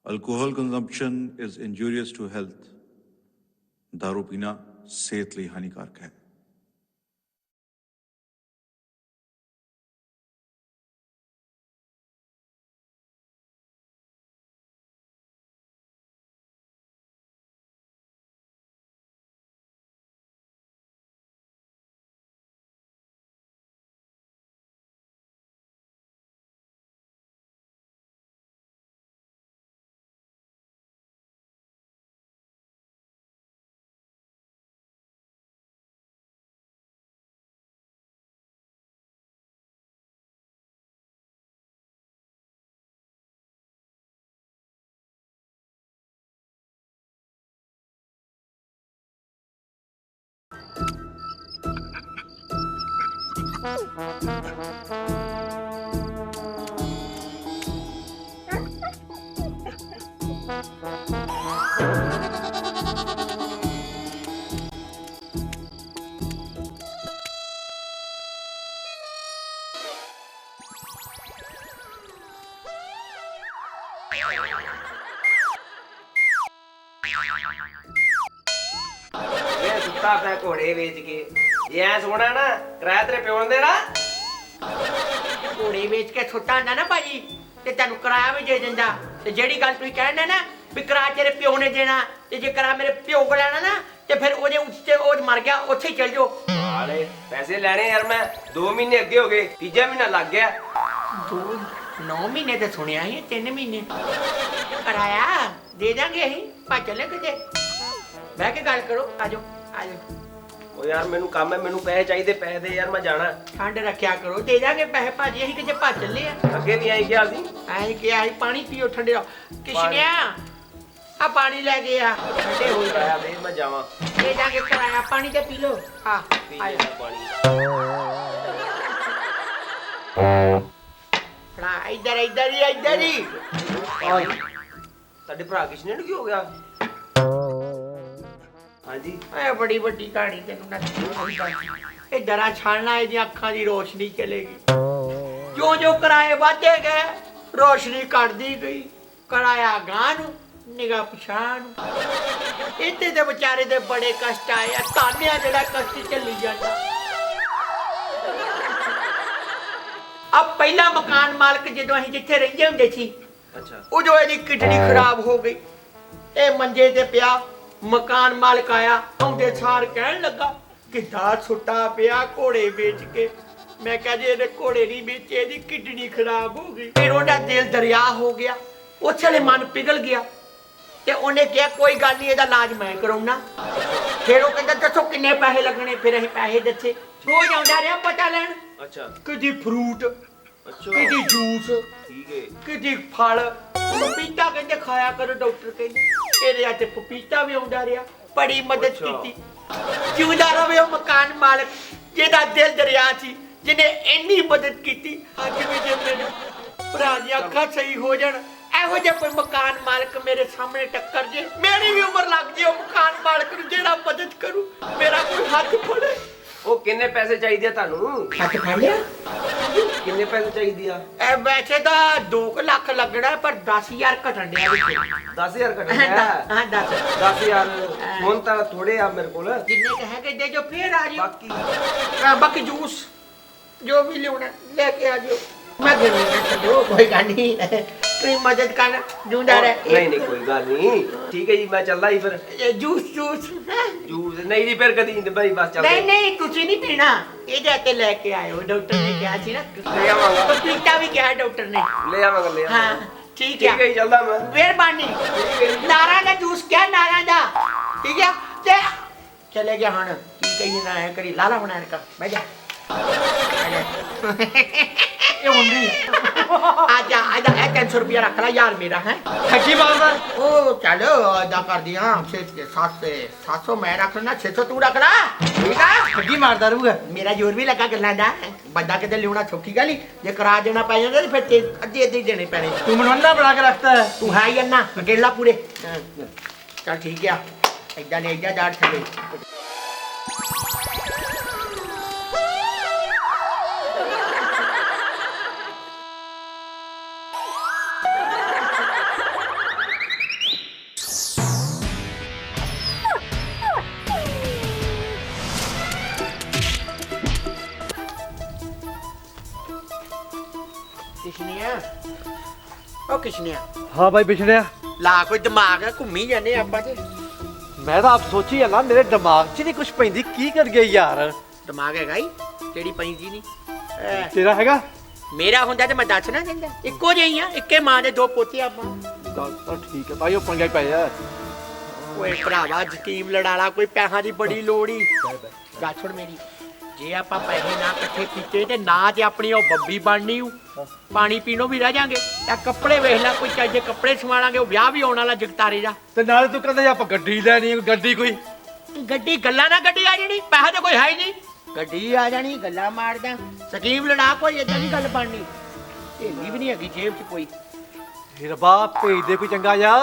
Alcohol consumption is injurious to health. दारू पीना सेहत ਲਈ ਹਾਨੀਕਾਰਕ ਹੈ। सुता पे घोड़े बेच के जे ऐ सोना ना किराया तेरे प्यो ने देना। घोड़े बेच के सुता हुंदा ना भाजी ते तैनूं किराया भी दे दिंदा। ते जेहड़ी गल तुसीं कहने ना भी किराया तेरे प्यो ने देना ते जे किराया मेरे प्यो को लेना ना ते फिर ओहदे उत्ते ओह मर गया उत्थे ही चल जाओ। हाले पैसे लेने यार मैं 2 महीने अगे हो गए तीजा महीना लग गया। 9 महीने ते सुनिया ही 3 महीने किराया दे देंगे अहीं पा चले किते बह के गल करो आजो आजो। ओ यार मैनू काम है मैनू पैसे चाहिए पैसे दे यार मैं जाना। ठंड रखिया करो दे देंगे पैसे भाजी अहीं किते भज चले आ। अगे भी आई क्या सी आई क्या आई पानी पियो ठंडे रहो। किशनिया आ पानी ले गया ठंडे हो किराया दे मैं जावां। ले जाके किराया पानी ते पी लो। हां पी ले पानी फड़ा इधर इधर ही इधर ही। ਤੁਹਾਡੇ ਭਰਾ ਕਿਸ਼ਨੇ ਨੂੰ ਕੀ ਹੋ ਗਿਆ? ਹਾਂਜੀ ए बड़ी बड़ी कहानी तेनू ना ए डरा छाड़ना इहदी अखां दी रोशनी चलेगी। जो जो किराए वाधे गए रोशनी घटदी गई किराया गां नूं निगाह पछां नूं। इत्थे ते बेचारे दे बड़े कष्ट आए तानिया जेड़ा कष्ट झल्ली जांदा। अब पहला मकान मालक जदों असीं जिथे रहिंदे हुंदे सी अच्छा उदों इहदी किडनी खराब हो गई ए मंजे ते पिया। मकान मालिक आया आउंदे सार कहन लगा कि दात सुट्टा पिया घोड़े बेच के। मैं कहा जी ਇਹਦੇ घोड़े नहीं बेचे ਇਹਦੀ किडनी खराब हो गई। फिर ਉਹਦਾ दिल दरिया हो गया उस ਵੇਲੇ मन पिघल गया ਤੇ ਉਹਨੇ ਕਿਹਾ ਕੋਈ ਗੱਲ ਨਹੀਂ ਇਹਦਾ ਇਲਾਜ ਮੈਂ ਕਰਾਉਣਾ। ਫਿਰ ਉਹ ਕਹਿੰਦਾ ਦੱਸੋ ਕਿੰਨੇ ਪੈਸੇ ਲੱਗਣੇ ਫਿਰ ਅਸੀਂ ਪੈਸੇ ਦਿੱਤੇ। ਰੋਜ਼ ਆਉਂਦਾ ਰਿਹਾ ਪਤਾ ਲੈਣ अच्छा ਕਦੀ ਫਰੂਟ अच्छा ਕਦੀ ਜੂਸ ठीक है ਕਦੀ ਫਲ ਪਪੀਤਾ ਕਹਿੰਦੇ ਖਾਇਆ ਕਰੋ ਡਾਕਟਰ ਕਹਿੰਦੇ। ਇਹਦੇ ਹੱਥ ਪਪੀਤਾ ਵੀ ਆਉਂਦਾ ਰਿਹਾ ਬੜੀ ਮਦਦ ਕੀਤੀ। ਜਿਉਂਦਾ ਰਵੇ ਉਹ ਮਕਾਨ ਮਾਲਕ ਜਿਹਦਾ ਦਿਲ ਦਰਿਆ ਸੀ ਜਿਹਨੇ ਇੰਨੀ ਮਦਦ ਕੀਤੀ। ਅੱਜ ਵੀ ਜੇ ਮੇਰੇ ਭਰਾ ਦੀਆਂ ਅੱਖਾਂ ਸਹੀ ਹੋ ਜਾਣ ਇਹੋ ਜਿਹਾ ਕੋਈ ਮਕਾਨ ਮਾਲਕ ਮੇਰੇ ਸਾਹਮਣੇ ਟੱਕਰ ਜੇ ਮੇਰੀ ਵੀ ਉਮਰ ਲੱਗ ਜੇ ਉਹ ਮਕਾਨ ਮਾਲਕ ਨੂੰ ਜਿਹੜਾ ਮਦਦ ਕਰੂ ਮੇਰਾ ਕੋਈ ਹੱਥ ਫੜੇ। ਉਹ ਕਿੰਨੇ ਪੈਸੇ ਚਾਹੀਦੇ ਆ ਤੁਹਾਨੂੰ? ਹੱਥ ਫੜ ਲਿਆ ਕਿੰਨੇ ਪੈਸੇ ਚਾਹੀਦੇ ਆ? ਇਹ ਵੈਸੇ ਤਾਂ 2 ਲੱਖ ਲੱਗਣਾ ਪਰ 10,000 ਘਟਣ ਡਿਆ ਵਿੱਚ। 10000 ਕੱਢਿਆ ਹਾਂ 10 10000 ਹੁਣ ਤਾਂ ਥੋੜੇ ਆ ਮੇਰੇ ਕੋਲ। ਜਿੰਨੇ ਕਹੇਗੇ ਦੇ ਜੋ ਫੇਰ ਆ ਜਿਓ। ਬਾਕੀ ਬਾਕੀ ਜੂਸ ਜੋ ਵੀ ਲਿਆਉਣਾ ਲੈ ਕੇ ਆ ਜਿਓ। ਮੈਂ ਗਣੀ ਨਾ ਛੱਡੋ ਕੋਈ ਗੱਲ ਨਹੀਂ ਤੁਸੀਂ ਮਦਦ ਕਰ ਜੂੰਦਾ ਰਹਿ। ਨਹੀਂ ਨਹੀਂ ਕੋਈ ਗੱਲ ਨਹੀਂ ਠੀਕ ਹੈ ਜੀ ਮੈਂ ਚੱਲਦਾ ਹੀ ਫਿਰ। ਇਹ ਜੂਸ ਜੂਸ ਜੂਸ ਨਹੀਂ ਜੀ ਫਿਰ ਕਦੀ ਨਹੀਂ ਭਾਈ ਬਸ ਚੱਲਦੇ। ਨਹੀਂ ਨਹੀਂ ਤੁਸੀਂ ਨਹੀਂ ਪੀਣਾ ਇਹਦੇ ਤੇ ਲੈ ਕੇ ਆਇਓ ਡਾਕਟਰ ਨੇ ਕਿਹਾ ਸੀ ਨਾ। ਲੈ ਆਵਾਂਗਾ ਪਪੀਤਾ ਵੀ ਕਿਹਾ ਡਾਕਟਰ ਨੇ। ਲੈ ਆਵਾਂਗਾ ਲੈ ਹਾਂ ਆਵਾਂਗਾ ਠੀਕ ਠੀਕ ਹੈ ਹੈ ਜੀ ਚੱਲਦਾ ਮੈਂ। ਮਿਹਰਬਾਨੀ। ਨਾਰਾਂ ਦਾ ਜੂਸ ਕਿਆ ਨਾਰਾਂ ਦਾ ਠੀਕ ਹੈ ਤੇ ਚਲੇ ਗਿਆ ਹੁਣ ਕੀ ਕਹੀਏ ਨਾ ਐ ਕਰੀ ਲਾਲਾ ਬਣਾ ਰਕਾ ਬਹਿ ਜਾ। ਇਹ ਹੁੰਦੀ ਆਜਾ ਆਜਾ 300 रुपया रख ला यार मेरा है ठगी मारदा ओ चलो आजा कर दिया 700 मैं रख लेना 600 तू रख ला ठीक है ठगी मारदा रहूगा मेरा जोर भी लगा गल्लां दा बंदा किते लियोना सौखी गल ही जे करा देना पै जांदा ते फिर अद्धी देने पैने तू मनवंदा बना के रखता है तू है ही अन्ना अकेला पूरे चल ठीक है इदा नहीं इदा डाट छड़े ਕਿਸ਼ਨੀਆ ਉਹ ਕਿਸ਼ਨੀਆ ਹਾਂ ਬਾਈ ਵਿਛੜਿਆ ਲਾ ਕੋਈ ਦਿਮਾਗ ਹੈ ਘੁੰਮੀ ਜਾਂਦੇ ਆਪਾਂ ਤੇ ਮੈਂ ਤਾਂ ਆਪ ਸੋਚੀ ਜਾਂਦਾ ਮੇਰੇ ਦਿਮਾਗ 'ਚ ਨਹੀਂ ਕੁਝ ਪੈਂਦੀ ਕੀ ਕਰ ਗਏ ਯਾਰ ਦਿਮਾਗ ਹੈਗਾ ਹੀ ਕਿਹੜੀ ਪੈਂਦੀ ਨਹੀਂ ਤੇਰਾ ਹੈਗਾ ਮੇਰਾ ਹੁੰਦਾ ਤੇ ਮੈਂ ਦੱਸ ਨਾ ਦਿੰਦਾ ਇੱਕੋ ਜਿਹੀ ਆ ਇੱਕੇ ਮਾਂ ਦੇ ਦੋ ਪੋਤੇ ਆਪਾਂ ਗੱਲ ਤਾਂ ਠੀਕ ਹੈ ਬਾਈ ਉਹ ਪੰਗਾ ਹੀ ਪੈ ਜਾ ਓਏ ਭਰਾਵਾ ਸਕੀਮ ਲੜਾਲਾ ਕੋਈ ਪੈਸਿਆਂ ਦੀ ਬੜੀ ਲੋੜ ਹੀ ਗੱਲ ਸੁਣ ਮੇਰੀ ਜੇ ਆਪਾਂ ਪੈਸੇ ਨਾ ਇਕੱਠੇ ਕੀਤੇ ਤੇ ਨਾ ਤੇ ਆਪਣੀ ਉਹ ਬੱਬੀ ਬਣਨੀ ਹੂੰ ਪਾਣੀ ਪੀਣੋਂ ਵੀ ਰਹਿ ਜਾਾਂਗੇ ਤਾਂ ਕੱਪੜੇ ਵੇਖ ਲੈ ਕੋਈ ਚਾਹੀਦੇ ਕੱਪੜੇ ਸਵਾਲਾਂਗੇ ਉਹ ਵਿਆਹ ਵੀ ਆਉਣ ਵਾਲਾ ਜਗਤਾਰੇ ਦਾ ਤੇ ਨਾਲੇ ਤੂੰ ਕਹਿੰਦਾ ਆਪਾਂ ਗੱਡੀ ਲੈਣੀ ਹੈ ਗੱਡੀ ਕੋਈ ਗੱਡੀ ਗੱਲਾਂ ਨਾ ਗੱਡੀ ਆ ਜਾਣੀ ਪੈਸਾ ਤਾਂ ਕੋਈ ਹੈ ਹੀ ਨਹੀਂ ਗੱਡੀ ਆ ਜਾਣੀ ਗੱਲਾਂ ਮਾਰਦਾ ਸਕੀਮ ਲੜਾ ਕੋਈ ਏਦਾਂ ਦੀ ਗੱਲ ਬਣਨੀ ਢੇਲੀ ਵੀ ਨਹੀਂ ਹੈਗੀ ਜੇਬ 'ਚ ਕੋਈ ਰੱਬਾ ਭੇਜ ਦੇ ਕੋਈ ਚੰਗਾ ਜਾ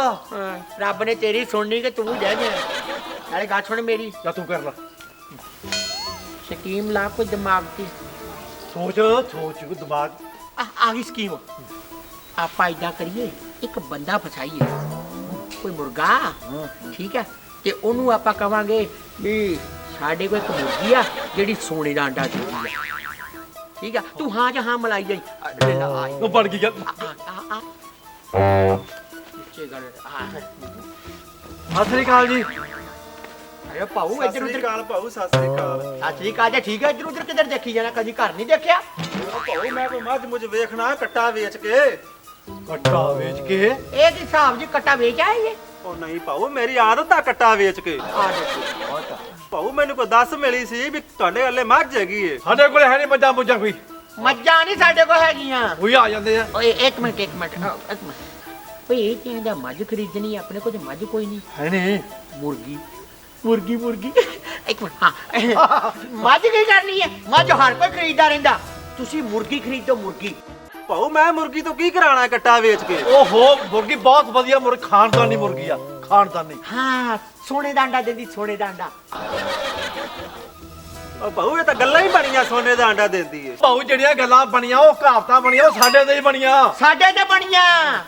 ਰੱਬ ਨੇ ਤੇਰੀ ਸੁਣਨੀ ਕਿ ਤੂੰ ਰਹਿ ਜਾ ਨਾਲੇ ਗੱਲ ਸੁਣ ਮੇਰੀ ਜਾਂ ਤੂੰ ਕਰ ਲੈ ਸਕੀਮ ਲਾ ਕੋਈ ਦਿਮਾਗ 'ਚ ਸੋਚ ਕੋ ਦਿਮਾਗ ਆ ਗਈ ਸਕੀਮ ਆਪਾਂ ਏਦਾਂ ਕਰੀਏ ਇੱਕ ਬੰਦਾ ਫਸਾਈਏ ਕੋਈ ਮੁਰਗਾ ਠੀਕ ਹੈ ਤੇ ਉਹਨੂੰ ਆਪਾਂ ਕਵਾਂਗੇ ਵੀ ਸਾਡੇ ਕੋਲ ਇੱਕ ਮੁਰਗੀ ਆ ਜਿਹੜੀ ਸੋਨੇ ਦਾ ਅੰਡਾ ਦਿੰਦੀ ਆ ਠੀਕ ਆ ਤੂੰ ਹਾਂ ਜਾਂ ਹਾਂ ਮਲਾਈ ਜਾਈ ਲੈ ਲਾ ਆ ਉਹ ਬਣ ਗਈ ਗੱਲ ਆ ਚੇ ਗੱਲ ਸਤਿ ਸ੍ਰੀ ਅਕਾਲ ਜੀ ਅਰੇ ਭਾਊ ਇੱਧਰ ਉੱਧਰ ਕਾਲ ਭਾਊ ਸਤਿ ਸ੍ਰੀ ਅਕਾਲ ਸਤਿ ਸ੍ਰੀ ਅਕਾਲ ਜੀ ਠੀਕ ਹੈ ਇੱਧਰ ਉੱਧਰ ਕਿੱਧਰ ਦੇਖੀ ਜਾਣਾ ਕਦੀ ਘਰ ਨਹੀਂ ਦੇਖਿਆ ਭਾਊ ਮੈਂ ਕੋਈ ਮੱਝ ਮੁਝ ਵੇਖਣਾ ਕੱਟਾ ਵੇਚ ਕੇ ਕੱਟਾ ਵੇਚ ਕੇ ਇਹ ਕੀ ਹਿਸਾਬ ਜੀ ਕੱਟਾ ਵੇਚ ਆਏ ਇਹ ਉਹ ਨਹੀਂ ਭਾਊ ਮੇਰੀ ਆਦਤ ਆ ਕੱਟਾ ਵੇਚ ਕੇ ਆ ਦੇਖੋ ਭਾਊ ਮੈਨੂੰ ਕੋਈ ਦੱਸ ਮਿਲੀ ਸੀ ਵੀ ਤੁਹਾਡੇ ਹੱਲੇ ਮੱਝ ਹੈਗੀ ਏ ਸਾਡੇ ਕੋਲ ਹੈ ਨਹੀਂ ਮੱਝਾਂ ਮੁੱਝਾਂ ਕੋਈ ਮੱਝਾਂ ਨਹੀਂ ਸਾਡੇ ਕੋਲ ਹੈਗੀਆਂ ਉਹੀ ਆ ਜਾਂਦੇ ਆ ਓਏ ਇੱਕ ਮਿੰਟ ਓਏ ਇਹ ਕਹਿੰਦਾ ਮੱਝ ਖਰੀਦਣੀ ਆਪਣੇ ਕੋਲ ਤੇ ਮੱਝ ਕੋਈ ਨਹੀਂ ਹੈ ਨਹੀਂ ਮੁਰਗੀ ਇੱਕ ਮਿੰਟ ਹਾਂ ਮੱਝ ਕੀ ਕਰਨੀ ਹੈ ਮੱਝ ਹਰ ਕੋਈ ਖਰੀਦਦਾ ਰਹਿੰਦਾ ਤੁਸੀਂ ਮੁਰਗੀ ਖਰੀਦੋ ਮੁਰਗੀ ਭਾਊ ਮੈਂ ਮੁਰਗੀ ਤੋਂ ਕੀ ਕਰਾਣਾ ਕੱਟਾ ਵੇਚ ਕੇ ਓਹੋ ਮੁਰਗੀ ਬਹੁਤ ਵਧੀਆ ਖਾਨਦਾਨੀ ਮੁਰਗੀ ਆ ਖਾਨਦਾਨੀ ਹਾਂ ਸੋਨੇ ਦਾ ਅੰਡਾ ਦਿੰਦੀ ਸੋਨੇ ਦਾ ਅੰਡਾ ਉਹ ਭਾਊ ਇਹ ਤਾਂ ਗੱਲਾਂ ਹੀ ਬਣੀਆਂ ਸੋਨੇ ਦਾ ਆਂਡਾ ਦਿੰਦੀ ਏ ਭਾਊ ਜਿਹੜੀਆਂ ਗੱਲਾਂ ਬਣੀਆਂ ਉਹ ਕਹਾਵਤਾਂ ਬਣੀਆਂ ਉਹ ਸਾਡੇ ਤੇ ਹੀ ਬਣੀਆਂ ਸਾਡੇ ਤੇ ਬਣੀਆਂ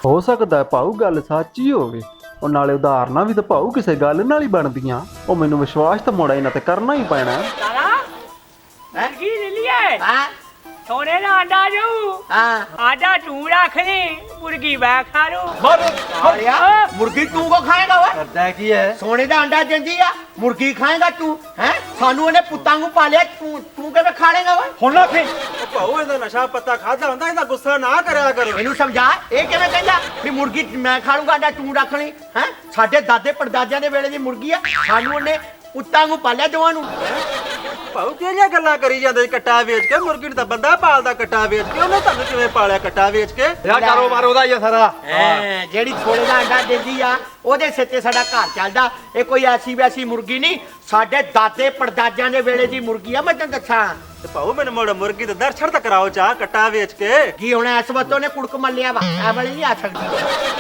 ਹੋ ਸਕਦਾ ਹੈ ਭਾਊ ਗੱਲ ਸੱਚੀ ਹੋਵੇ ਉਹ ਨਾਲੇ ਉਦਾਹਰਨਾਂ ਵੀ ਤਾਂ ਭਾਊ ਕਿਸੇ ਗੱਲ ਨਾਲ ਹੀ ਬਣਦੀਆਂ ਉਹ ਮੈਨੂੰ ਵਿਸ਼ਵਾਸ ਤਾਂ ਮੋੜਾ ਇਹਨਾਂ ਤੇ ਕਰਨਾ ਹੀ ਪੈਣਾ ਤਾਰਾ ਮੁਰਗੀ ਲੈ ਲਿਆ ਹਾਂ ਸੋਨੇ ਦਾ ਆਂਡਾ ਜਾਊ ਹਾਂ ਆਂਡਾ ਤੂੰ ਰੱਖ ਲਈ ਮੁਰਗੀ ਮੈਂ ਖਾ ਲੂ ਆਰਿਆ ਮੁਰਗੀ ਤੂੰ ਕੋ ਖਾਏਗਾ ਓਏ ਕਰਦਾ ਕੀ ਹੈ ਸੋਨੇ ਦਾ ਅੰਡਾ ਦਿੰਦੀ ਆ ਮੁਰਗੀ ਖਾਏਗਾ ਤੂੰ ਹੈ ਸਾਨੂੰ ਉਹਨੇ ਪੁੱਤਾਂ ਨੂੰ ਪਾਲਿਆ ਤੂੰ ਕਿਵੇਂ ਖਾ ਲੇਗਾ ਓਏ ਹੁਣ ਨਾ ਫੇ ਉਹ ਭਾਊ ਇਹਦਾ ਨਸ਼ਾ ਪੱਤਾ ਖਾਦਾ ਹੁੰਦਾ ਇਹਦਾ ਗੁੱਸਾ ਨਾ ਕਰਿਆ ਕਰੋ ਇਹਨੂੰ ਸਮਝਾ ਇਹ ਕਿਵੇਂ ਕਹਿੰਦਾ ਵੀ ਮੁਰਗੀ ਮੈਂ ਖਾ ਲੂੰਗਾ ਅੰਡਾ ਤੂੰ ਰੱਖ ਲਈ ਹੈ ਸਾਡੇ ਦਾਦੇ ਪੜਦਾਦਿਆਂ ਦੇ ਵੇਲੇ ਦੀ ਮੁਰਗੀ ਆ ਸਾਨੂੰ ਉਹਨੇ ਪੁੱਤਾਂ ਨੂੰ ਪਾਲਿਆ ਦੋਵਾਂ ਨੂੰ ਭਾਊ ਕਿਹੜੀਆਂ ਗੱਲਾਂ ਕਰੀ ਜਾਂਦੇ ਕੱਟਾ ਵੇਚ ਕੇ ਮੁਰਗੀ ਨੂੰ ਤਾਂ ਬੰਦਾ ਪਾਲਦਾ ਕੱਟਾ ਵੇਚ ਕੇ ਉਹਨੇ ਤੁਹਾਨੂੰ ਕਿਵੇਂ ਪਾਲਿਆ ਕੱਟਾ ਵੇਚ ਕੇ ਯਾ ਕਾਰੋਬਾਰ ਉਹਦਾ ਹੀ ਆ ਸਾਰਾ ਜਿਹੜੀ ਸੋਨੇ ਦਾ ਅੰਡਾ ਦਿੰਦੀ ਆ ਉਹਦੇ ਸਿਰ ਤੇ ਸਾਡਾ ਘਰ ਚੱਲਦਾ ਇਹ ਕੋਈ ਐਸੀ ਵੈਸੀ ਮੁਰਗੀ ਨਹੀਂ ਸਾਡੇ ਦਾਦੇ ਪੜਦਾਦਿਆਂ ਦੇ ਵੇਲੇ ਦੀ ਮੁਰਗੀ ਆ ਮੈਂ ਤੈਨੂੰ ਦੱਸਾਂ ਤੇ ਭਾਊ ਮੈਨੂੰ ਮੋੜ ਮੁਰਗੀ ਦਾ ਦਰਸ਼ਨ ਤਾਂ ਕਰਾਓ ਚਾਹ ਕੱਟਾ ਵੇਚ ਕੇ ਕੀ ਹੁਣ ਇਸ ਵਕਤ ਉਹਨੇ ਕੁੜਕ ਮੱਲਿਆ ਵਾ ਐ ਵਾਲੀ ਨਹੀਂ ਆ ਸਕਦੀ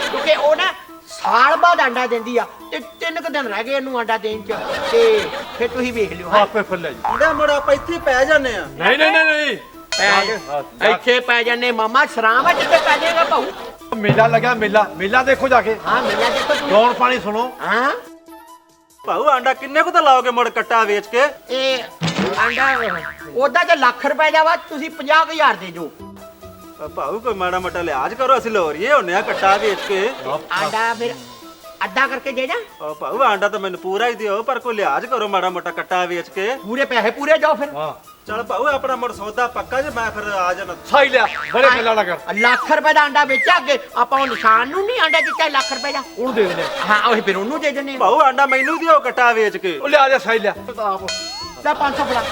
ਕਿਉਂਕਿ ਉਹ ਨਾ ਸਾਲ ਬਾਅਦ ਅੰਡਾ ਦਿੰਦੀ ਆ ਤੇ 3 ਕੁ ਦਿਨ ਰਹਿ ਗਏ ਇਹਨੂੰ ਅੰਡਾ ਦੇਣ ਚ ਤੇ ਫਿਰ ਤੁਸੀਂ ਵੇਖ ਲਿਓ ਹਾਂ ਆਪੇ ਫੁੱਲੇ ਜੀ ਮੁੰਡਾ ਮੋੜ ਆਪਾਂ ਇੱਥੇ ਪੈ ਜਾਂਦੇ ਆ ਨਹੀਂ ਇੱਥੇ ਪੈ ਜਾਂਦੇ ਮਾਮਾ ਸ਼ਰਾਮ ਆ ਜਿੱਥੇ ਪੈ ਜਾਏਗਾ ਭਾਊ ਮੇਲਾ ਲੱਗਾ ਮੇਲਾ ਦੇਖੋ ਜਾ ਕੇ ਹਾਂ ਮਿਲਿਆ ਦੇਖੋ ਤੂੰ ਗੌਣ ਪਾਣੀ ਸੁਣੋ ਹਾਂ ਭਾਊ ਆਂਡਾ ਕਿੰਨੇ ਕੁ ਤਾਂ ਲਾਓਗੇ ਮੁੜ ਕੱਟਾ ਵੇਚ ਕੇ ਇਹ ਅੰਡਾ ਉਹਦਾ ਤੇ ਲੱਖ ਰੁਪਏ ਦਾ ਵਾ ਤੁਸੀਂ 50,000 ਦੇ ਜੋ ਭਾਊ ਕੋਈ ਮਾੜਾ ਮੋਟਾ ਲਿਹਾਜ਼ ਕਰੋ ਅਸੀਂ ਲੋਰੀਏ ਹੁੰਨੇ ਆ ਕੱਟਾ ਵੇਚ ਕੇ ਆਂਡਾ ਫਿਰ ਅੱਧਾ ਕਰਕੇ ਦੇ ਜਾ ਭਾਊ ਆਂਡਾ ਤਾਂ ਮੈਨੂੰ ਪੂਰਾ ਹੀ ਦਿਓ ਪਰ ਕੋਈ ਲਿਹਾਜ਼ ਕਰੋ ਮਾੜਾ ਮੋਟਾ ਕੱਟਾ ਵੇਚ ਕੇ ਪੂਰੇ ਪੈਸੇ ਪੂਰੇ ਜਾਓ ਫਿਰ ਹਾਂ ਚਲ ਭਾਊ ਆਪਣਾ ਮੁੜ ਸੌਦਾ ਪੱਕਾ ਜੇ ਮੈਂ ਫਿਰ ਆ ਜਾਣਾ ਸਾਈ ਲਿਆ ਬੜੇ ਮੇਲਾ ਲਗਾ ਲੱਖ ਰੁਪਏ ਦਾ ਅੰਡਾ ਵੇਚਿਆ ਅੱਗੇ ਆਪਾਂ ਉਹ ਨਿਸ਼ਾਨ ਨੂੰ ਨਹੀਂ ਅੰਡਾ ਦਿੱਤਾ ਲੱਖ ਰੁਪਏ ਦਾ ਉਹਨੂੰ ਦੇ ਦਿੰਦੇ ਹਾਂ ਉਹ ਫਿਰ ਉਹਨੂੰ ਦੇ ਦਿੰਦੇ ਭਾਊ ਆਂਡਾ ਮੈਨੂੰ ਦਿਓ ਕੱਟਾ ਵੇਚ ਕੇ ਉਹ ਲਿਆ ਸਾਈ ਲਿਆ ਲੈ 500 ਫੜਾ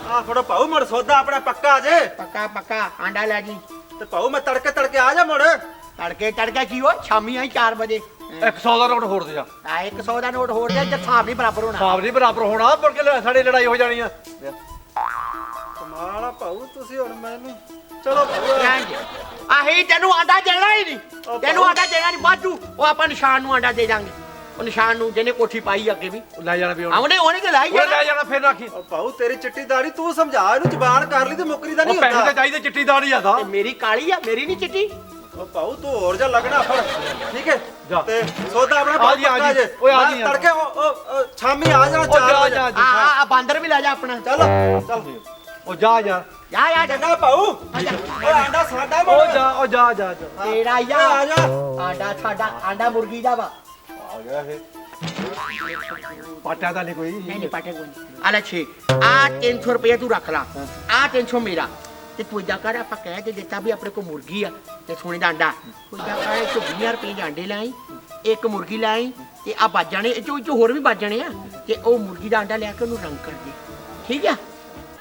ਆ ਫੜੋ ਭਾਊ ਮੁੜ ਸੌਦਾ ਆਪਣਾ ਪੱਕਾ ਜੇ ਪੱਕਾ ਆਂਡਾ ਲੈ ਜੀ ਤੇ ਭਾਊ ਮੈਂ ਤੜਕੇ ਆ ਜਾ ਮੁੜ ਤੜਕੇ ਕੀ ਹੋ ਸ਼ਾਮੀ ਆਈ 4 ਵਜੇ 100 ਦਾ ਨੋਟ ਹੋਰ ਦੇ ਜਾ ਆ 100 ਦਾ ਨੋਟ ਹੋਰ ਦੇ ਤੇ ਹਿਸਾਬ ਨਹੀਂ ਬਰਾਬਰ ਹੋਣਾ ਹਿਸਾਬ ਨਹੀਂ ਬਰਾਬਰ ਹੋਣਾ ਮੁੜ ਕੇ ਸਾਡੀ ਲੜਾਈ ਹੋ ਜਾਣੀ ਆ ਕਮਾਲ ਆ ਭਾਊ ਤੁਸੀਂ ਹੁਣ ਮੈਨੂੰ ਚਲੋ ਭਾਊ ਰਹਿਣ ਦੇ। ਆਹੀ ਤੈਨੂੰ ਆਂਡਾ ਦੇਣਾ ਹੀ ਨਹੀਂ ਤੈਨੂੰ ਆਂਡਾ ਦੇਣਾ ਨਹੀਂ ਵਾਧੂ ਉਹ ਆਪਾਂ ਨਿਸ਼ਾਨ ਨੂੰ ਆਂਡਾ ਦੇ ਦਾਂਗੇ ਉਹ ਨਿਸ਼ਾਨ ਨੂੰ ਜਿਹਨੇ ਕੋਠੀ ਪਾਈ ਅੱਗੇ ਵੀ ਲੈ ਜਾਣਾ ਵੀ ਉਹਨੇ ਤੇ ਲਾਈ ਉਹ ਲੈ ਜਾਣਾ ਫਿਰ ਰੱਖੀ ਉਹ ਭਾਊ ਤੇਰੀ ਚਿੱਟੀ ਦਾੜੀ ਤੂੰ ਸਮਝਾ ਇਹਨੂੰ ਜ਼ਬਾਨ ਕਰ ਲਈ ਤੇ ਮੁੱਕਰੀ ਦਾ ਉਹ ਨਹੀਂ ਪੈਸੇ ਹੁੰਦਾ ਤਾਂ ਚਾਹੀਦੇ ਚਿੱਟੀ ਦਾੜੀ ਆ ਦਾ ਤੇ ਮੇਰੀ ਕਾਲੀ ਆ ਮੇਰੀ ਨਹੀਂ ਚਿੱਟੀ ਉਹ ਭਾਊ ਤੂੰ ਹੋਰ ਜਾ ਲੱਗਣਾ ਫੜ ਠੀਕ ਹੈ ਜਾ। ਤੇ ਸੌਦਾ ਆਪਣਾ ਆ ਜੀ, ਆ ਪੱਕਾ ਜੀ। ਜੇ ਓਏ ਆ ਮੈਂ ਜੀ, ਆ। ਤੜਕੇ ਉਹ ਸ਼ਾਮੀ ਆ ਜਾਣਾ ਉਹ 4 ਜਾ ਵਜੇ ਜਾ ਆ ਬਾਂਦਰ ਵੀ ਲੈ ਜਾ ਆਪਣਾ ਚੱਲ ਉਹ ਜਾ ਯਾਰ ਜਾ ਜਾ ਚੰਗਾ ਭਾਊ ਓਏ ਆਂਡਾ ਸਾਡਾ ਮੁੜ ਉਹ ਜਾ ਤੇਰਾ ਆ ਯਾ ਜਾ ਆਂਡਾ ਸਾਡਾ ਆਂਡਾ ਮੁਰਗੀ ਦਾ ਵਾ ਪਾਟਾ ਤਾਂ ਨਹੀਂ ਕੋਈ ਨਹੀਂ ਪਾਟੇ ਕੋਈ ਆਲਾ ਛੇ ਆ 300 ਰੁਪਏ ਤੂੰ ਰੱਖ ਲਾ ਆ 300 ਮੇਰਾ ਤੇ ਤੂੰ ਇਦਾਂ ਕਰ ਆਪਾਂ ਕਹਿ ਕੇ ਦਿੱਤਾ ਵੀ ਆਪਣੇ ਕੋਲ ਮੁਰਗੀ ਆ ਤੇ ਸੋਨੇ ਦਾ ਅੰਡਾ ਤੂੰ ਇਦਾਂ ਕਰ ਤੂੰ 20 ਰੁਪਏ ਦੇ ਅੰਡੇ ਲੈ ਆਈ ਇੱਕ ਮੁਰਗੀ ਲੈ ਆਈ ਤੇ ਆ ਵੱਜ ਜਾਣੇ ਇਹ ਚੋਂ ਹੋਰ ਵੀ ਵੱਜ ਜਾਣੇ ਆ ਤੇ ਉਹ ਮੁਰਗੀ ਦਾ ਅੰਡਾ ਲੈ ਕੇ ਉਹਨੂੰ ਰੰਗ ਕਰ ਦੇ ਠੀਕ ਆ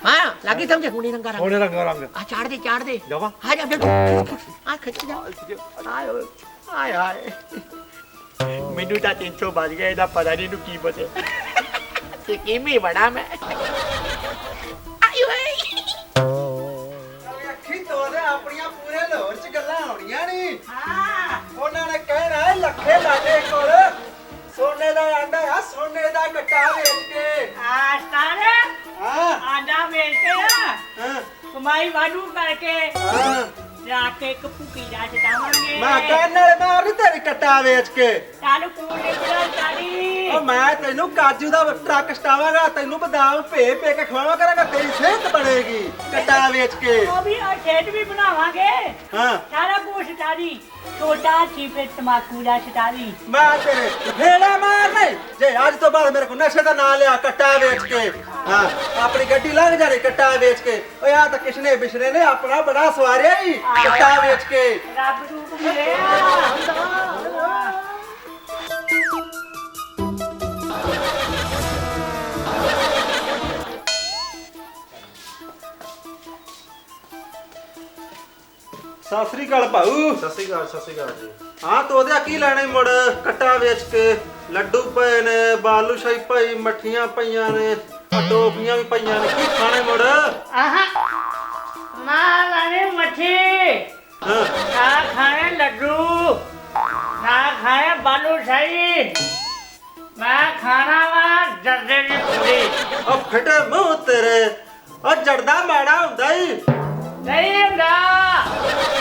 ਹਾਂ ਲੱਗੀ ਸਮਝ ਹੁਣੇ ਰੰਗਾ ਰੰਗ ਰੰਗ ਆ ਚਾੜ ਦੇ ਜਾਵਾ ਆ ਜਾ ਆ ਖਿੱਚ ਜਾ ਆਏ ਓਏ ਆਏ ਆਏ ਮੈਨੂੰ ਤਾਂ 300 ਵੱਜ ਗਿਆ ਇਹਦਾ ਪਤਾ ਨਹੀਂ ਇਹਨੂੰ ਕੀ ਬਚੇ ਤੇ ਕਿਵੇਂ ਬੜਾ ਮੈਂ ਆਏ ਓਏ ਅੱਖੀ ਤੋਰੇ ਆਪਣੀਆਂ ਪੂਰੇ ਲਾਹੌਰ ਚ ਗੱਲਾਂ ਆਉਣੀਆਂ ਨਹੀਂ ਹਾਂ ਉਹਨਾਂ ਨੇ ਕਹਿਣਾ ਲੱਖੇ ਲਾਡੇ ਕੋਲ ਸੋਨੇ ਦਾ ਆਂਡਾ ਆ ਸੋਨੇ ਦਾ ਕੱਟਾ ਵੇਚ ਕੇ ਆਸਤਾਨ ਹਾਂ ਆਂਡਾ ਵੇਚ ਕੇ ਨਾ ਹਾਂ ਕਮਾਈ ਵਾਧੂ ਕਰਕੇ ਹਾਂ ਜਾ ਕੇ ਇੱਕ ਭੁੱਕੀ ਦਾ ਚਟਾਵਾਂਗੇ ਮੈਂ ਕਹਿਣ ਵਾਲੇ ਮਾਰ ਨੀ ਤੇਰੀ ਕੱਟਾ ਵੇਚ ਕੇ ਚਾਲੂ ਕੂੜੇ ਬਣਾ ਚਾਲੀ ਉਹ ਮੈਂ ਤੈਨੂੰ ਕਾਜੂ ਦਾ ਟਰੱਕ ਸਟਾਵਾਂਗਾ ਤੈਨੂੰ ਬਦਾਮ ਭੇ ਕੇ ਖਵਾਵਾਂ ਕਰਾਂਗਾ ਤੇਰੀ ਸਿਹਤ ਬਣੇਗੀ ਕੱਟਾ ਵੇਚ ਕੇ ਉਹ ਵੀ ਖੇਤ ਵੀ ਬਣਾਵਾਂਗੇ ਹਾਂ ਸਾਰਾ ਕੁਝ ਸਟਾਰੀ ਛੋਟਾ ਚੀਪੇ ਤਮਾਕੂ ਦਾ ਸਟਾਰੀ ਮੈਂ ਤੇਰੇ ਫੇੜਾ ਮਾਰਨੇ ਜੇ ਅੱਜ ਤੋਂ ਬਾਅਦ ਮੇਰੇ ਕੋਲ ਨਸ਼ੇ ਦਾ ਨਾਂ ਲਿਆ ਕੱਟਾ ਵੇਚ ਕੇ ਹਾਂ ਆਪਣੀ ਗੱਡੀ ਲੰਘ ਜਾਣੀ ਕੱਟਾ ਵੇਚ ਕੇ ਓਏ ਆ ਤਾਂ ਕਿਸ਼ਨੇ ਬਿਸ਼ਨੇ ਨੇ ਆਪਣਾ ਬੜਾ ਸਵਾਰਿਆ ਹੀ ਕੱਟਾ ਵੇਚ ਕੇ ਰੱਬ ਰੂਪ ਮਿਲਿਆ ਸਤਿ ਸ੍ਰੀ ਅਕਾਲ ਭਾਊ ਸਤਿ ਸ਼੍ਰੀ ਅਕਾਲ ਜੀ। ਹਾਂ ਤੋ ਉਹਦਾ ਕੀ ਲੈਣਾ ਈ ਮੁੜ ਕੱਟਾ ਵੇਚ ਕੇ ਲੱਡੂ ਪਏ ਨੇ ਬਾਲੂ ਸ਼ਾਹੀ ਪਈ ਮੱਠੀਆਂ ਪਈਆਂ ਨੇ ਟੋਪੀਆਂ ਵੀ ਪਈਆਂ ਨੇ ਕੀ ਖਾਣੇ ਮੁੜ ਆਹਾ ਨਾ ਲਾਣੇ ਮੱਛੀ ਹਾਂ ਨਾ ਖਾਣੇ ਲੱਡੂ ਨਾ ਖਾਣੇ ਬਾਲੂ ਸ਼ਾਹੀ ਮੈਂ ਖਾਣਾ ਵਾ ਜਰਦੇ ਦੀ ਪੂਰੀ ਉਹ ਫਟੇ ਮੂੰਹ ਤੇਰੇ ਉਹ ਜੜਦਾ ਮਾੜਾ ਹੁੰਦਾ ਈ ਨਹੀਂ ਹੁੰਦਾ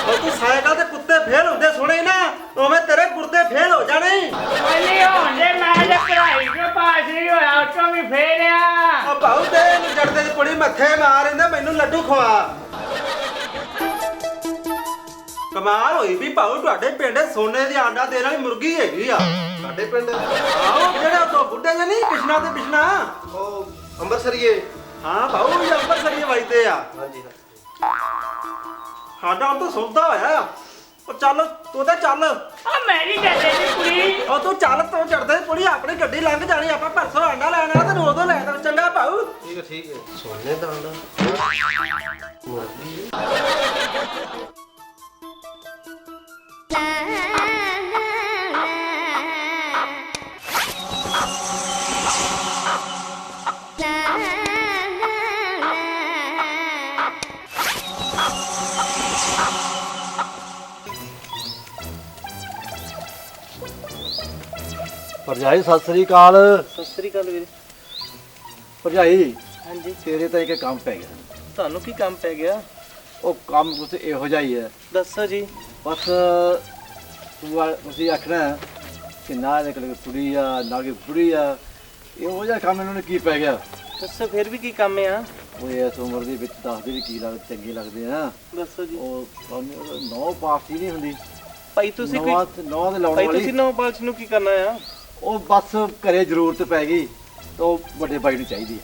ਉਹ ਤੂੰ ਸਾਈਕਲ ਤੇ ਕੁੱਤੇ ਫੇਲ ਹੁੰਦੇ ਸੁਣੇ ਨਾ ਉਵੇਂ ਤੇਰੇ ਗੁਰਦੇ ਫੇਲ ਹੋ ਜਾਣੇ ਈ। ਕੋਈ ਹੁੰਦੇ ਮੈਂ ਤੇ ਪੜਾਈ ਚੋਂ ਪਾਸ ਨਹੀਂ ਹੋਇਆ ਉਤੋਂ ਵੀ ਫੇਰਿਆ ਉਹ ਭਾਊ ਤੇ ਇਹਨੂੰ ਜੜਦੇ ਦੀ ਪੁੜੀ ਮੱਥੇ ਮਾਰ ਇਹਦੇ ਮੈਨੂੰ ਲੱਡੂ ਖਵਾ ਕਮਾਲ ਹੋਈ ਵੀ ਭਾਊ ਤੁਹਾਡੇ ਪਿੰਡ ਸੋਨੇ ਦੀ ਆਂਡਾ ਦੇਣ ਵਾਲੀ ਮੁਰਗੀ ਹੈਗੀ ਆ ਸਾਡੇ ਪਿੰਡ ਆਹੋ ਜਿਹੜੇ ਉਹ ਬੁੱਢੇ ਜਿਹੇ ਨਹੀਂ ਕਿਸ਼ਨਾ ਤੇ ਬਿਸ਼ਨਾ ਉਹ ਅੰਮ੍ਰਿਤਸਰੀਏ। ਹਾਂ ਭਾਊ ਇਹ ਅੰਮ੍ਰਿਤਸਰੀ ਵਜਦੇ ਆ ਹਾਂਜੀ ਸਾਡਾ ਹੁਣ ਤਾਂ ਸੌਦਾ ਹੋਇਆ ਉਹ ਚੱਲ ਤੂੰ ਤਾਂ ਚੱਲ ਆ ਮੇਰੀ ਜਰਦੇ ਦੀ ਕੁੜੀ ਉਹ ਤੂੰ ਚੱਲ ਤੂੰ ਚੜਦੇ ਪੁੜੀ ਆਪਣੀ ਗੱਡੀ ਲੰਘ ਜਾਣੀ ਆਪਾਂ ਪਰਸੋਂ ਆਂਡਾ ਲੈਣਾ ਤੈਨੂੰ ਉਦੋਂ ਲੈ ਦਾਂ ਚੰਗਾ ਭਾਊ ਠੀਕ ਹੈ ਸੋਨੇ ਦਾ ਆਂਡਾ ਮੁਰਗੀ ਭਰਜਾਈ ਸਤਿ ਸ੍ਰੀ ਅਕਾਲ ਸਤਿ ਸ੍ਰੀ ਅਕਾਲ ਵੀਰੇ ਭਰਜਾਈ ਹਾਂਜੀ ਤੇਰੇ ਤਾਂ ਇੱਕ ਕੰਮ ਪੈ ਗਿਆ ਤੁਹਾਨੂੰ ਕੀ ਕੰਮ ਪੈ ਗਿਆ ਉਹ ਕੰਮ ਕੁਛ ਇਹੋ ਜਿਹਾ ਹੀ ਹੈ ਦੱਸੋ ਜੀ ਬਸ ਤੁਸੀਂ ਆਖਣਾ ਕਿ ਨਾ ਇਹ ਕੋਈ ਕੁੜੀ ਆ ਨਾ ਕਿ ਬੁੜੀ ਆ ਇਹੋ ਜਿਹਾ ਕੰਮ ਇਹਨਾਂ ਨੂੰ ਕੀ ਪੈ ਗਿਆ ਦੱਸੋ ਫਿਰ ਵੀ ਕੀ ਕੰਮ ਆ ਉਹ ਇਸ ਉਮਰ ਦੇ ਵਿੱਚ ਦੱਸਦੇ ਵੀ ਕੀ ਚੰਗੇ ਲੱਗਦੇ ਆ ਦੱਸੋ ਜੀ ਉਹ ਨੌ ਪਾਸ ਹੀ ਨਹੀਂ ਹੁੰਦੀ ਭਾਈ ਤੁਸੀਂ ਨੌ ਦੇ ਲਾਉਣ ਭਾਈ ਵਾਲੀ ਤੁਸੀਂ ਨੌ ਪਾਲਚ ਨੂੰ ਕੀ ਕਰਨਾ ਆ ਉਹ ਬਸ ਘਰੇ ਜ਼ਰੂਰਤ ਪੈ ਗਈ ਤਾਂ ਉਹ ਵੱਡੇ ਭਾਈ ਨੂੰ ਚਾਹੀਦੀ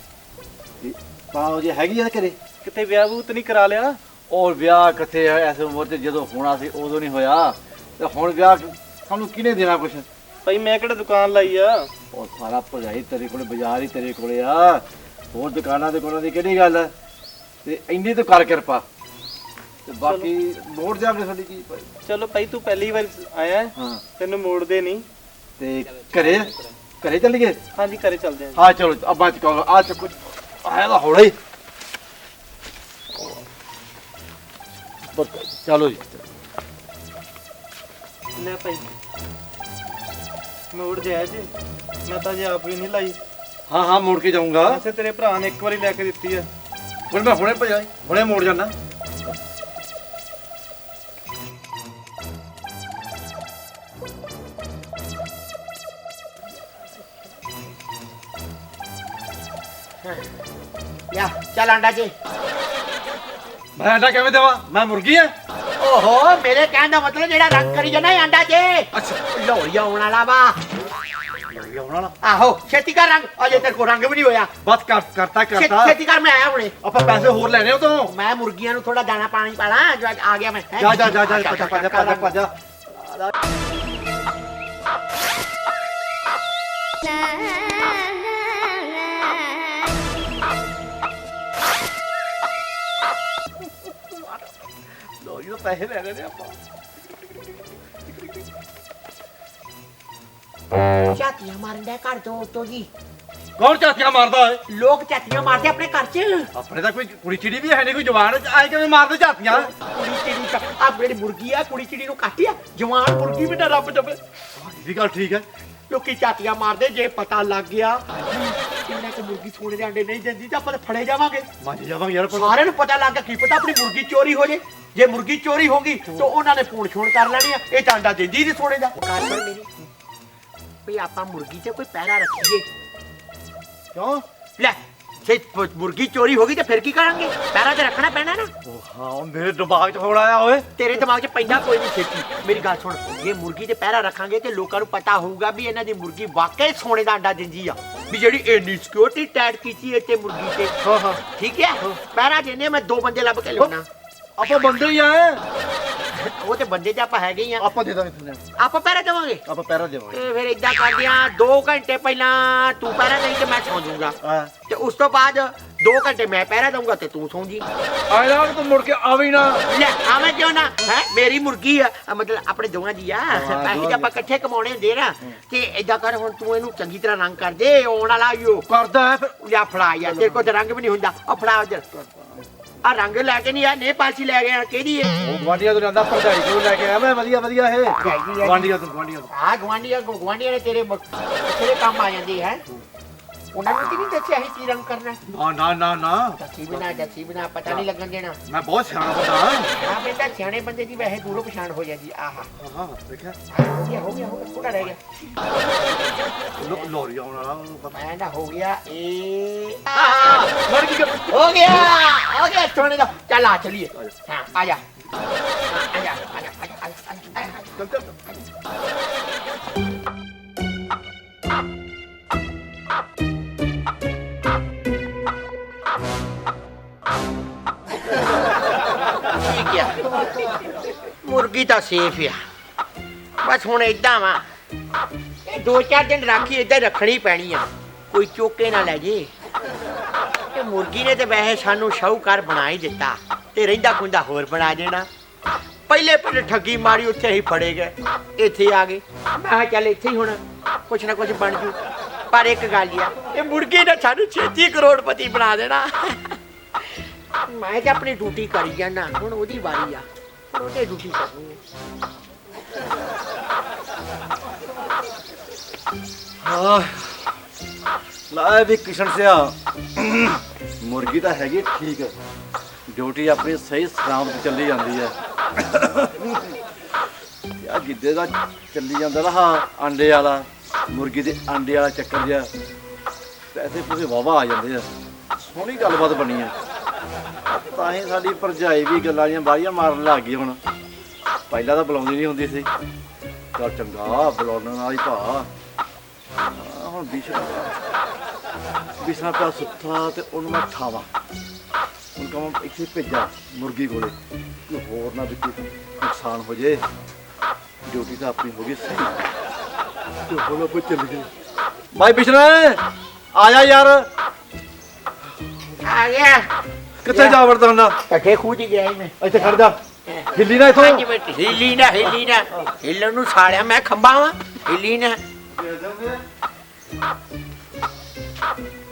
ਹੈ ਤਾਂ ਉਹ ਜੇ ਹੈਗੀ ਆ ਘਰੇ ਕਿਤੇ ਵਿਆਹ ਵੂਤ ਨਹੀਂ ਕਰਾ ਲਿਆ ਔਰ ਵਿਆਹ ਕਿੱਥੇ ਹੈ ਐਸੇ ਉਮਰ 'ਚ ਜਦੋਂ ਹੋਣਾ ਸੀ ਉਦੋਂ ਨਹੀਂ ਹੋਇਆ ਤੇ ਹੁਣ ਵਿਆਹ ਸਾਨੂੰ ਕਿਹਨੇ ਦੇਣਾ ਕੁਛ ਭਾਈ ਮੈਂ ਕਿਹੜਾ ਦੁਕਾਨ ਲਾਈ ਆ ਉਹ ਸਾਰਾ ਭਜਾਈ ਤੇਰੇ ਕੋਲੇ ਬਾਜ਼ਾਰ ਹੀ ਤੇਰੇ ਕੋਲੇ ਆ ਹੋਰ ਦੁਕਾਨਾਂ ਦੇ ਕੋਲਾਂ ਦੀ ਕਿਹੜੀ ਗੱਲ ਹੈ ਤੇ ਇੰਨੀ ਤਾਂ ਕਰ ਕਿਰਪਾ ਤੇ ਬਾਕੀ ਮੋੜ ਜਾਵੇ ਸਾਡੀ ਚੀਜ਼ ਭਾਈ ਚਲੋ ਭਾਈ ਤੂੰ ਪਹਿਲੀ ਵਾਰ ਆਇਆ ਹੈ, ਹਾਂ ਤੈਨੂੰ ਮੋੜਦੇ ਨਹੀਂ ਤੇ ਘਰੇ ਚੱਲੀਏ ਹਾਂਜੀ ਘਰੇ ਚੱਲਦੇ ਆਂ ਹਾਂ ਚਲੋ ਅੱਬਾ ਚ ਕਹੋ ਆ ਚੱਕੋ ਆਇਆ ਤਾਂ ਹੌਲਾ ਹੀ ਚਲੋ ਜੀ ਲੈ ਭਾਈ ਮੋੜ ਜਾਇਆ ਜੀ ਮੈਂ ਤਾਂ ਜੇ ਆਪ ਵੀ ਨਹੀਂ ਲਾਈ ਹਾਂ ਮੁੜ ਕੇ ਜਾਊਂਗਾ ਵੈਸੇ ਤੇਰੇ ਭਰਾ ਨੇ ਇੱਕ ਵਾਰੀ ਲੈ ਕੇ ਦਿੱਤੀ ਆ ਹੁਣ ਮੈਂ ਹੁਣੇ ਭਜਾਈ ਹੁਣੇ ਮੋੜ ਜਾਣਾ ਯਾ ਚੱਲ ਆਂਡਾ ਜੀ ਮੈਂ ਅੰਡਾ ਕਿਵੇਂ ਦੇਵਾਂ? ਮੈਂ ਮੁਰਗੀ ਆ। ਓਹੋ ਮੇਰੇ ਕਹਿਣ ਦਾ ਮਤਲਬ ਜਿਹੜਾ ਰੰਗ ਕਰੀ ਜਾਂਦਾ ਇਹ ਅੰਡਾ ਜੇ ਅੱਛਾ ਲੋਰੀਆ ਆਉਣ ਵਾਲਾ ਵਾ ਮੁਰਗੀ ਆਉਣ ਵਾਲਾ। ਆਹੋ ਛੇਤੀ ਕਰ ਰੰਗ ਅਜੇ ਤੇਰੇ ਕੋਲ ਰੰਗ ਵੀ ਨਹੀਂ ਹੋਇਆ ਬਸ ਕਰਤਾ ਛੇਤੀ ਕਰ ਮੈਂ ਆਇਆ ਹੁਣੇ ਆਪਾਂ ਪੈਸੇ ਹੋਰ ਲੈਣੇ ਉਹ ਤੋਂ। ਮੈਂ ਮੁਰਗੀਆਂ ਨੂੰ ਥੋੜਾ ਦਾਣਾ ਪਾਣੀ ਪਾਣਾ ਜੋ ਆ ਗਿਆ ਮੈਂ ਹੈਂ? ਜਾ ਭੱਜ। ਲੋ ਜੀ ਪੈਸੇ ਲੈ ਲੈਣੇ ਆਪਾਂ। ਝਾਤੀਆਂ ਮਾਰਨ ਦਾ ਘਰ ਤੋਂ ਉੱਤੋਂ ਜੀ ਕੌਣ ਝਾਤੀਆਂ ਮਾਰਦਾ ਏ? ਲੋਕ ਝਾਤੀਆਂ ਮਾਰਦੇ ਆਪਣੇ ਘਰ 'ਚ ਆਪਣੇ ਤਾਂ ਕੋਈ ਕੁੜੀ ਚਿੜੀ ਵੀ ਹੈ ਨਹੀਂ, ਕੋਈ ਜਵਾਨ ਆਏ ਕਿਵੇਂ ਮਾਰਦੇ ਝਾਤੀਆਂ? ਕੁੜੀ ਚਿੜੀ ਤਾਂ ਆ ਜਿਹੜੀ ਮੁਰਗੀ ਆ ਕੁੜੀ ਚਿੜੀ ਨੂੰ ਕੱਟੀ ਆ ਜਵਾਨ ਮੁਰਗੀ ਵੀ ਨਾ ਰੱਬ ਜਵੇ ਇਹ ਗੱਲ ਠੀਕ ਹੈ। ਲੋਕੀ ਝਾਤੀਆਂ ਮਾਰਦੇ ਜੇ ਪਤਾ ਲੱਗ ਗਿਆ ਇਹਨਾਂ ਕੋ ਮੁਰਗੀ ਸੋਨੇ ਦੇ ਅੰਡੇ ਨਹੀਂ ਦਿੰਦੀ ਤਾਂ ਆਪਾਂ ਤਾਂ ਫੜੇ ਜਾਵਾਂਗੇ ਮੰਨ ਜਾਵਾਂਗੇ ਯਾਰ। ਸਾਰਿਆਂ ਨੂੰ ਪਤਾ ਲੱਗ ਗਿਆ ਕੀ ਪਤਾ ਆਪਣੀ ਮੁਰਗੀ ਚੋਰੀ ਹੋ ਜੇ ਜੇ ਮੁਰਗੀ ਚੋਰੀ ਹੋ ਗਈ ਤਾਂ ਉਹਨਾਂ ਨੇ ਪੂਣ ਛੋਣ ਕਰ ਲੈਣੀ ਆ ਇਹ ਤਾਂ ਅੰਡਾ ਦਿੰਦੀ ਨਹੀਂ ਸੋਨੇ ਦਾ ਕਾਰ ਪਰ ਮੇਰੀ ਵੀ ਆਪਾਂ ਮੁਰਗੀ ਤੇ ਕੋਈ ਪਹਿਰਾ ਰੱਖੀਏ ਕਿਉਂ? ਲੈ ਜੇ ਮੁਰਗੀ ਚੋਰੀ ਹੋ ਗਈ ਤੇ ਫਿਰ ਕੀ ਕਰਾਂਗੇ ਪਹਿਰਾ ਤੇ ਰੱਖਣਾ ਪੈਣਾ ਨਾ ਉਹ ਹਾਂ ਮੇਰੇ ਦਿਮਾਗ 'ਚ ਹੋਣ ਆਇਆ ਓਏ। ਤੇਰੇ ਦਿਮਾਗ 'ਚ ਪੈਂਦਾ ਕੋਈ ਨਹੀਂ ਛੇਤੀ ਮੇਰੀ ਗੱਲ ਸੁਣ ਜੇ ਮੁਰਗੀ ਤੇ ਪਹਿਰਾ ਰੱਖਾਂਗੇ ਤੇ ਲੋਕਾਂ ਨੂੰ ਪਤਾ ਹੋਊਗਾ ਵੀ ਇਹਨਾਂ ਦੀ ਮੁਰਗੀ ਵਾਕਈ ਸੋਨੇ ਦਾ ਅੰਡਾ ਦਿੰਦੀ ਆ ਵੀ ਜਿਹੜੀ ਇੰਨੀ ਸਿਕਿਉਰਿਟੀ ਟੈਟ ਕੀਤੀ ਹੈ ਤੇ ਮੁਰਗੀ ਤੇ ਹਾਂ ਠੀਕ ਹੈ ਪਹਿਰਾ ਦੇਣੇ ਮੈਂ 2 ਬੰਦੇ ਲੱਭ ਕੇ ਲਿਆਉਣਾ ਆਪਾਂ ਬੰਦੇ ਹੀ ਆ। ਉਹ ਤੇ ਬੰਦੇ ਤੇ ਆਪਾਂ ਹੈਗੇ ਹੀ ਆ ਆਪਾਂ ਦੇ ਦਾਂਗੇ ਆਪਾਂ ਪਹਿਰਾ ਦੇਵਾਂਗੇ ਆਪਾਂ ਪੈਰਾ ਦੇਵਾਂਗੇ। ਤੇ ਫਿਰ ਇਦਾਂ ਕਰਦੇ ਆ 2 ਘੰਟੇ ਪਹਿਲਾਂ ਤੂੰ ਪਹਿਰਾ ਦੇਈ ਤੇ ਮੈਂ ਸੌਂ ਜਾਊਂਗਾ ਹਾਂ ਤੇ ਉਸ ਤੋਂ ਬਾਅਦ 2 ਘੰਟੇ ਮੈਂ ਪਹਿਰਾ ਦਊਂਗਾ ਤੇ ਤੂੰ ਸੌਂ ਜੀ ਆਇਆ ਤੂੰ ਮੁੜ ਕੇ ਆਵੇਂ ਨਾ। ਲੈ ਆਵੇਂ ਕਿਉਂ ਨਾ ਹੈ ਮੇਰੀ ਮੁਰਗੀ ਆ ਮਤਲਬ ਆਪਣੇ ਦੋਵਾਂ ਦੀ ਆ ਪੈਸੇ ਜੇ ਆਪਾਂ ਇਕੱਠੇ ਕਮਾਉਣੇ ਹੁੰਦੇ ਨਾ ਤੇ ਏਦਾਂ ਕਰ ਹੁਣ ਤੂੰ ਇਹਨੂੰ ਚੰਗੀ ਤਰ੍ਹਾਂ ਰੰਗ ਕਰ ਦੇ ਆਉਣ ਵਾਲਾ ਈਓ ਕਰਦਾ ਹੈ ਫਿਰ। ਲਿਆ ਫੜਾ ਯਾਰ ਤੇਰੇ ਕੋਲ ਤਾਂ ਰੰਗ ਵੀ ਨਹੀਂ ਹੁੰਦਾ ਉਹ ਫੜਾ ਉਧਰ ਆ ਰੰਗ ਲੈ ਕੇ ਨਹੀਂ ਆ ਨੇ ਪਾਲਸੀ ਲੈ ਗਿਆ ਕਿਹਦੀ ਹੈ ਉਹ ਗਵਾਂਡੀਆਂ ਤੋਂ ਲਿਆਂਦਾ ਭਰਜਾਈ ਕੋਲ ਲੈ ਕੇ ਆਇਆ ਮੈਂ ਵਧੀਆ ਇਹ ਗਵਾਂਡੀਆਂ ਤੋਂ ਆ ਗਵਾਂਡੀਆਂ ਨੇ ਤੇਰੇ ਕੰਮ ਆ ਜਾਂਦੀ ਹੈ ਉਹਨਾਂ ਨੂੰ ਕੀ ਨਹੀਂ ਦੱਸਿਆ ਸੀ ਕੀ ਰੰਗ ਕਰਨਾ ਨਾ ਦੱਸੀ ਬਿਨਾ ਪਤਾ ਨਹੀਂ ਲੱਗਣ ਦੇਣਾ ਮੈਂ ਬਹੁਤ ਸਿਆਣਾ ਬੰਦਾ। ਆ ਬੇਟਾ ਸਿਆਣੇ ਬੰਦੇ ਦੀ ਵੈਸੇ ਦੂਰੋਂ ਪਛਾਣ ਹੋ ਜਾਂਦੀ ਆਹਾ ਹਾਂ ਦੇਖਿਆ ਹੋ ਗਿਆ ਥੋੜਾ ਰਹਿ ਗਿਆ ਲੋਰੀ ਆਉਣ ਵਾਲਾ ਉਹਨੂੰ ਪਤਾ। ਮੈਂ ਨਾ ਹੋ ਗਿਆ ਇਹ ਮਰ ਗਈ ਹੋ ਗਿਆ ਸੋਨੇ ਦਾ ਚੱਲ ਆ ਚਲੀਏ ਹਾਂ ਆ ਜਾ ਆ ਜਾ ਚੱਲ ਠੀਕ ਆ ਮੁਰਗੀ ਤਾਂ ਸੇਫ ਆ ਬਸ ਹੁਣ ਏਦਾਂ ਵਾ ਇਹ 2-4 ਦਿਨ ਰਾਖੀ ਏਦਾਂ ਰੱਖਣੀ ਪੈਣੀ ਆ ਕੋਈ ਚੋਕੇ ਨਾ ਲੈ ਜੇ ਇਹ ਮੁਰਗੀ ਨੇ ਤੇ ਵੈਸੇ ਸਾਨੂੰ ਸ਼ਾਹੂਕਾਰ ਬਣਾ ਹੀ ਦਿੱਤਾ ਤੇ ਰਹਿੰਦਾ ਖੁੰਦਾ ਹੋਰ ਬਣਾ ਦੇਣਾ ਪਹਿਲੇ ਪਹਿਲੇ ਠੱਗੀ ਮਾਰੀ ਉੱਥੇ ਹੀ ਫੜੇ ਗਏ ਇੱਥੇ ਆ ਗਏ ਮੈਂ ਕਿਹਾ ਚੱਲ ਇੱਥੇ ਹੀ ਹੁਣ ਕੁਛ ਨਾ ਕੁਛ ਬਣ ਜੂ ਪਰ ਇੱਕ ਗੱਲ ਆ ਇਹ ਮੁਰਗੀ ਨੇ ਸਾਨੂੰ 36 ਕਰੋੜਪਤੀ ਬਣਾ ਦੇਣਾ ਮੈਂ ਤਾਂ ਆਪਣੀ ਡਿਊਟੀ ਕਰੀ ਜਾਣਾ ਹੁਣ ਉਹਦੀ ਵਾਰੀ ਆ ਉਹਨੇ ਡਿਊਟੀ ਕਰਨੀ ਹੈ ਹਾਂ ਲੈ ਵੀ ਕਿਸ਼ਨ ਸਿਆ ਮੁਰਗੀ ਤਾਂ ਹੈਗੀ ਠੀਕ ਡਿਊਟੀ ਆਪਣੀ ਸਹੀ ਸਲਾਮਤ ਚੱਲੀ ਜਾਂਦੀ ਹੈ। ਆ ਗਿੱਧੇ ਦਾ ਚੱਲੀ ਜਾਂਦਾ ਰਹਾ ਅੰਡੇ ਵਾਲਾ ਮੁਰਗੀ ਦੇ ਅੰਡੇ ਵਾਲਾ ਚੱਕਰ ਜਿਹਾ ਪੈਸੇ ਪੂਸੇ ਵਾਵਾ ਆ ਜਾਂਦੇ ਆ ਸੋਹਣੀ ਗੱਲਬਾਤ ਬਣੀ ਆ ਤਾਂ ਹੀ ਸਾਡੀ ਭਰਜਾਈ ਵੀ ਗੱਲਾਂ ਦੀਆਂ ਬਾਹਰੀਆਂ ਮਾਰਨ ਲੱਗ ਗਈ ਹੁਣ ਪਹਿਲਾਂ ਤਾਂ ਬੁਲਾਉਂਦੀ ਨਹੀਂ ਹੁੰਦੀ ਸੀ ਚੱਲ ਚੰਗਾ ਬੁਲਾਉਣ ਵਾਲੀ ਭਾ ਹੁਣ ਬਿਸਣਾ ਪਿਆ ਸੁੱਤਾ ਤੇ ਉਹਨੂੰ ਮੈਂ ਠਾਵਾਂ ਹੁਣ ਕਹਾਂ ਇੱਥੇ ਭੇਜਾਂ ਮੁਰਗੀ ਕੋਲੇ ਕਿ ਹੋਰ ਨਾ ਵੀ ਨੁਕਸਾਨ ਹੋ ਜੇ ਡਿਊਟੀ ਤਾਂ ਆਪਣੀ ਹੋ ਗਈ ਸਹੀ ਤੇ ਹੁਣ ਆਪਾਂ ਚੱਲ ਗਏ ਬਾਈ ਬਿਸ਼ਨਾ ਆ ਜਾ ਯਾਰ ਆ ਗਿਆ ਕਿੱਥੇ ਜਾ ਵੜਦਾ ਹੁੰਦਾ ਇਕੱਠੇ ਖੂਜ ਗਿਆ ਮੈਂ ਇੱਥੇ ਖੜ ਜਾ ਹਿੱਲੀ ਨਾ ਇਥੋਂ ਹਿੱਲੀ ਨਾ ਹਿੱਲਣ ਨੂੰ ਸਾਲਿਆ ਮੈਂ ਖੰਭਾ ਵਾਂ ਹਿੱਲੀ ਨਾ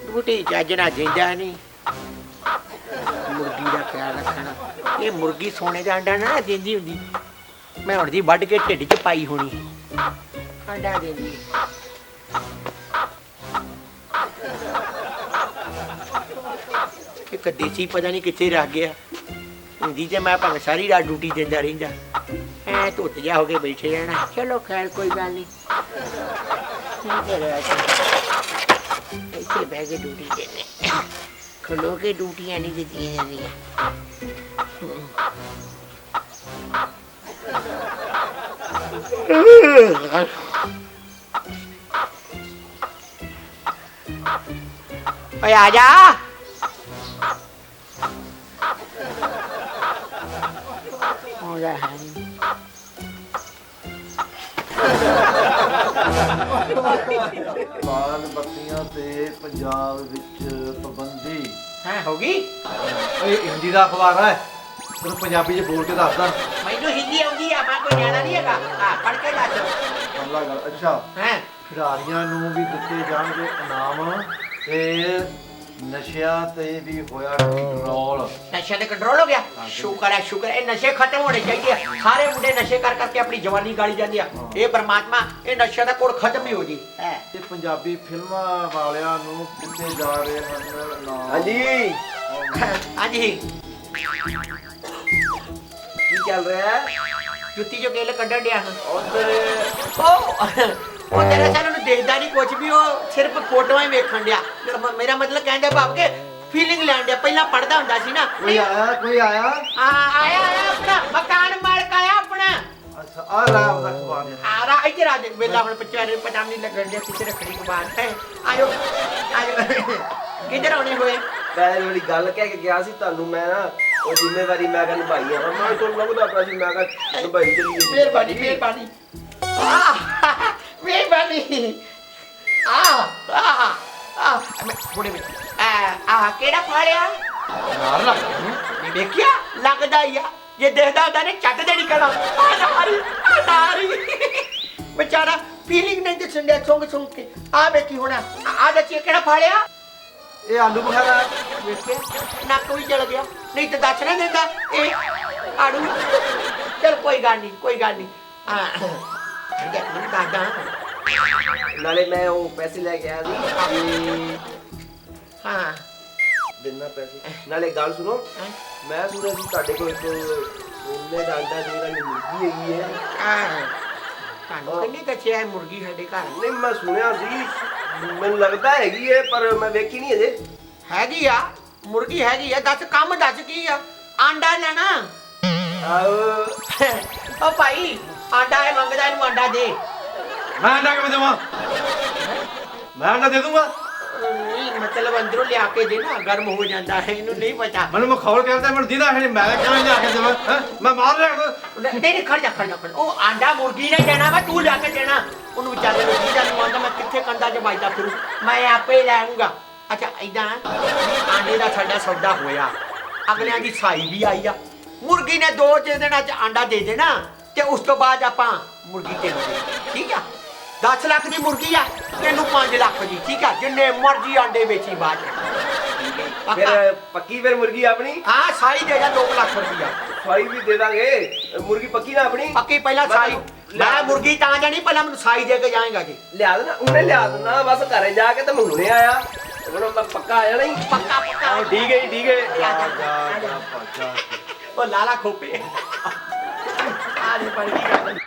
ਬੂਟੀ ਚੱਜਣਾ ਜਿੰਦਾ ਨਹੀਂ ਮੁਰਗੀ ਦਾ ਖਿਆਲ ਰੱਖਣਾ ਇਹ ਮੁਰਗੀ ਸੋਨੇ ਦਾ ਅੰਡਾ ਨਾ ਦਿੰਦੀ ਹੁੰਦੀ ਮੈਂ ਹੁਣ ਦੀ ਵੱਢ ਕੇ ਢਿੱਡ 'ਚ ਪਾਈ ਹੋਣੀ ਅੰਡਾ ਦਿੰਦੀ ਇੱਕ ਦੇਸੀ ਪਤਾ ਨਹੀਂ ਕਿੱਥੇ ਰਹਿ ਗਿਆ ਹੁੰਦੀ ਤੇ ਮੈਂ ਭਾਵੇਂ ਸਾਰੀ ਰਾਤ ਡਿਊਟੀ ਦਿੰਦਾ ਰਹਿੰਦਾ ਐ ਧੁੱਤ ਜਾ ਹੋ ਕੇ ਬੈਠੇ ਰਹਿਣਾ ਚਲੋ ਖੈਰ ਕੋਈ ਗੱਲ ਨਹੀਂ ਇੱਥੇ ਬਹਿ ਕੇ ਡਿਊਟੀ ਦੇਣੇ ਖਲੋ ਕੇ ਡਿਊਟੀਆਂ ਨਹੀਂ ਦਿੱਤੀਆਂ ਜਾਂਦੀਆਂ ਓਏ ਆ ਜਾ ਆਉਂਦਾ ਹੈ ਨੀ। ਲਾਲ ਬੱਤੀਆਂ ਤੇ ਪੰਜਾਬ ਵਿੱਚ ਪਾਬੰਦੀ। ਹੈਂ ਹੋ ਗਈ ਇਹ ਹਿੰਦੀ ਦਾ ਅਖਬਾਰ ਹੈ, ਤੈਨੂੰ ਪੰਜਾਬੀ 'ਚ ਬੋਲ ਕੇ ਦੱਸਦਾ। ਮੈਨੂੰ ਹਿੰਦੀ ਆਉਂਦੀ ਆ, ਮੈਂ ਕੋਈ ਨਿਆਣਾ ਨਹੀਂ ਹੈਗਾ। ਹਾਂ ਪੜ੍ਹ ਕੇ ਦੱਸ। ਅੱਲਾ ਗੱਲ। ਅੱਛਾ, ਹੈਂ ਖਿਡਾਰੀਆਂ ਨੂੰ ਵੀ ਦਿੱਤੇ ਜਾਣਗੇ ਇਨਾਮ ਤੇ ਨਸ਼ਿਆਂ ਤੇ ਵੀ ਹੋਇਆ ਕੰਟਰੋਲ। ਨਸ਼ੇ ਤੇ ਕੰਟਰੋਲ ਹੋ ਗਿਆ। ਸ਼ੁਕਰ ਹੈ ਸ਼ੁਕਰ ਹੈ। ਇਹ ਨਸ਼ੇ ਖਤਮ ਹੋਣੇ ਚਾਹੀਦੇ ਆ। ਸਾਰੇ ਮੁੰਡੇ ਨਸ਼ੇ ਕਰ ਕਰਕੇ ਆਪਣੀ ਜਵਾਨੀ ਗਾਲੀ ਜਾਂਦੇ ਆ। ਇਹ ਪਰਮਾਤਮਾ ਇਹ ਨਸ਼ੇ ਦਾ ਕੋੜ ਖਤਮ ਹੀ ਹੋ ਜੀ। ਤੇ ਪੰਜਾਬੀ ਫਿਲਮਾਂ ਵਾਲਿਆਂ ਨੂੰ ਦਿੱਤੇ ਜਾ ਰਹੇ ਹਨ ਇਨਾਮ। ਹਾਂਜੀ ਹਾਂਜੀ ਕੀ ਚੱਲ ਰਿਹਾ ਹੈ? ਜੁੱਤੀ ਜੋ ਗੇਲ ਕੱਢਣ ਡਿਆ ਹਾਂ। ਉਧਰ ਉਹ ਤੇਰੇ ਸਾਲ ਨੂੰ ਦੇਖਦਾ ਨਹੀਂ ਕੁਝ ਵੀ, ਉਹ ਸਿਰਫ ਫੋਟੋਆਂ ਹੀ ਵੇਖਣ ਡਿਆ। ਮੇਰਾ ਮਤਲਬ ਕਹਿੰਦਾ ਭਾਵ ਕਿ ਫੀਲਿੰਗ ਲੈਣ ਡਿਆ। ਪਹਿਲਾਂ ਪੜਦਾ ਹੁੰਦਾ ਸੀ ਨਾ। ਕੋਈ ਆਇਆ ਆਇਆ ਆਪਣਾ ਮਕਾਨ ਮਾਲਕ ਆਇਆ ਆਪਣਾ। ਅੱਛਾ, ਆ ਲਾ ਉਹਦਾ ਅਖਬਾਰ। ਆ ਰਾ ਇੱਧਰ ਆ ਦੇ ਵੇਲਾ ਆਪਣੇ ਪਚਾਰੇ ਪਤਾ ਨਹੀਂ ਲੱਗਣ ਡਿਆ ਕਿਸੇ ਰੱਖੜੀ ਤੋਂ ਬਾਅਦ ਹੈ। ਆਇਓ ਕਿੱਧਰ ਆਉਣੇ ਹੋਏ? ਮੈਂ ਜਿਹੜੀ ਗੱਲ ਕਹਿ ਕੇ ਗਿਆ ਸੀ ਤੁਹਾਨੂੰ, ਮੈਂ ਨਾ ਉਹ ਜ਼ਿੰਮੇਵਾਰੀ ਮੈਂ ਕਿਹਾ ਨਿਭਾਈ ਆ। ਮੈਂ ਤੁਹਾਨੂੰ ਲੱਗਦਾ ਪਿਆ ਸੀ, ਮੈਂ ਕਿਹਾ ਨਿਭਾਈ ਚਲੀ ਗਈ। ਮਿਹਰਬਾਨੀ ਮਿਹਰਬਾਨੀ ਮਿਹਰਬਾਨੀ। ਬੁੜੇ ਵਿੱਚ ਕਿਹੜਾ ਫਾੜਿਆ ਨਾਰ ਲੱਗ ਨਹੀਂ ਵੇਖਿਆ? ਲੱਗਦਾ ਹੀ ਆ। ਜੇ ਦੇਖਦਾ ਹੁੰਦਾ ਨੇ ਚੱਟ ਦੇ ਨਹੀਂ ਕਹਣਾ ਨਾਰੀ ਵਿਚਾਰਾ ਫੀਲਿੰਗ ਨਹੀਂ ਤੇ ਸੰਡਿਆ ਸੁੰਗ ਕੇ। ਆ ਵੇਖੀ ਹੁਣ ਆ ਦੱਸੀ ਕਿਹੜਾ ਫਾੜਿਆ? ਇਹ ਆਲੂ ਬੁਖਾਰਾ। ਵੇਖਿਆ ਨੱਕ ਵੀ ਜਲ ਗਿਆ। ਨਹੀਂ ਤੇ ਦੱਸ ਨਾ ਦਿੰਦਾ ਇਹ ਆੜੂ। ਚਲ ਕੋਈ ਗੱਲ ਨਹੀਂ ਕੋਈ ਗੱਲ ਨਹੀਂ। ਮੈਨੂੰ ਦੱਸਦਾ। ਨਾਲੇ ਮੈਂ ਉਹ ਪੈਸੇ ਲੈ ਕੇ ਆਇਆ ਸੀ। ਹਾਂ ਬਿਨਾਂ ਪੈਸੇ। ਨਾਲੇ ਗੱਲ ਸੁਣੋ, ਮੈਂ ਸੁਣਿਆ ਸੀ ਤੁਹਾਡੇ ਕੋਲ ਇੱਕ ਸੋਨੇ ਦਾ ਅੰਡਾ ਦੇਣ ਵਾਲੀ ਮੁਰਗੀ ਹੈਗੀ ਹੈ। ਤੁਹਾਨੂੰ ਕਿੰਨੀ ਦੱਸਿਆ ਹੈ ਮੁਰਗੀ ਸਾਡੇ ਘਰ? ਨਹੀਂ ਮੈਂ ਸੁਣਿਆ ਸੀ, ਮੈਨੂੰ ਲੱਗਦਾ ਹੈਗੀ ਹੈ ਪਰ ਮੈਂ ਵੇਖੀ ਨਹੀਂ ਅਜੇ। ਹੈਗੀ ਆ ਮੁਰਗੀ ਹੈਗੀ ਆ। ਦੱਸ ਕੰਮ ਦੱਸ ਕੀ ਆ? ਆਂਡਾ ਲੈਣਾ? ਓ ਭਾਈ ਆਂਡਾ ਹੈ ਮੰਗਦਾ, ਇਹਨੂੰ ਆਂਡਾ ਦੇ। ਮੈਂ ਅੰਡਾ ਕਿਵੇਂ ਦੇਵਾਂ? ਮੈਂ ਅੰਡਾ ਦੇ ਦੂੰਗਾ। ਨਹੀਂ ਮਤਲਬ ਅੰਦਰੋਂ ਲਿਆ ਕੇ ਦੇ ਨਾ, ਗਰਮ ਹੋ ਜਾਂਦਾ ਹੈ। ਇਹਨੂੰ ਨਹੀਂ ਪਤਾ। ਮੈਨੂੰ ਮਖੌਲ ਕਰਦਾ, ਮੈਨੂੰ ਦੀਦਾ ਹੈ। ਮੈਂ ਕਿਵੇਂ ਲਿਆ ਕੇ ਦੇਵਾਂ? ਮੈਂ ਮਾਰ ਲਿਆ। ਨਹੀਂ ਖੜ ਜਾ ਉਹ ਆਂਡਾ ਮੁਰਗੀ ਨੇ ਦੇਣਾ ਵਾ, ਤੂੰ ਲਿਆ ਕੇ ਦੇਣਾ ਉਹਨੂੰ। ਵਿਚਾਰੇ ਨੂੰ ਦੀਦਾ ਨੂੰ ਆਂਦਾ ਮੈਂ ਕਿੱਥੇ ਕੰਦਾ ਚ ਵੱਜਦਾ ਫਿਰੂ, ਮੈਂ ਆਪੇ ਲੈ ਆਉਂਗਾ। ਅੱਛਾ ਏਦਾਂ ਆਂਡੇ ਦਾ ਸਾਡਾ ਸੌਦਾ ਹੋਇਆ, ਅਗਲਿਆਂ ਦੀ ਸਾਈ ਵੀ ਆਈ ਆ। ਮੁਰਗੀ ਨੇ 2 ਦਿਨਾਂ ਚ ਆਂਡਾ ਦੇ ਦੇਣਾ ਤੇ ਉਸ ਤੋਂ ਬਾਅਦ ਆਪਾਂ ਮੁਰਗੀ ਤੇ ਠੀਕ ਆ। 10 ਲੱਖ ਦੀ ਮੁਰਗੀ ਆ, ਤੈਨੂੰ 5 ਲੱਖ ਦੀ। ਠੀਕ ਆ, ਜਿੰਨੇ ਮਰਜ਼ੀ ਆਂਡੇ ਵੇਚੀ ਬਾਅਦ ਫਿਰ ਪੱਕੀ ਫਿਰ ਮੁਰਗੀ ਆਪਣੀ? ਹਾਂ ਸਾਈ ਦੇ ਜਾ 2 ਲੱਖ ਰੁਪਈਆ। ਸਾਈ ਵੀ ਦੇ ਦਾਂਗੇ। ਮੁਰਗੀ ਪੱਕੀ ਨਾ ਆਪਣੀ? ਪੱਕੀ ਪਹਿਲਾਂ ਸਾਈ। ਮੈਂ ਮੁਰਗੀ ਤਾਂ ਜਾਣੀ, ਪਹਿਲਾਂ ਮੈਨੂੰ ਸਾਈ ਦੇ ਕੇ ਜਾਏਗਾ ਜੀ। ਲਿਆ ਦੇਣਾ ਉਹਨੇ, ਲਿਆ ਦੇਣਾ ਬਸ। ਘਰੇ ਜਾ ਕੇ ਤੇ ਮੈਂ ਹੁਣੇ ਆਇਆ, ਹੁਣ ਮੈਂ ਪੱਕਾ ਆਇਆ ਨਹੀਂ। ਪੱਕਾ ਪੱਕਾ ਠੀਕ ਹੈ ਜੀ, ਠੀਕ ਹੈ। ਉਹ ਲਾਲਾ ਖੋਪੇ ਆ ਦੇ ਪੜ ਗਈ ਗੱਲ।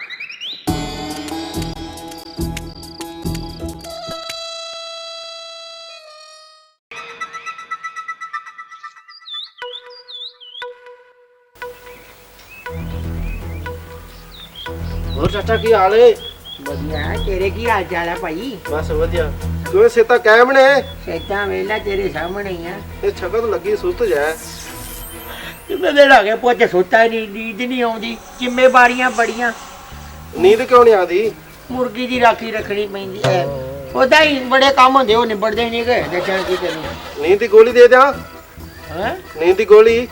ਹੋਰ ਚਾਚਾ ਕੀ ਹਾਲ ਏ? ਵਧੀਆ ਤੇਰੇ ਕੀ ਹਾਲ ਚਾਲ ਆ ਭਾਈ? ਬਸ ਵਧੀਆ। ਕਿਵੇਂ ਸੇਤਾ ਕਾਇਮ ਨੇ? ਸੇਤਾਂ ਵੇਲਾ ਤੇਰੇ ਸਾਹਮਣੇ ਹੀ ਆ। ਇਹ ਛਕਤ ਲੱਗੀ ਸੁੱਤ ਜਾ। ਕਿੰਨੇ ਦਿਨ ਆ ਗਏ ਪੁੱਤ ਸੁੱਤਾ ਨਹੀਂ, ਨੀਂਦ ਨਹੀਂ ਆਉਂਦੀ। ਜ਼ਿੰਮੇਵਾਰੀਆਂ ਬੜੀਆਂ। ਨੀਂਦ ਕਿਉਂ ਨਹੀਂ ਆਦੀ? ਮੁਰਗੀ ਦੀ ਰਾਖੀ ਰੱਖਣੀ ਪੈਂਦੀ ਐ। ਉਹਦਾ ਹੀ ਬੜੇ ਕੰਮ ਹੁੰਦੇ, ਉਹ ਨਿਬੜਦੇ ਨਹੀਂ ਗਏ। ਦੱਸਾਂ ਕੀ ਤੈਨੂੰ? ਨੀਂਦ ਦੀ ਗੋਲੀ ਦੇ ਦਿਆਂ? ਹਾਂ ਨੀਂਦ ਦੀ ਗੋਲੀ?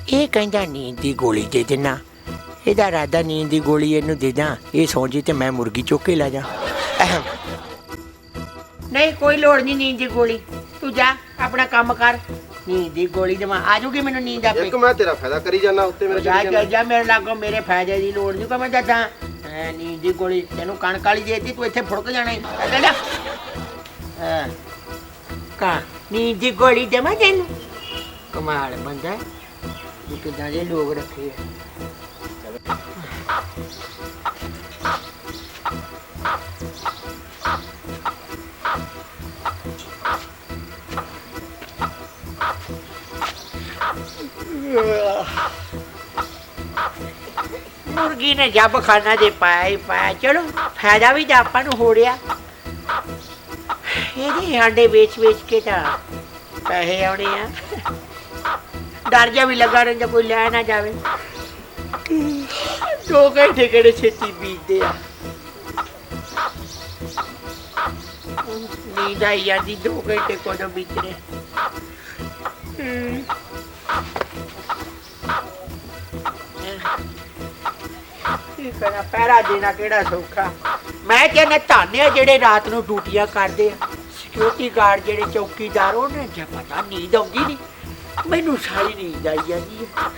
ਇਹ ਕਹਿੰਦਾ ਨੀਂਦ ਦੀ ਗੋਲੀ ਦੇ ਦੇਣਾ। ਇਹਦਾ ਰਾਦਾ ਨੀਂਦ ਦੀ ਗੋਲੀ ਇਹਨੂੰ ਦੇ ਦਾਂ, ਇਹ ਸੌਂ ਜੇ ਤੇ ਮੈਂ ਮੁਰਗੀ ਚੁੱਕ ਕੇ ਲੈ ਜਾ। ਨਹੀਂ ਕੋਈ ਲੋੜ ਨਹੀਂ ਨੀਂਦ ਦੀ ਗੋਲੀ। ਤੂੰ ਜਾ ਆਪਣਾ ਕੰਮ ਕਰ। ਨੀਂਦ ਦੀ ਗੋਲੀ ਦੇਵਾਂ ਆ ਜੂਗੀ ਮੈਨੂੰ ਨੀਂਦ ਆਪੇ। ਇੱਕ ਮੈਂ ਤੇਰਾ ਫਾਇਦਾ ਕਰੀ ਜਾਣਾ, ਉੱਤੇ ਮੇਰੇ ਜਾ ਕਰੀ ਜਾ ਜਾ ਮੇਰੇ ਲਾਗੋਂ, ਮੇਰੇ ਫਾਇਦੇ ਦੀ ਲੋੜ ਨਹੀਂ। ਮੈਂ ਦੱਸਾਂ ਨੀਂਦ ਦੀ ਗੋਲੀ ਤੈਨੂੰ ਕਣਕ ਵਾਲੀ ਦੇਤੀ, ਤੂੰ ਇੱਥੇ ਫੁੜਕ ਜਾਣਾ ਹੀ। ਕਾ ਨੀਂਦ ਦੀ ਗੋਲੀ ਦੇਵਾਂ ਤੈਨੂੰ? ਕਮਾਲ ਬੰਦਾ ਇਹ ਕਿਦਾਂ ਦੇ ਲੋਕ ਰੱਖੇ ਆ। ਮੁਰਗੀ ਨੇ ਜੱਬ ਖਾਣਾ ਦੇ ਪਾਇਆ ਹੀ ਪਾਇਆ। ਚਲੋ ਫਾਇਦਾ ਵੀ ਤਾਂ ਆਪਾਂ ਨੂੰ ਹੋ ਰਿਹਾ। ਇਹਦੇ ਆਂਡੇ ਵੇਚ ਕੇ ਤਾਂ ਪੈਸੇ ਆਉਣੇ ਆ। ਡਰ ਜਾ ਵੀ ਲੱਗਾ ਰਹਿੰਦਾ ਕੋਈ ਲੈ ਨਾ ਜਾਵੇ। 2 ਘੰਟੇ ਕਿਹੜੇ ਛੇਤੀ ਬੀਤਦੇ ਆ। ਨੀਂਦ ਆਈ ਜਾਂਦੀ 2 ਘੰਟੇ ਕਦੋਂ ਬੀਤਣੇ। ਕੀ ਕਰਾਂ, ਪਹਿਰਾ ਦੇਣਾ ਕਿਹੜਾ ਸੌਖਾ। ਮੈਂ ਕਹਿੰਦਾ ਧੰਨ ਆ ਜਿਹੜੇ ਰਾਤ ਨੂੰ ਡਿਊਟੀਆਂ ਕਰਦੇ ਆ। ਸਿਕਿਉਰਿਟੀ ਗਾਰਡ ਜਿਹੜੇ ਚੌਕੀਦਾਰ ਉਹਨੇ ਜੇ ਪਤਾ ਨੀਂਦ ਆਉਂਦੀ ਨਹੀਂ, ਮੈਨੂੰ ਸਾਰੀ ਨੀਂਦ ਆਈ ਜਾਂਦੀ ਹੈ।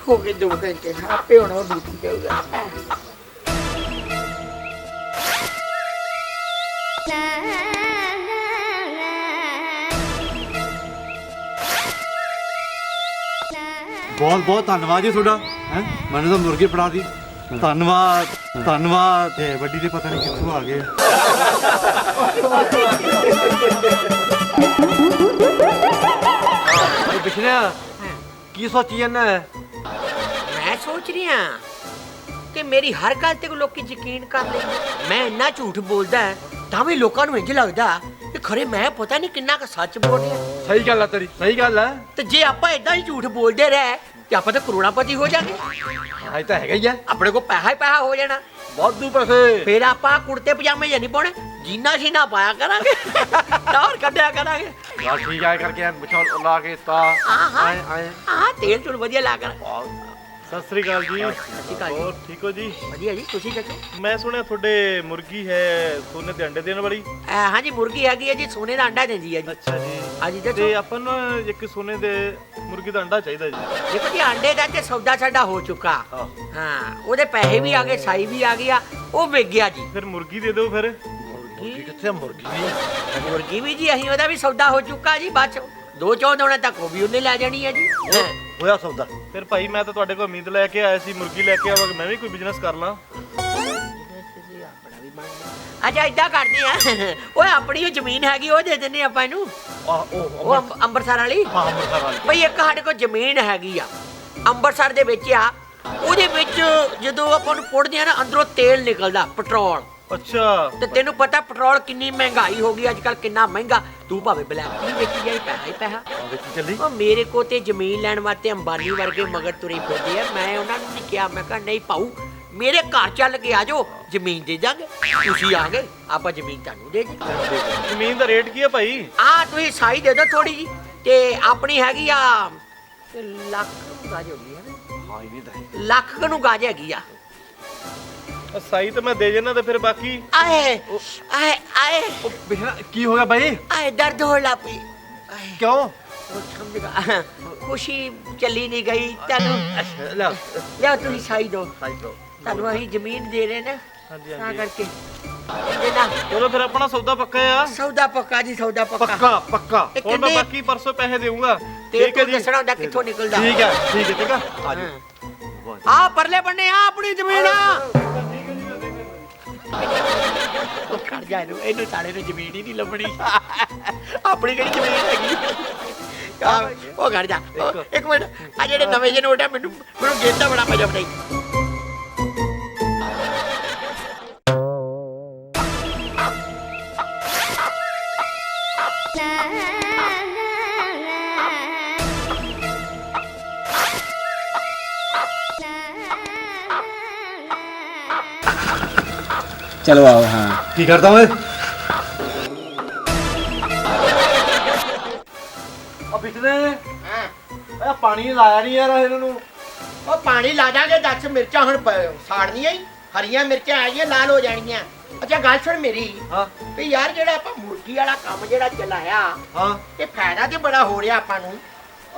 ਹੋ ਗਏ 2 ਘੰਟੇ, ਆਪੇ ਹੁਣ ਉਹ ਡਿਊਟੀ ਜਾਊਗਾ। ਬਹੁਤ ਬਹੁਤ ਧੰਨਵਾਦ ਜੀ ਤੁਹਾਡਾ। ਹੈ ਮੈਨੂੰ ਤਾਂ ਮੁਰਗੀ ਫੜਾ ਦੀ। ਧੰਨਵਾਦ ਧੰਨਵਾਦ। ਤੇ ਵੱਡੀ ਦੇ ਪਤਾ ਨਹੀਂ ਕਿੱਥੋਂ ਆ ਗਏ। ਪਿਛਲਿਆ ਕੀ ਸੋਚੀ ਜਾਂਦਾ ਹੈ? ਮੈਂ ਸੋਚ ਰਹੀ ਹਾਂ ਕਿ ਮੇਰੀ ਹਰ ਗੱਲ ਤੇ ਲੋਕੀ ਯਕੀਨ ਕਰ ਲੈਂਦੇ। ਮੈਂ ਇੰਨਾ ਝੂਠ ਬੋਲਦਾ ਤਾਂ ਵੀ ਲੋਕਾਂ ਨੂੰ ਇੰਜ ਲੱਗਦਾ ਕਿ ਖਰੇ ਮੈਂ ਪਤਾ ਨਹੀਂ ਕਿੰਨਾ ਕੁ ਸੱਚ ਬੋਲ ਰਿਹਾ। ਸਹੀ ਗੱਲ ਹੈ ਤੇਰੀ, ਸਹੀ ਗੱਲ ਹੈ। ਤੇ ਜੇ ਆਪਾਂ ਇਦਾਂ ਹੀ ਝੂਠ ਬੋਲਦੇ ਰਹੇ ਤੇ ਆਪਾਂ ਤਾਂ ਕਰੋੜਾਪਤੀ ਹੋ ਜਾਾਂਗੇ। ਹਾਂ ਇਹ ਤਾਂ ਹੈਗਾ ਹੀ ਆ। ਆਪਣੇ ਕੋਲ ਪੈਸਾ ਹੀ ਪੈਸਾ ਹੋ ਜਾਣਾ। ਵਾਧੂ ਪੈਸੇ। ਫਿਰ ਆਪਾਂ ਕੁੜਤੇ ਪਜਾਮੇ ਜਾਂ ਨਹੀਂ ਪਾਉਣੇ, ਜੀਨਾ ਸ਼ੀਨਾ ਪਾਇਆ ਕਰਾਂਗੇ। ਟੌਰ ਕੱਢਿਆ ਕਰਾਂਗੇ। ਯਾਰ ਠੀਕ ਆ ਕਰਕੇ ਵਿਚਾਰ ਲਾ ਕੇ ਤਾਂ ਆਏ ਆਏ। ਹਾਂ ਤੇਲ ਚੁਲ ਵਧੀਆ ਲਾ ਕਰ। ਸਤਿ ਸ੍ਰੀ ਅਕਾਲ ਜੀ। ਹੋਰ ਠੀਕ ਹੋ ਜੀ? ਵਧੀਆ ਜੀ, ਤੁਸੀਂ ਦੱਸੋ। ਮੈਂ ਸੁਣਿਆ ਤੁਹਾਡੇ ਮੁਰਗੀ ਹੈ ਸੋਨੇ ਦੇ ਅੰਡੇ ਦੇਣ ਵਾਲੀ। ਹਾਂਜੀ ਮੁਰਗੀ ਹੈਗੀ ਹੈ ਜੀ, ਸੋਨੇ ਦਾ ਅੰਡਾ ਦਿੰਦੀ ਹੈ ਜੀ। ਅੱਛਾ ਜੀ। ਹਾਂਜੀ ਦੱਸੋ। ਤੇ ਆਪਾਂ ਨੂੰ ਇੱਕ ਸੋਨੇ ਦੇ ਮੁਰਗੀ ਦਾ ਅੰਡਾ ਚਾਹੀਦਾ ਜੀ। ਦੇਖੋ ਜੀ ਅੰਡੇ ਦਾ ਤੇ ਸੌਦਾ ਸਾਡਾ ਹੋ ਚੁੱਕਾ। ਹਾਂ ਉਹਦੇ ਪੈਸੇ ਵੀ ਆ ਗਏ, ਸਾਈ ਵੀ ਆ ਗਿਆ, ਉਹ ਵਿਕ ਗਿਆ ਜੀ। ਫਿਰ ਮੁਰਗੀ ਦੇ ਦਿਓ ਫਿਰ। ਮੁਰਗੀ ਕਿੱਥੇ? ਮੁਰਗੀ ਵੀ ਜੀ ਅਸੀਂ ਉਹਦਾ ਵੀ ਸੌਦਾ ਹੋ ਚੁੱਕਾ ਜੀ। ਬਸ 2-4 ਦਿਨਾਂ ਤੱਕ ਉਹ ਵੀ ਉਹਨੇ ਲੈ ਜਾਣੀ ਹੈ ਜੀ। ਹੋਇਆ ਸੌਦਾ। ਫਿਰ ਭਾਈ ਮੈਂ ਤਾਂ ਤੁਹਾਡੇ ਕੋਲ ਉਮੀਦ ਲੈ ਕੇ ਆਇਆ ਸੀ ਮੁਰਗੀ ਲੈ ਕੇ ਆਵਾਂਗਾ, ਮੈਂ ਵੀ ਕੋਈ ਬਿਜ਼ਨਸ ਕਰ ਲਾਂ। ਅੱਛਾ ਏਦਾਂ ਕਰਦੇ ਆ, ਓਏ ਆਪਣੀ ਉਹ ਜ਼ਮੀਨ ਹੈਗੀ ਉਹ ਦੇ ਦਿੰਨੇ ਆਪਾਂ ਇਹਨੂੰ। ਉਹ ਅੰਮ੍ਰਿਤਸਰ ਵਾਲੀ। ਹਾਂ ਅੰਮ੍ਰਿਤਸਰ ਵਾਲੀ। ਬਈ ਇੱਕ ਸਾਡੇ ਕੋਲ ਜ਼ਮੀਨ ਹੈਗੀ ਆ ਅੰਮ੍ਰਿਤਸਰ ਦੇ ਵਿੱਚ ਆ। ਉਹਦੇ ਵਿੱਚ ਜਦੋਂ ਆਪਾਂ ਨੂੰ ਪੁੱਟਦੇ ਆ ਨਾ ਅੰਦਰੋਂ ਤੇਲ ਨਿਕਲਦਾ, ਪੈਟਰੋਲ। ਅੱਛਾ। ਤੇ ਤੈਨੂੰ ਪਤਾ ਪੈਟਰੋਲ ਕਿੰਨੀ ਮਹਿੰਗਾਈ ਹੋ ਗਈ ਅੱਜ ਕੱਲ, ਕਿੰਨਾ ਮਹਿੰਗਾ। ਤੂੰ ਭਾਵੇਂ ਬਲੈਕ ਨਹੀਂ ਵੇਚੀ ਜਾਈ, ਪੈਸਾ ਹੀ ਪੈਸਾ। ਵੇਚੀ ਚੱਲੀ। ਉਹ ਮੇਰੇ ਕੋ ਤੇ ਜ਼ਮੀਨ ਲੈਣ ਵਾਸਤੇ ਅੰਬਾਨੀ ਵਰਗੇ ਮਗਰ ਤੁਰੇ ਫਿਰਦੇ ਆ। ਮੈਂ ਉਹਨਾਂ ਨੂੰ ਨਹੀਂ ਕਿਹਾ, ਮੈਂ ਕਿਹਾ ਨਹੀਂ ਭਾਊ ਮੇਰੇ ਘਰ ਚੱਲ ਕੇ ਆ ਜਾਓ, ਜ਼ਮੀਨ ਦੇ ਦਾਂਗੇ। ਤੁਸੀਂ ਆ ਗਏ ਆਪਾਂ ਜ਼ਮੀਨ ਤੁਹਾਨੂੰ ਦੇ ਦੇ। ਜ਼ਮੀਨ ਦਾ ਰੇਟ ਕੀ ਹੈ ਭਾਈ? ਤੁਸੀਂ ਸਾਈ ਦੇ ਦਿਓ ਥੋੜੀ ਜੀ। ਤੇ ਆਪਣੀ ਹੈਗੀ ਆ ਲੱਖ ਨੂੰ ਗਾਜ ਹੋ ਗਈ ਹੈ ਨਾ। ਹਾਂ ਇਹ ਨਹੀਂ ਤਾਂ ਲੱਖ ਨੂੰ ਗਾਜ ਹੈਗੀ ਆ। ਸਾਈ ਤਾਂ ਮੈਂ ਦੇ ਜਣਾ ਤੇ ਫਿਰ ਬਾਕੀ। ਆਏ ਆਏ ਆਏ ਪਿਛਲਾ ਕੀ ਹੋ ਗਿਆ ਬਾਈ? ਆਏ ਦਰਦ ਹੋਣ ਲੱਗ ਪਈ। ਕਿਉਂ? ਉਹ ਸਮਝਗਾ ਖੁਸ਼ੀ ਚੱਲੀ ਨਹੀਂ ਗਈ ਤੈਨੂੰ। ਲਿਆ ਤੁਸੀਂ ਸਾਈ ਦੋ। ਤੁਹਾਨੂੰ ਅਸੀਂ ਜ਼ਮੀਨ ਦੇ ਰਹੇ ਨਾ, ਹਾਂਜੀ ਤਾਂ ਹਾਂਜੀ। ਕਰਕੇ ਦੇਣਾ। ਚਲੋ ਫਿਰ ਆਪਣਾ ਸੌਦਾ ਪੱਕਾ ਆ। ਸੌਦਾ ਪੱਕਾ ਜੀ, ਸੌਦਾ ਪੱਕਾ। ਪੱਕਾ ਪੱਕਾ। ਇਹ ਹੁਣ ਮੈਂ ਕਿੰਨੇ- ਬਾਕੀ ਪਰਸੋਂ ਪੈਸੇ ਦੇਊਂਗਾ। ਤੇ ਠੀਕ ਹੈ ਤੂੰ ਜੀ। ਦੱਸਣਾ ਹੁੰਦਾ ਕਿੱਥੋਂ ਨਿਕਲਦਾ। ਠੀਕ ਹੈ ਠੀਕ ਹੈ ਠੀਕ ਹੈ। ਆ ਜਾਓ। ਆ ਪਰਲੇ ਬੰਨੇ ਆ ਆਪਣੀ ਜ਼ਮੀਨ ਆ। ਉਹ ਖੜ ਜਾ, ਇਹਨੂੰ ਸਾਲੇ ਨੂੰ ਜ਼ਮੀਨ ਹੀ ਨਹੀਂ ਲੱਭਣੀ। ਆਪਣੀ ਕਿਹੜੀ ਜ਼ਮੀਨ ਹੈਗੀ। ਉਹ ਖੜ ਜਾ ਇੱਕ ਮਿੰਟ। ਆ ਜਿਹੜੇ ਨਵੇਂ ਜਿਹੇ ਨੋਟ ਆ ਮੈਨੂੰ ਗੇਂਦਾ ਬੜਾ ਮਜ਼ਾ ਬਣਾਈ। ਚਲੋ ਆਓ। ਹਾਂ ਕੀ ਕਰਦਾ ਓਏ? ਆ ਪਿਛਲੇ ਇਹ ਪਾਣੀ ਲਾਇਆ ਨਹੀਂ ਯਾਰ ਇਹਨਾਂ ਨੂੰ। ਉਹ ਪਾਣੀ ਲਾ ਦਾਂਗੇ। ਦੱਸ ਮਿਰਚਾਂ ਹੁਣ ਸਾੜਨੀਆਂ ਹੀ, ਹਰੀਆਂ ਮਿਰਚਾਂ ਆਈਆਂ ਲਾਲ ਹੋ ਜਾਣਗੀਆਂ। ਅੱਛਾ ਗੱਲ ਸੁਣ ਮੇਰੀ ਹਾਂ ਵੀ ਯਾਰ ਜਿਹੜਾ ਆਪਾਂ ਮੁਰਗੀ ਵਾਲਾ ਕੰਮ ਜਿਹੜਾ ਚਲਾਇਆ ਹਾਂ। ਇਹ ਫਾਇਦਾ ਤੇ ਬੜਾ ਹੋ ਰਿਹਾ ਆਪਾਂ ਨੂੰ।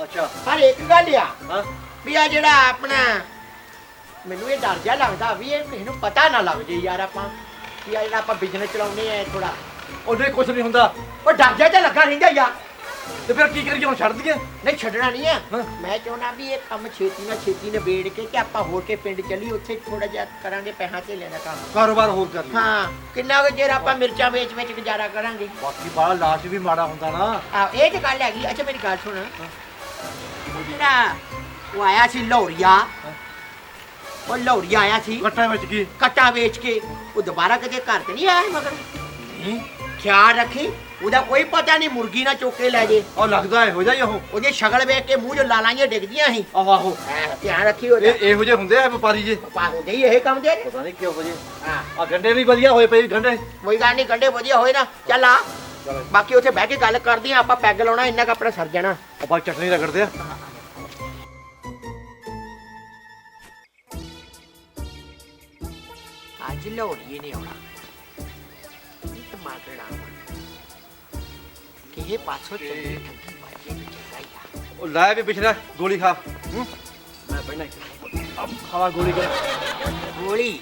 ਅੱਛਾ ਪਰ ਇੱਕ ਗੱਲ ਆ ਹਾਂ। ਵੀ ਆ ਜਿਹੜਾ ਆਪਣਾ ਮੈਨੂੰ ਇਹ ਡਰ ਜਿਹਾ ਲੱਗਦਾ ਵੀ ਇਹ ਕਿਸੇ ਨੂੰ ਪਤਾ ਨਾ ਲੱਗ ਜੇ ਯਾਰ ਆਪਾਂ ਵੀ ਆ ਜਿਹੜਾ ਆਪਾਂ ਬਿਜ਼ਨਸ ਚਲਾਉਂਦੇ ਆ ਥੋੜਾ। ਉਹਦੇ ਕੁਝ ਨਹੀਂ ਹੁੰਦਾ। ਉਹ ਡਰ ਜਿਹਾ ਤਾਂ ਲੱਗਾ ਰਹਿੰਦਾ ਯਾਰ। ਤੇ ਫਿਰ ਕੀ ਕਰੀਏ ਹੁਣ ਛੱਡ ਦਈਏ? ਨਹੀਂ ਛੱਡਣਾ ਨਹੀਂ ਆ ਮੈਂ ਚਾਹੁੰਦਾ ਵੀ ਇਹ ਕੰਮ ਛੇਤੀ ਨਾਲ ਛੇਤੀ ਨਿਬੇੜ ਕੇ ਤੇ ਆਪਾਂ ਹੋਰ ਕੇ ਪਿੰਡ ਚੱਲੀ ਉੱਥੇ ਥੋੜਾ ਜਿਹਾ ਕਰਾਂਗੇ ਪੈਸਾ ਧੇਲੇ ਦਾ ਕੰਮ ਕਾਰੋਬਾਰ ਹੋਰ ਕਰ ਲਈਏ। ਹਾਂ ਕਿੰਨਾ ਕੁ ਚਿਰ ਆਪਾਂ ਮਿਰਚਾਂ ਵੇਚ ਵੇਚ ਗੁਜ਼ਾਰਾ ਕਰਾਂਗੇ ਬਾਕੀ ਬਾਹਰ ਲਾਸ਼ ਵੀ ਮਾੜਾ ਹੁੰਦਾ ਨਾ। ਆ ਇਹ ਤੇ ਗੱਲ ਹੈਗੀ ਅੱਛਾ ਮੇਰੀ ਗੱਲ ਸੁਣ ਉਹ ਜਿਹੜਾ ਉਹ ਆਇਆ ਸੀ ਲੌਰੀਆ ਉਹ ਲੌਰੀਆ ਆਇਆ ਸੀ ਕੱਟਾ ਵਿੱਚ ਕੀ? ਕੱਟਾ ਵੇਚ ਕੇ ਉਹ ਦੁਬਾਰਾ ਕਦੇ ਘਰ ਤੇ ਨਹੀਂ ਆਇਆ ਮਗਰ ਖਿਆਲ ਰੱਖੀ ਉਹਦਾ ਕੋਈ ਪਤਾ ਨਹੀਂ ਮੁਰਗੀ ਨਾ ਚੁੱਕ ਕੇ ਲੈ ਜੇ ਉਹ ਲੱਗਦਾ ਇਹੋ ਜਿਹਾ ਹੀ ਉਹ। ਉਹਦੀ ਸ਼ਕਲ ਵੇਖ ਕੇ ਮੂੰਹ 'ਚ ਲਾਲਾਂ ਜਿਹੀਆਂ ਡਿੱਗਦੀਆਂ ਸੀ ਆਹੋ ਆਹੋ ਧਿਆਨ ਰੱਖੀ ਉਹਦਾ ਇਹ ਇਹੋ ਜਿਹੇ ਹੁੰਦੇ ਆ ਵਪਾਰੀ ਜੇ। ਪਾਉਂਦੇ ਹੀ ਇਹ ਕੰਮ ਦੇ ਪਤਾ ਨਹੀਂ ਕਿਉਂ ਜੇ। ਹਾਂ ਆ ਗੰਡੇ ਵੀ ਵਧੀਆ ਹੋਏ ਪਏ ਗੰਡੇ। ਕੋਈ ਗੱਲ ਨਹੀਂ ਗੰਡੇ ਵਧੀਆ ਹੋਏ ਨਾ ਚੱਲ ਆ ਬਾਕੀ ਉੱਥੇ ਬਹਿ ਕੇ ਗੱਲ ਕਰਦੇ ਆ ਆਪਾਂ ਪੈਗ ਲਾਉਣਾ ਇੰਨਾ ਕੁ ਆਪਣਾ ਸਰ ਜਾਣਾ ਆਪਾਂ ਚਟਨੀ ਰਗੜਦੇ ਆ। ਅੱਜ ਲੋੜੀਏ ਨਹੀਂ ਆਉਣਾ ਟਮਾਟਰ ਆਉਣਾ ਕਿਹੇ ਪਾਸੋਂ ਚੱਲੀ ਠੱਗੀ ਬਾਜੀ ਵਿੱਚ ਗਈਆ ਉਹ ਲੈ ਵੀ ਪਿਛਲਾ ਗੋਲੀ ਖਾ। ਮੈਂ ਪਹਿਲਾਂ ਖਾ ਗੋਲੀ ਕਰ। ਗੋਲੀ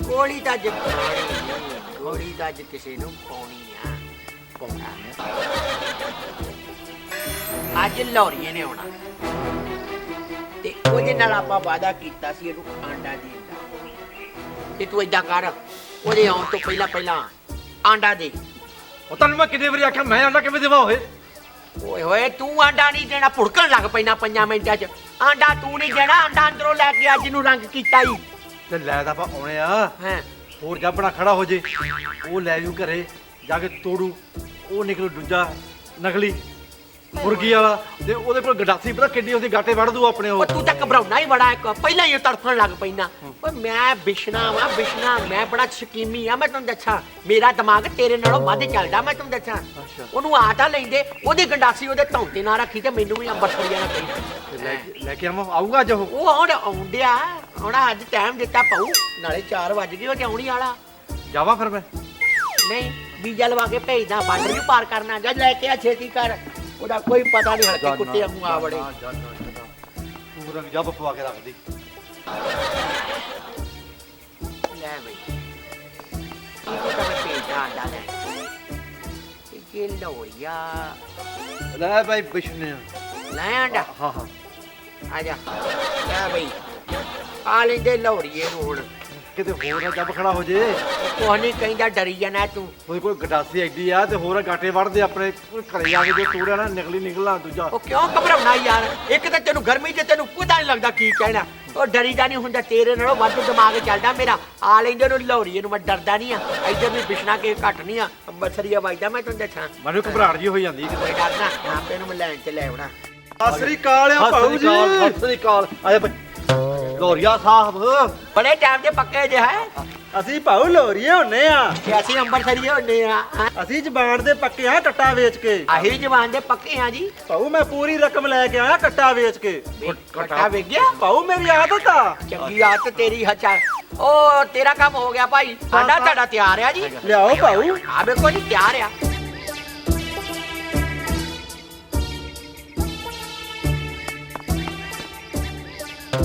ਗੋਲੀ ਤਾਂ ਅੱਜ ਖਾਣੀ ਨਹੀਂ, ਗੋਲੀ ਤਾਂ ਅੱਜ ਕਿਸੇ ਨੂੰ ਪਾਉਣੀ ਆ ਪਾਉਣਾ ਅੱਜ ਲੋੜੀਏ ਨੇ ਆਉਣਾ ਤੇ ਉਹਦੇ ਨਾਲ ਆਪਾਂ ਵਾਅਦਾ ਕੀਤਾ ਸੀ ਇਹਨੂੰ ਆਂਡਾ ਦੇਣ ਦਾ ਤੇ ਤੂੰ ਏਦਾਂ ਕਰ ਉਹਦੇ ਆਉਣ ਤੋਂ ਪਹਿਲਾਂ ਆਂਡਾ ਦੇ ਉਹ ਤੈਨੂੰ ਮੈਂ ਕਿੰਨੇ ਵਾਰੀ ਆਖਿਆ ਮੈਂ ਆਂਡਾ ਕਿਵੇਂ ਦੇਵਾਂ ਓਏ? ਓਏ ਹੋਏ ਤੂੰ ਆਂਡਾ ਨਹੀਂ ਦੇਣਾ ਭੁੜਕਣ ਲੱਗ ਪੈਣਾ 5 ਮਿੰਟਾਂ 'ਚ ਆਂਡਾ ਤੂੰ ਨਹੀਂ ਦੇਣਾ ਆਂਡਾ ਅੰਦਰੋਂ ਲੈ ਕੇ ਅੱਜ ਨੂੰ ਰੰਗ ਕੀਤਾ ਹੀ ਤੇ ਲੈ ਤਾਂ ਆਪਾਂ ਆਉਣੇ ਆ। ਹਾਂ ਹੋਰ ਜਾਬਣਾ ਖੜਾ ਹੋ ਜੇ ਉਹ ਲੈ ਜੂ ਘਰੇ ਜਾ ਕੇ ਤੋੜੂ ਉਹ ਨਿਕਲੂ ਦੂਜਾ ਨਕਲੀ ਮੁਰਗੀ ਵਾਲਾ ਤੇ ਉਹਦੇ ਕੋਲ ਗਡਾਸੀ ਪਤਾ ਕਿੱਡੀ ਹੁੰਦੀ ਗਾਟੇ ਵੜ ਦੂ ਆਪਣੇ ਉਹ। ਉਹ ਤੂੰ ਤਾਂ ਘਬਰਾਉਣਾ ਹੀ ਬੜਾ ਇੱਕ ਪਹਿਲਾਂ ਹੀ ਤੜਫਣ ਲੱਗ ਪੈਣਾ ਓਏ ਮੈਂ ਬਿਸ਼ਨਾ ਮੈਂ ਬੜਾ ਸ਼ਕੀਮੀ ਆ ਮੈਂ ਤੁਹਾਨੂੰ ਦੱਸਾਂ ਮੇਰਾ ਦਿਮਾਗ ਤੇਰੇ ਨਾਲੋਂ ਵੱਧ ਚੱਲਦਾ ਮੈਂ ਤੁਹਾਨੂੰ ਦੱਸਾਂ ਉਹਨੂੰ ਆ ਤਾਂ ਲੈਂਦੇ ਉਹਦੀ ਗੰਡਾਸੀ ਉਹਦੇ ਧੌਂਤੇ ਨਾ ਰੱਖੀ ਤੇ ਮੈਨੂੰ ਵੀ ਅੰਬਰਸਰੀਆ ਨਾ ਕਹੀ ਲੈ ਕੇ ਆਊਗਾ ਅੱਜ ਉਹ ਆਉਂਦਿਆ ਆਉਣਾ ਅੱਜ ਟਾਈਮ ਦਿੱਤਾ ਪਾਉ ਨਾਲੇ 4 ਵਜ ਗਏ ਉਹ ਤੇ ਆਉਣੀ ਵਾਲਾ ਜਾਵਾ ਫਿਰ ਮੈਂ। ਨਹੀਂ ਵੀਜ਼ਾ ਲਵਾ ਕੇ ਭੇਜਦਾ ਬਾਰਡਰ ਵੀ ਪਾਰ ਕਰਨਾ ਜਾ ਲੈ ਕੇ ਆ ਛੇਤੀ ਕਰ ਉਹਦਾ ਕੋਈ ਪਤਾ ਨਹੀਂ ਹਲਕੇ ਕੁੱਤੇ ਵਾਂਗੂ ਆ ਵੜੇ ਤੂੰ ਰੰਗ ਜੱਬ ਪਵਾ ਕੇ ਰੱਖਦੀ। ਲੈ ਬਈ ਇਹ ਤਾਂ ਮੈਂ ਭੇਜਦਾ ਆਂਡਾ ਲੈ ਇਹ ਲੋਰੀਆ ਲੈ ਭਾਈ ਬਿਸ਼ਨੇ ਲੈ ਆਂਡਾ ਹਾਂ ਹਾਂ ਆ ਜਾ ਲੈ ਬਈ ਆ ਲੈਂਦੇ ਲੋਰੀਏ ਨੂੰ ਹੁਣ ਕਿਤੇ ਹੋਰ ਨਾ ਜੱਬ ਖੜਾ ਹੋ ਜੇ। ਕੁਛ ਨਹੀਂ ਕਹਿੰਦਾ ਡਰੀ ਜਾਣਾ ਤੂੰ ਉਹਦੇ ਕੋਲ ਗਡਾਸੀ ਐਡੀ ਆ ਤੇ ਹੋਰ ਗਾਟੇ ਵੜਦੇ ਆਪਣੇ ਘਰੇ ਜਾ ਕੇ ਜੋ ਤੋੜਿਆ ਨਾ ਨਿਕਲੀ ਨਿਕਲਣਾ ਦੂਜਾ। ਉਹ ਕਿਉਂ ਘਬਰਾਉਣਾ ਯਾਰ ਇੱਕ ਤਾਂ ਤੈਨੂੰ ਗਰਮੀ 'ਚ ਤੈਨੂੰ ਪਤਾ ਨਹੀਂ ਲੱਗਦਾ ਕੀ ਕਹਿਣਾ ਉਹ ਡਰੀਦਾ ਨਹੀਂ ਹੁੰਦਾ ਤੇਰੇ ਨਾਲੋਂ ਵੱਧ ਦਿਮਾਗ ਚੱਲਦਾ ਮੇਰਾ ਆ ਲੈਂਦੇ ਨੂੰ ਲੋਰੀਏ ਨੂੰ ਮੈਂ ਡਰਦਾ ਨਹੀਂ ਆ ਇੱਧਰ ਵੀ ਬਿਸ਼ਨਾ ਕੇ ਘੱਟ ਨਹੀਂ ਆ ਅੰਬਰਸਰੀਆ ਵੱਜਦਾ ਮੈਂ ਤੁਹਾਨੂੰ ਦੱਸਾਂ ਮੈਨੂੰ ਘਬਰਾਹਟ ਜੀ ਹੋਈ ਜਾਂਦੀ ਕੋਈ ਡਰਨਾ ਆਪੇ ਨੂੰ ਮੈਂ ਲੈਣ ਤੇ ਲੈ ਆਉਣਾ ਸਤਿ ਸ੍ਰੀ ਅਕਾਲ ਆ ਭਾਊ ਜੀ। ਸਤਿ ਸ੍ਰੀ ਅਕਾਲ ਆਇਆ ਭਾਈ ਲੋਰੀਆ ਸਾਹਿਬ ਬੜੇ ਟਾਈਮ ਦੇ ਪੱਕੇ ਜੇ ਹੈ ਅਸੀਂ ਭਾਉ ਲੋਰੀਏ ਹੁੰਨੇ ਆ ਤੇ ਅਸੀਂ ਅੰਬਰਸਰੀਏ ਹੁੰਦੇ ਆ ਅਸੀਂ ਜ਼ਬਾਨ ਦੇ ਪੱਕੇ ਆ ਕੱਟਾ ਵੇਚ ਕੇ। ਆਹੀ ਜਵਾਨ ਦੇ ਪੱਕੇ ਆ ਜੀ ਭਾਉ ਮੈਂ ਪੂਰੀ ਰਕਮ ਲੈ ਕੇ ਆਇਆ ਕੱਟਾ ਵੇਚ ਕੇ। ਕੱਟਾ ਵੇਖ ਗਿਆ ਭਾਉ ਮੇਰੀ ਆਦਤ ਆ। ਚੰਗੀ ਆਦਤ ਤੇਰੀ ਹੱਚਾ ਉਹ ਤੇਰਾ ਕੰਮ ਹੋ ਗਿਆ ਭਾਈ ਸਾਡਾ ਤੁਹਾਡਾ ਤਿਆਰ ਆ ਜੀ ਲਿਆਓ ਭਾਉ ਆ ਵੇਖੋ ਜੀ ਤਿਆਰ ਆ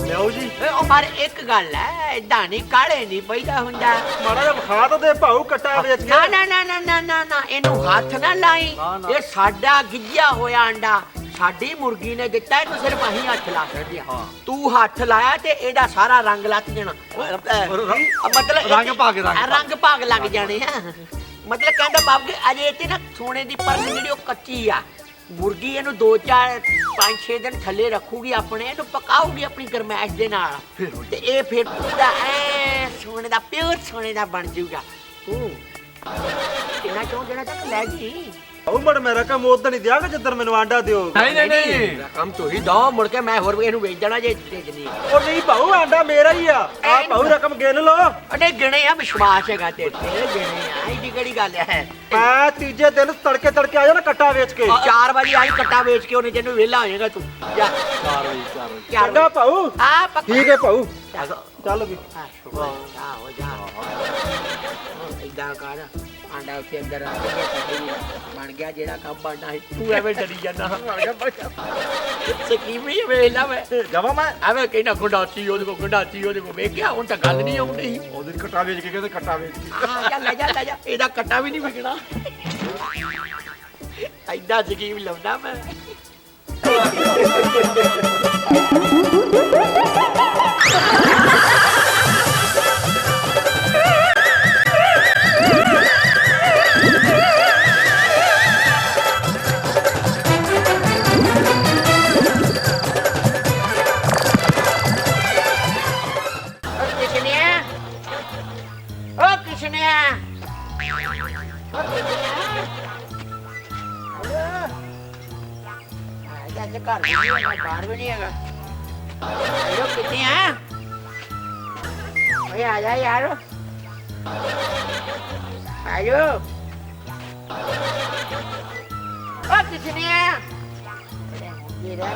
ਲਿਆਓ ਜੀ। ਉਹ ਪਰ ਇੱਕ ਗੱਲ ਹੈ ਏਦਾਂ ਨਹੀਂ ਕਾਲੇ ਨਹੀਂ ਪਈਦਾ ਹੁੰਦਾ ਮਾੜਾ ਜਿਹਾ ਵਿਖਾ ਤਾਂ ਦੇ ਭਾਉ ਕੱਟਾ ਵੇਚ ਨਾ ਕੇ। ਨਾ ਇਹਨੂੰ ਹੱਥ ਨਾ ਲਾਈ ਇਹ ਸਾਡਾ ਗਿੱਜਿਆ ਹੋਇਆ ਅੰਡਾ ਸਾਡੀ ਮੁਰਗੀ ਨੇ ਦਿੱਤਾ ਇਹਨੂੰ ਸਿਰਫ ਅਸੀਂ ਹੱਥ ਲਾ ਸਕਦੇ ਆ ਤੂੰ ਹੱਥ ਲਾਇਆ ਤੇ ਇਹਦਾ ਸਾਰਾ ਰੰਗ ਲੱਥ ਜਾਣਾ ਮਤਲਬ ਰੰਗ ਭਾਗ ਲੱਗ ਜਾਣੇ ਆ ਮਤਲਬ ਕਹਿੰਦਾ ਬਾਪ ਕਿ ਅਜੇ ਇਹ ਤੇ ਨਾ ਸੋਨੇ ਦੀ ਪਰਤ ਜਿਹੜੀ ਉਹ ਕੱਚੀ ਆ ਮੁਰਗੀ ਇਹਨੂੰ 2-4-5-6 ਦਿਨ ਥੱਲੇ ਰੱਖੂਗੀ ਆਪਣੇ ਇਹਨੂੰ ਪਕਾਊਗੀ ਆਪਣੀ ਗਰਮੈਸ਼ ਦੇ ਨਾਲ ਤੇ ਇਹ ਫਿਰ ਪੂਰਾ ਐ ਸੋਨੇ ਦਾ ਪਿਓਰ ਸੋਨੇ ਦਾ ਬਣ ਜਾਊਗਾ ਤੂੰ ਕਿੰਨਾ ਚਾਹ ਦੇਣਾ ਤੱਕ ਲੈ ਜੀ ਭਾਉ ਮੜ ਮੇਰਾ ਕੰਮ ਉਦੋਂ ਨਹੀਂ ਦਿਆਗਾ ਜਿੱਦਣ ਮੈਨੂੰ ਆਂਡਾ ਦਿਓ। ਨਹੀਂ ਰਕਮ ਤੂੰ ਹੀ ਦੋ ਮੁੜ ਕੇ ਮੈਂ ਹੋਰ ਇਹਨੂੰ ਵੇਚ ਦੇਣਾ ਜੇ ਭੇਜਣੀ ਉਹ ਨਹੀਂ ਭਾਉ ਆਂਡਾ ਮੇਰਾ ਹੀ ਆ ਆ ਭਾਉ ਰਕਮ ਗਿਣ ਲਓ। ਅਨੇ ਗਿਣੇ ਆ ਵਿਸ਼ਵਾਸ ਹੈਗਾ ਤੇ ਗਿਣੇ ਆ ਇਹਦੀ ਕਿਹੜੀ ਗੱਲ ਹੈ ਮੈਂ ਤੀਜੇ ਦਿਨ ਤੜਕੇ ਆ ਜਾਣਾ ਕੱਟਾ ਵੇਚ ਕੇ। 4 ਵਜੇ ਆਈ ਕੱਟਾ ਵੇਚ ਕੇ ਉਹਨੇ ਜਿਹਨੂੰ ਵਿਹਲਾ ਹੋ ਜਾਏਗਾ ਤੂੰ ਜਾ 4 ਵਜੇ ਚੰਗਾ ਭਾਉ ਆ ਪੱਕਾ ਠੀਕ ਹੈ ਭਾਉ ਚੱਲ ਵੀ ਜਾ ਹੋ ਜਾ ਇਦਾਂ ਕਰ ਆਂਡਾ ਉੱਥੇ ਅੰਦਰ ਆ ਗਿਆ ਬਣ ਗਿਆ ਜਿਹੜਾ ਕੰਮ ਬਣਨਾ ਸੀ ਤੂੰ ਐਵੇਂ ਡਰੀ ਜਾਂਦਾ ਸਕੀਮੀ ਵੇਲਾ ਮੈਂ ਜਾਵਾ ਮੈਂ ਐਵੇਂ ਕਹਿੰਦਾ ਗੁੰਡਾਚੀ ਉਹਦੇ ਕੋ ਵੇਖਿਆ ਹੁਣ ਤਾਂ ਗੱਲ ਨਹੀਂ ਆਉਂਦੀ ਉਹਦੇ ਕੱਟਾ ਵੇਚ ਕੇ ਕਹਿੰਦੇ ਕੱਟਾ ਵੇਚ ਕੇ ਆ ਜਾ ਲੈ ਜਾ ਇਹਦਾ ਕੱਟਾ ਵੀ ਨਹੀਂ ਵਿਕਣਾ ਐਦਾਂ ਸਕੀਮ ਲਾਉਂਦਾ ਮੈਂ। ਘਰ ਵੀ ਨਹੀਂ ਹੈਗਾ, ਬਾਹਰ ਵੀ ਨਹੀਂ ਹੈਗਾ। ਹੈਲੋ ਕਿੱਥੇ ਆ? ਓਏ ਆ ਜਾ ਯਾਰ। ਆਜੋ। ਓ ਕਿਸਨੇ ਆ? ਮੇਰਾ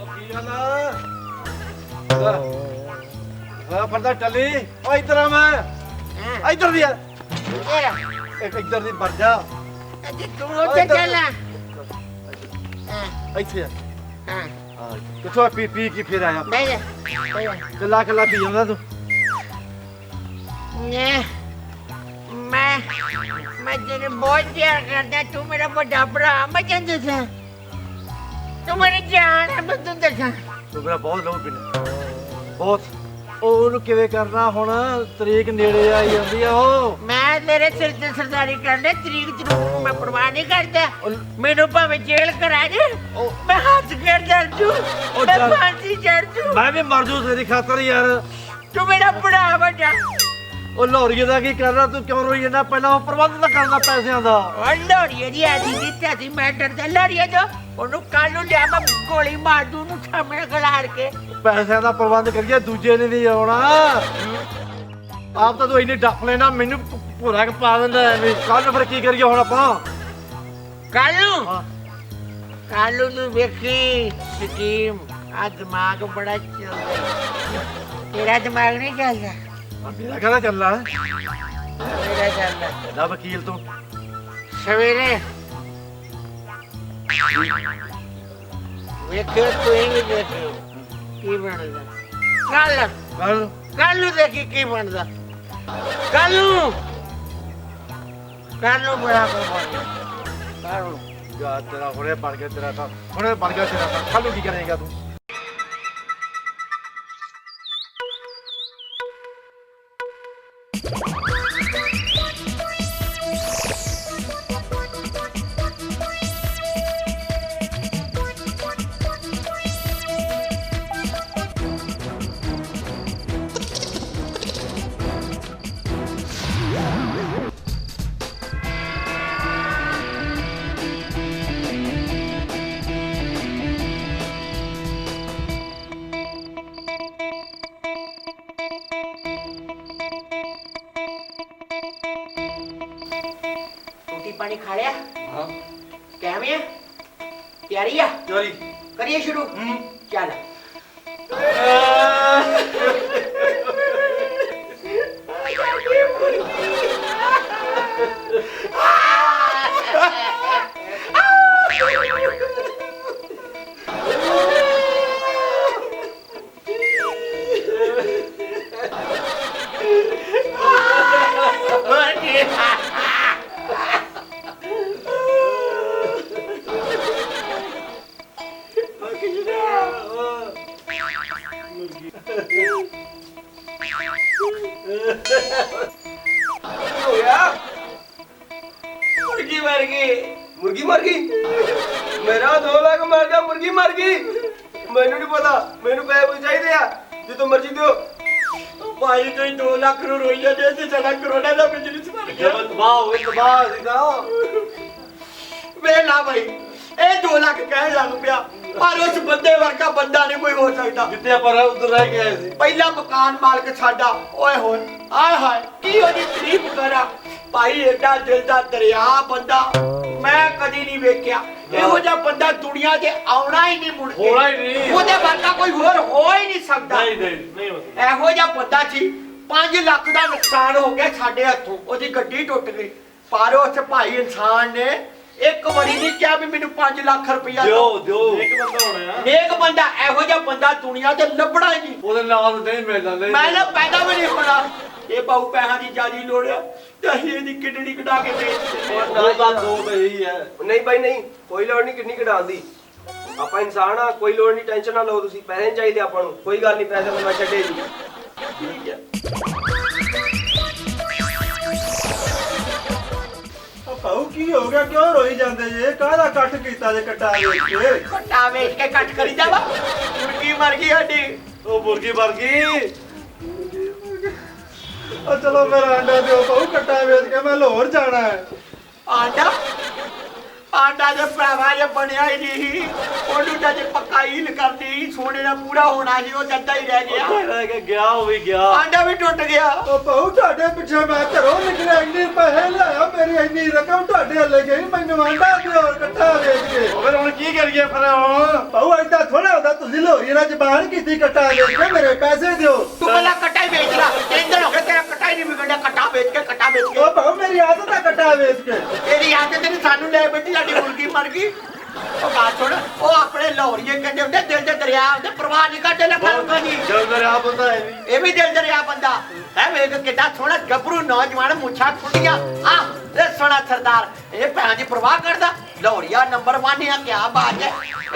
ਕੀ ਗੱਲ ਆ ਫਰਦਾ ਟੱਲੀ ਓ ਇੱਧਰ ਆ ਮੈਂ ਇੱਧਰ ਦੀ ਆ ਇੱਧਰ ਦੀ ਮਰ ਜਾ ਤੂੰ ਉੱਥੇ ਚੱਲ। ਇੱਥੇ ਆ ਹਾਂ ਕਿੱਥੋਂ ਪੀ ਕੀ ਫਿਰ ਆਇਆ ਬਹਿ ਜਾ ਕੱਲਾ ਕੱਲਾ ਪੀ ਜਾਂਦਾ ਤੂੰ ਮੈਂ ਤੇਰੇ ਬਹੁਤ ਪਿਆਰ ਕਰਦਾ। ਤੂੰ ਮੇਰਾ ਵੱਡਾ ਭਰਾ। ਮੈਂ ਕਹਿੰਦਾ ਸੀ ਤੂੰ ਮੇਰੀ ਜਾਨ ਹੈ। ਮੈਂ ਤੈਨੂੰ ਦੱਸਾਂ ਤੂੰ ਮੇਰਾ ਬਹੁਤ ਲਹੂ ਪੀਣਾ ਬਹੁਤ। ਉਹਨੂੰ ਕਿਵੇਂ ਕਰਨਾ ਹੁਣ? ਤਰੀਕ ਨੇੜੇ ਆਈ ਜਾਂਦੀ ਆ ਉਹ। ਮੈਂ ਤੇਰੇ ਸਿਰ ਤੇ ਸਰਦਾਰੀ ਕਰਨੇ। ਤਰੀਕ ਨੂੰ ਮੈਂ ਪਰਵਾਹ ਨਹੀਂ ਕਰਦਾ। ਮੈਨੂੰ ਭਾਵੇਂ ਜੇਲ੍ਹ ਕਰਾ ਦੇ। ਮੈਂ ਹੱਥ ਖੇਡ ਦਰ ਜੂ। ਮੈਂ ਫਾਂਸੀ ਚੜ ਜੂ। ਮੈਂ ਵੀ ਮਰ ਜੂ ਤੇਰੀ ਖਾਤਰ ਯਾਰ। ਤੂੰ ਮੇਰਾ ਭਰਾ ਵੱਡਾ। ਉਹ ਲੋਰੀਏ ਦਾ ਕੀ ਕਰਨਾ? ਤੂੰ ਕਿਉਂ ਰੋਈ ਜਾਂਦਾ? ਪਹਿਲਾਂ ਉਹ ਪ੍ਰਬੰਧ ਤਾਂ ਕਰਨਾ ਪੈਸਿਆਂ ਦਾ। ਉਹ ਲੋਰੀਏ ਦੀ ਐਸੀ ਦਿੱਤਾ ਸੀ ਮੈਂ ਡਰਦਾ ਲੋਰੀਏ ਤੋਂ। ਉਹਨੂੰ ਕੱਲ ਨੂੰ ਲਿਆ ਮੈਂ ਗੋਲੀ ਮਾਰ ਦੂ ਉਹਨੂੰ ਸਾਹਮਣੇ ਖਿਲਾਰ ਕੇ। ਪੈਸਿਆਂ ਦਾ ਪ੍ਰਬੰਧ ਕਰੀਏ, ਦੂਜੇ ਨੇ ਨਹੀਂ ਆਉਣਾ। ਆਪ ਤਾਂ ਤੂੰ ਇੰਨੀ ਡੱਫ ਲੈਣਾ, ਮੈਨੂੰ ਭੁਰਾ ਕੇ ਪਾ ਦਿੰਦਾ ਐਵੇਂ। ਕੱਲ ਫਿਰ ਕੀ ਕਰੀਏ ਹੁਣ ਆਪਾਂ? ਕੱਲ ਨੂੰ ਵੇਖੀ ਸਕੀਮ। ਆ ਦਿਮਾਗ ਬੜਾ ਚੱਲਦਾ। ਤੇਰਾ ਦਿਮਾਗ ਨਹੀਂ ਚੱਲਦਾ। ਮੇਰਾ ਕਹਿੰਦਾ ਚੱਲਣਾ ਮੇਰਾ ਚੱਲਦਾ। ਨਾ ਵਕੀਲ ਤੂੰ ਸਵੇਰੇ ਵੇਖਿਓ ਤੂੰ ਵੀ ਦੇਖਿਓ ਕੀ ਬਣਦਾ। ਕੱਲ ਨੂੰ ਦੇਖੀ ਕੀ ਬਣਦਾ। ਕੱਲ ਨੂੰ ਬੜਾ ਕੋ ਬਣਦਾ। ਕੱਲ ਨੂੰ ਜਾ ਤੇਰਾ ਹੁਣੇ ਬਣ ਗਿਆ ਤੇਰਾ ਤਾਂ। ਹੁਣੇ ਬਣ ਗਿਆ ਤੇਰਾ ਤਾਂ। ਕੱਲ ਨੂੰ ਕੀ ਕਰੇਗਾ ਤੂੰ? पानी खा लिया? हाँ। कैमे तैयारी है? करिए शुरू। चल। मुर्गी मर गई। मेरा 2 लाख मर गया। मुर्गी मर गई। मैनू नहीं पता। मैनू पैसे चाहिए जो तो मर्जी दो। भाई तो 2 लाख रोइया जैसे चला करोड़ा का बिजनेस मर गया। वेला भाई ए 2 लाख कह लग पिया पर उस बंदे वर्गा बंदा नहीं कोई हो सकता। जितने पर उधर रह गया सी। पहला मकान मालक साडा ओए होए आय हाय की ओदी तारीफ करा भाई। एडा दिल दा दरिया बंदा मैं कदी नहीं वेख्या। ਇਹੋ ਜਿਹਾ ਬੰਦਾ ਦੁਨੀਆ ਤੇ ਆਉਣਾ ਹੀ ਨਹੀਂ ਮੁੜ ਕੇ। ਹੋਣਾ ਹੀ ਨਹੀਂ। ਉਹਦੇ ਵਰਗਾ ਕੋਈ ਹੋਰ ਹੋ ਹੀ ਨਹੀਂ ਸਕਦਾ। ਨਹੀਂ ਇਹੋ ਜਿਹਾ ਬੰਦਾ ਸੀ। 5 ਲੱਖ ਦਾ ਨੁਕਸਾਨ ਹੋ ਗਿਆ ਸਾਡੇ ਹੱਥੋਂ। ਉਹਦੀ ਗੱਡੀ ਟੁੱਟ ਗਈ ਪਰ ਉਸ ਭਾਈ ਇਨਸਾਨ ਨੇ ਇੱਕ ਵਾਰੀ ਨਹੀਂ ਕਿਹਾ ਵੀ ਮੈਨੂੰ 5 ਲੱਖ ਰੁਪਇਆ ਦਿਓ। ਇੱਕ ਬੰਦਾ ਹੋਣਾ ਆ। ਨੇਕ ਬੰਦਾ ਇਹੋ ਜਿਹਾ ਬੰਦਾ ਦੁਨੀਆ ਤੇ ਲੱਭਣਾ ਹੀ ਨਹੀਂ। ਉਹਦੇ ਨਾਲ ਨਹੀਂ ਮਿਲ ਜਾਂਦੇ। ਮੈਂ ਨਾ ਪੈਦਾ ਵੀ ਨਹੀਂ ਹੋਣਾ। ਇਹ ਬਾਹੂ ਪੈਸਿਆਂ ਦੀ ਜਿਆਦੀ ਲੋੜ ਆ ਤੇ ਅਸੀਂ ਇਹਦੀ ਕਿਡਨੀ ਕਢਾ ਕੇ ਵੇਚ ਦਿੰਦੇ ਆ। ਉਹ ਗੱਲ ਦੋ ਤੇ ਇਹੀ ਹੈ। ਨਹੀਂ ਬਾਈ ਨਹੀਂ, ਕੋਈ ਲੋੜ ਨਹੀਂ ਕਿੰਨੀ ਕਢਾਉਣ ਦੀ। ਆਪਾਂ ਇਨਸਾਨ ਆ, ਕੋਈ ਲੋੜ ਨਹੀਂ, ਟੈਨਸ਼ਨ ਨਾ ਲਓ ਤੁਸੀਂ। ਪੈਸੇ ਨਹੀਂ ਚਾਹੀਦੇ ਆਪਾਂ ਨੂੰ, ਕੋਈ ਗੱਲ ਨਹੀਂ, ਪੈਸੇ ਮੈਂ ਛੱਡੇ ਜੀ। ਠੀਕ ਹੈ। ਭਾਊ ਕੀ ਹੋ ਗਿਆ, ਕਿਉਂ ਰੋਈ ਜਾਂਦੇ ਜੇ? ਕਾਹਦਾ ਕੱਟ ਕੀਤਾ ਜੇ ਕੱਟਾ ਵੇਚ ਕੇ? ਕੱਟਾ ਵੇਚ ਕੇ ਕੱਟ ਕਰੀ ਜਾਵਾ। ਮੁਰਗੀ ਮਰ ਗਈ ਸਾਡੀ। ਉਹ ਮੁਰਗੀ ਮਰ ਗਈ। ਉਹ ਚਲੋ ਮੇਰਾ ਅੰਡਾ ਦਿਓ ਭਾਊ, ਕੱਟਾ ਵੇਚ ਕੇ ਮੈਂ ਲਾਹੌਰ ਜਾਣਾ ਹੈ। ਆਂਡਾ ਆਂਡਾ ਜੇ ਭਰਾਵਾ ਜੇ ਬਣਿਆ ਹੀ ਨਹੀਂ, ਉਹਨੂੰ ਤਾਂ ਜੇ ਪੱਕਾ ਹੀਲ ਕਰਦੀ ਸੋਨੇ ਦਾ ਪੂਰਾ ਹੋਣਾ ਸੀ, ਉਹ ਜੱਦਾ ਹੀ ਰਹਿ ਗਿਆ। ਰਹਿ ਕੇ ਗਿਆ, ਉਹ ਵੀ ਗਿਆ। ਆਂਡਾ ਵੀ ਟੁੱਟ ਗਿਆ। ਉਹ ਭਾਊ ਤੁਹਾਡੇ ਪਿੱਛੇ ਮੈਂ ਘਰੋਂ ਨਿਕਲਿਆ, ਇੰਨੇ ਪੈਸੇ ਲਾਇਆ, ਮੇਰੀ ਇੰਨੀ ਰਕਮ ਤੁਹਾਡੇ ਹੱਲੇ ਗਈ, ਮੈਨੂੰ ਆਂਡਾ ਦਿਓ ਕੱਟਾ ਵੇਚ ਕੇ। ਫਿਰ ਹੁਣ ਕੀ ਕਰੀਏ ਫਿਰ ਹੁਣ? ਭਾਊ ਏਦਾਂ ਥੋੜਾ ਹੁੰਦਾ, ਤੁਸੀਂ ਲੋਹਰੀ ਨਾਲ ਜ਼ਬਾਨ ਕੀਤੀ ਕੱਟਾ ਵੇਚ ਕੇ, ਮੇਰੇ ਪੈਸੇ ਦਿਓ। ਤੂੰ ਪਹਿਲਾਂ ਕੱਟਾ ਹੀ ਵੇਚ ਲਾ, ਟੈਂਸ਼ਨ ਹੋ ਗਿਆ ਤੇਰਾ ਕੱਟਾ ਹੀ ਨਹੀਂ ਵਿਗੜਿਆ। ਕੱਟਾ ਵੇਚ ਕੇ ਕੱਟਾ ਵੇਚ ਕੇ। ਉਹ ਭਾਊ ਮੇਰੀ ਆਦਤ ਹੈ ਕੱਟਾ ਵੇਚ ਕੇ। ਤੇਰੀ ਆਦਤ ਤੇ ਸਾਨੂੰ ਲੈ ਬੈਠੀ, ਸਾਡੀ ਮੁਰਗੀ ਮਰ ਗਈ। ਉਹ ਬਾਤ ਸੁਣ, ਉਹ ਆਪਣੇ ਲਾਹੌਰੀਏ ਕਹਿੰਦੇ ਹੁੰਦੇ ਦਿਲ ਦੇ ਦਰਿਆ ਹੁੰਦੇ, ਪ੍ਰਵਾਹ ਨਹੀਂ ਕਰਦੇ ਲੱਖਾਂ ਦੀ। ਜਲ ਦਰਿਆ ਬੰਦਾ ਹੈ ਵੀ। ਇਹ ਵੀ ਦਿਲ ਦਰਿਆ ਬੰਦਾ ਹੈ। ਵੇਖ ਕਿੱਡਾ ਸੋਹਣਾ ਗੱਭਰੂ ਨੌਜਵਾਨ, ਮੁੱਛਾਂ ਖੁੱਲੀਆਂ। ਇਹ ਸੋਹਣਾ ਸਰਦਾਰ, ਇਹ ਪੈਸਿਆਂ ਦੀ ਪ੍ਰਵਾਹ ਕਰਦਾ। ਲਾਹੌਰੀਆ ਨੰਬਰ 1 ਆ, ਕਿਆ ਬਾਤ ਹੈ।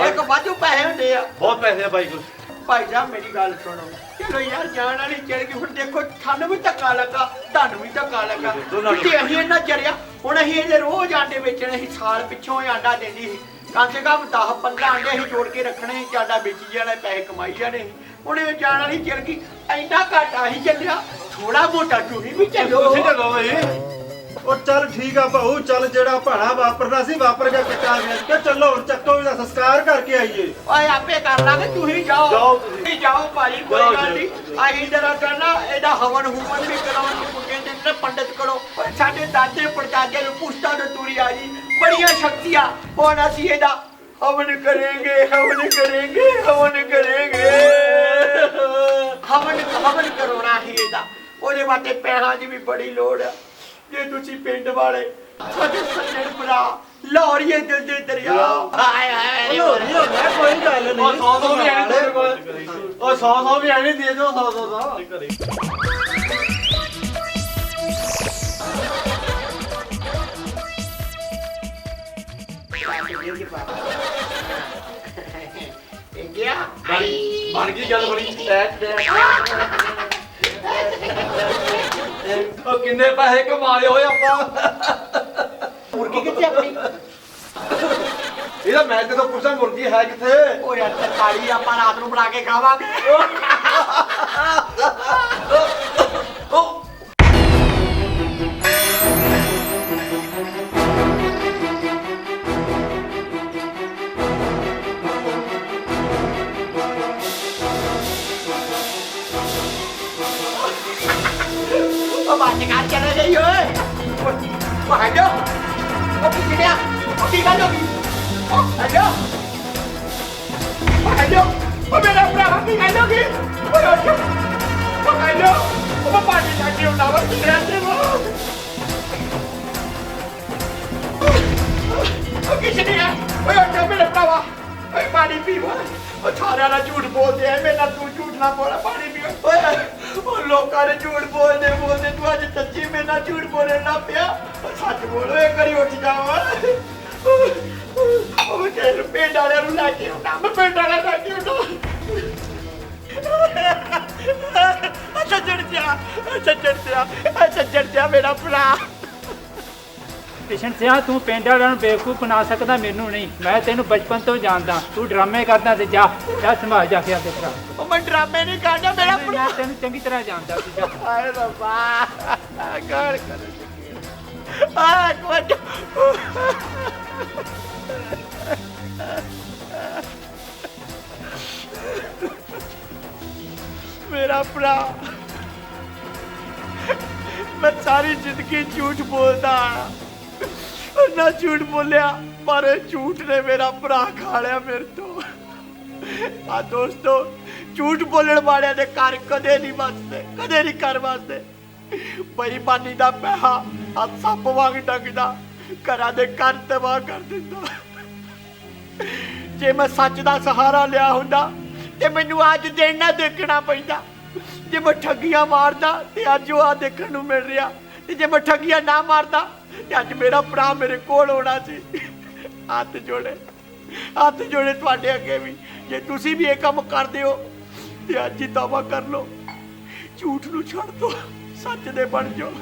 ਇੱਕ ਵਾਧੂ ਪੈਸੇ ਹੁੰਦੇ ਆ। ਬਹੁਤ ਪੈਸੇ ਆ ਬਾਈ ਕੋਲ। ਭਾਈ ਸਾਹਿਬ ਮੇਰੀ ਗੱਲ ਸੁਣੋ, ਚਲੋ ਯਾਰ ਜਾਣ ਵਾਲੀ ਚਲ ਗਈ, ਹੁਣ ਦੇਖੋ ਸਾਨੂੰ ਵੀ ਧੱਕਾ ਲੱਗਾ, ਤੁਹਾਨੂੰ ਵੀ ਧੱਕਾ ਲੱਗਾ। ਤੇ ਅਸੀਂ ਇਹਨਾਂ ਜਰਿਆ, ਹੁਣ ਅਸੀਂ ਇਹਦੇ ਰੋਜ਼ ਆਂਡੇ ਵੇਚਣੇ ਸੀ। ਸਾਲ ਪਿੱਛੋਂ ਇਹ ਆਂਡਾ ਦਿੰਦੀ ਸੀ, ਕਮ ਸੇ ਕਮ 10-15 ਆਂਡੇ ਅਸੀਂ ਜੋੜ ਕੇ ਰੱਖਣੇ ਸੀ, ਆਂਡਾ ਵੇਚੀ ਜਾਣਾ, ਪੈਸੇ ਕਮਾਈ ਜਾਣੇ ਸੀ। ਹੁਣ ਇਹ ਜਾਣ ਵਾਲੀ ਚਲ ਗਈ, ਇੰਨਾ ਘਾਟਾ ਹੀ ਚੱਲਿਆ, ਥੋੜਾ ਮੋਟਾ ਤੁਸੀਂ ਵੀ ਚੱਲੋ। ਤੁਸੀਂ ਚੱਲੋ ਬਾਈ। ਉਹ ਚੱਲ ਠੀਕ ਆ ਭਾਊ, ਚੱਲ ਜਿਹੜਾ ਭਾਣਾ ਵਾਪਰਨਾ ਸੀ ਵਾਪਰ ਗਿਆ, ਕੱਟਾ ਵੇਚ ਕੇ ਚੱਲੋ ਹੁਣ ਚੱਕੋ ਇਹਦਾ ਸੰਸਕਾਰ ਕਰਕੇ ਆਈਏ। ਓਏ ਆਪੇ ਕਰ ਲਾਂਗੇ, ਤੁਸੀਂ ਜਾਓ। ਜਾਓ ਤੁਸੀਂ। ਜਾਓ ਭਾਈ, ਕੋਈ ਗੱਲ ਨਹੀਂ। ਅਸੀਂ ਜਰਾ ਕਰਨਾ ਇਹਦਾ ਹਵਨ ਹੁਵਨ ਵੀ ਕਰਾਉਣ ਨੂੰ ਪੁੱਛੇ ਤੇ ਪੰਡਿਤ ਕਰੋ। ਸਾਡੇ ਦਾਦੇ ਪੜਦਾਦੇ ਨੂੰ ਪੁੱਛਤਾ ਤੇ ਤੁਰੀ ਆ ਜੀ, ਬੜੀਆਂ ਸ਼ਕਤੀਆਂ। ਹੁਣ ਅਸੀਂ ਇਹਦਾ ਹਵਨ ਕਰਾਂਗੇ, ਹਵਨ ਕਰਾਂਗੇ, ਹਵਨ ਕਰਾਂਗੇ। ਹਵਨ ਕਰਾਉਣਾ ਹੀ ਇਹਦਾ, ਉਹਦੇ ਵਾਸਤੇ ਪੈਸਿਆਂ ਦੀ ਵੀ ਬੜੀ ਲੋੜ ਆ। ਜੇ ਤੁਸੀਂ ਪਿੰਡ ਵਾਲੇ ਸਾਡੇ ਸੱਜਣ ਭਰਾ ਲਾਹੌਰੀਏ ਦਿਲ ਦੇ ਦਰਿਆ, ਹਾਏ ਹਾਏ ਲੋਹਰੀ ਹੋ ਗਿਆ, ਕੋਈ ਗੱਲ ਨਹੀਂ। ਉਹ 100 ਵੀ ਆਣੀ ਤੇਰੇ ਕੋਲ। ਉਹ 100 ਵੀ ਆਣੀ, ਦੇ ਦਿਓ 100 ਦਾ ਘਰੇ। ਗਿਆ ਬਣ ਗਈ ਗੱਲ ਬਣੀ। ਉਹ ਕਿੰਨੇ ਪੈਸੇ ਕਮਾ ਲਏ ਹੋਏ ਆਪਾਂ। ਮੁਰਗੀ ਕਿੱਥੇ ਆਪਣੀ? ਇਹਦਾ ਮੈਂ ਤੇ ਤਾਂ ਪੁੱਛਾਂ ਮੁਰਗੀ ਹੈ ਕਿੱਥੇ? ਓ ਯਾਰ ਤਰਕਾਰੀ ਆਪਾਂ ਰਾਤ ਨੂੰ ਬਣਾ ਕੇ ਖਾਵਾਂਗੇ। ਉਹ ਬਾਤ ਕਰ ਚੱਲ ਰਹੀ ਓਏ। ਉਹ ਹੈਲੋ, ਉਹ ਕੀ ਗਿਆ? ਉਹ ਕੀ ਗੱਲ ਹੋ ਗਈ? ਉਹ ਹੈਲੋ, ਉਹ ਹੈਲੋ, ਉਹ ਮੇਰਾ ਭਰਾ ਕੀ ਗੱਲ ਹੋ ਗਈ? ਉਹ ਹੈਲੋ, ਉਹ ਪਾਣੀ ਜਾ ਕੇ ਉਡਾਵਾ ਕਿਹੜਾ ਤੇ ਉਹ ਕਿਸ ਨੇ ਆ? ਓਏ ਉੱਠ ਮੇਰੇ ਭਰਾਵਾ, ਓਏ ਪਾਣੀ ਪੀਵਾ। ਉਹ ਸਾਰਿਆਂ ਨਾਲ ਝੂਠ ਬੋਲਦੇ ਐ, ਮੇਰੇ ਨਾਲ ਤੂੰ ਝੂਠ ਨਾ ਬੋਲ, ਪਾਣੀ ਪੀ। ਓਏ ਉਹ ਲੋਕਾਂ ਨੇ ਝੂਠ ਬੋਲਦੇ ਤੂੰ ਅੱਜ ਸੱਚੀ ਮੇਰੇ ਨਾਲ ਝੂਠ ਬੋਲਣ ਲੱਗ ਪਿਆ। ਉਹ ਸੱਚ ਬੋਲ, ਓਏ ਕਰੀ ਉੱਠ ਜਾਵਾ। ਉਹ ਮੈਂ ਤੇਰੇ ਪਿੰਡ ਵਾਲਿਆਂ ਨੂੰ ਲੈ ਕੇ ਆਉਣਾ, ਮੈਂ ਪਿੰਡ ਵਾਲਿਆਂ ਲੈ ਕੇ ਆਉਣਾ। ਸੱਜਣ ਜਾ ਮੇਰਾ ਭਰਾ। ਕਿਸ਼ਨ ਸਿਆ, ਤੂੰ ਪਿੰਡ ਵਾਲਿਆਂ ਨੂੰ ਬੇਵਕੂਫ ਬਣਾ ਸਕਦਾ, ਮੈਨੂੰ ਨਹੀਂ। ਮੈਂ ਤੈਨੂੰ ਬਚਪਨ ਤੋਂ ਜਾਣਦਾ, ਤੂੰ ਡਰਾਮੇ ਕਰਦਾ ਤੇ ਜਾ ਸੰਭਾਲ ਜਾ ਕੇ ਆਪਦੇ ਭਰਾ। ਉਹ ਮੈਂ ਡਰਾਮੇ ਨਹੀਂ ਕਰਦਾ ਮੇਰਾ ਭਰਾ। ਮੈਂ ਤੈਨੂੰ ਚੰਗੀ ਤਰ੍ਹਾਂ ਜਾਣਦਾ ਸੀ। ਜਾ। ਹਾਏ ਰੱਬਾ, ਗਾਲ ਕਰ। ਆ ਕੁਝ ਮੇਰਾ ਭਰਾ, ਮੈਂ ਸਾਰੀ ਜ਼ਿੰਦਗੀ ਝੂਠ ਬੋਲਦਾ ਆਇਆ, ਨਾ ਝੂਠ ਬੋਲਿਆ, ਪਰ ਇਹ ਝੂਠ ਨੇ ਮੇਰਾ ਭਰਾ ਖਾ ਲਿਆ ਮੇਰੇ ਤੋਂ। ਆ ਦੋਸਤੋ, ਝੂਠ ਬੋਲਣ ਵਾਲਿਆਂ ਦੇ ਘਰ ਕਦੇ ਨਹੀਂ ਵੱਸਦੇ, ਕਦੇ ਨਹੀਂ ਘਰ ਵੱਸਦੇ। ਬੇਈਮਾਨੀ ਦਾ ਪੈਸਾ ਆ ਸੱਪ ਵਾਂਗ ਡੰਗਦਾ, ਘਰਾਂ ਦੇ ਘਰ ਤਬਾਹ ਕਰ ਦਿੰਦਾ। ਜੇ ਮੈਂ ਸੱਚ ਦਾ ਸਹਾਰਾ ਲਿਆ ਹੁੰਦਾ ਤੇ ਮੈਨੂੰ ਅੱਜ ਦਿਨ ਨਾ ਦੇਖਣਾ ਪੈਂਦਾ। ਜੇ ਮੈਂ ਠੱਗੀਆਂ ਮਾਰਦਾ ਤੇ ਅੱਜ ਉਹ ਆ ਦੇਖਣ ਨੂੰ ਮਿਲ ਰਿਹਾ, ਤੇ ਜੇ ਮੈਂ ਠੱਗੀਆਂ ਨਾ ਮਾਰਦਾ ਤੇ ਅੱਜ ਮੇਰਾ ਭਰਾ ਮੇਰੇ ਕੋਲ ਹੋਣਾ ਸੀ। ਹੱਥ ਜੋੜੇ ਤੁਹਾਡੇ ਅੱਗੇ ਵੀ, ਜੇ ਤੁਸੀਂ ਵੀ ਇਹ ਕੰਮ ਕਰਦੇ ਹੋ ਤੇ ਅੱਜ ਹੀ ਤੌਬਾ ਕਰ ਲਓ, ਝੂਠ ਨੂੰ ਛੱਡ ਦਿਓ, ਸੱਚ ਦੇ ਬਣ ਜਾਓ।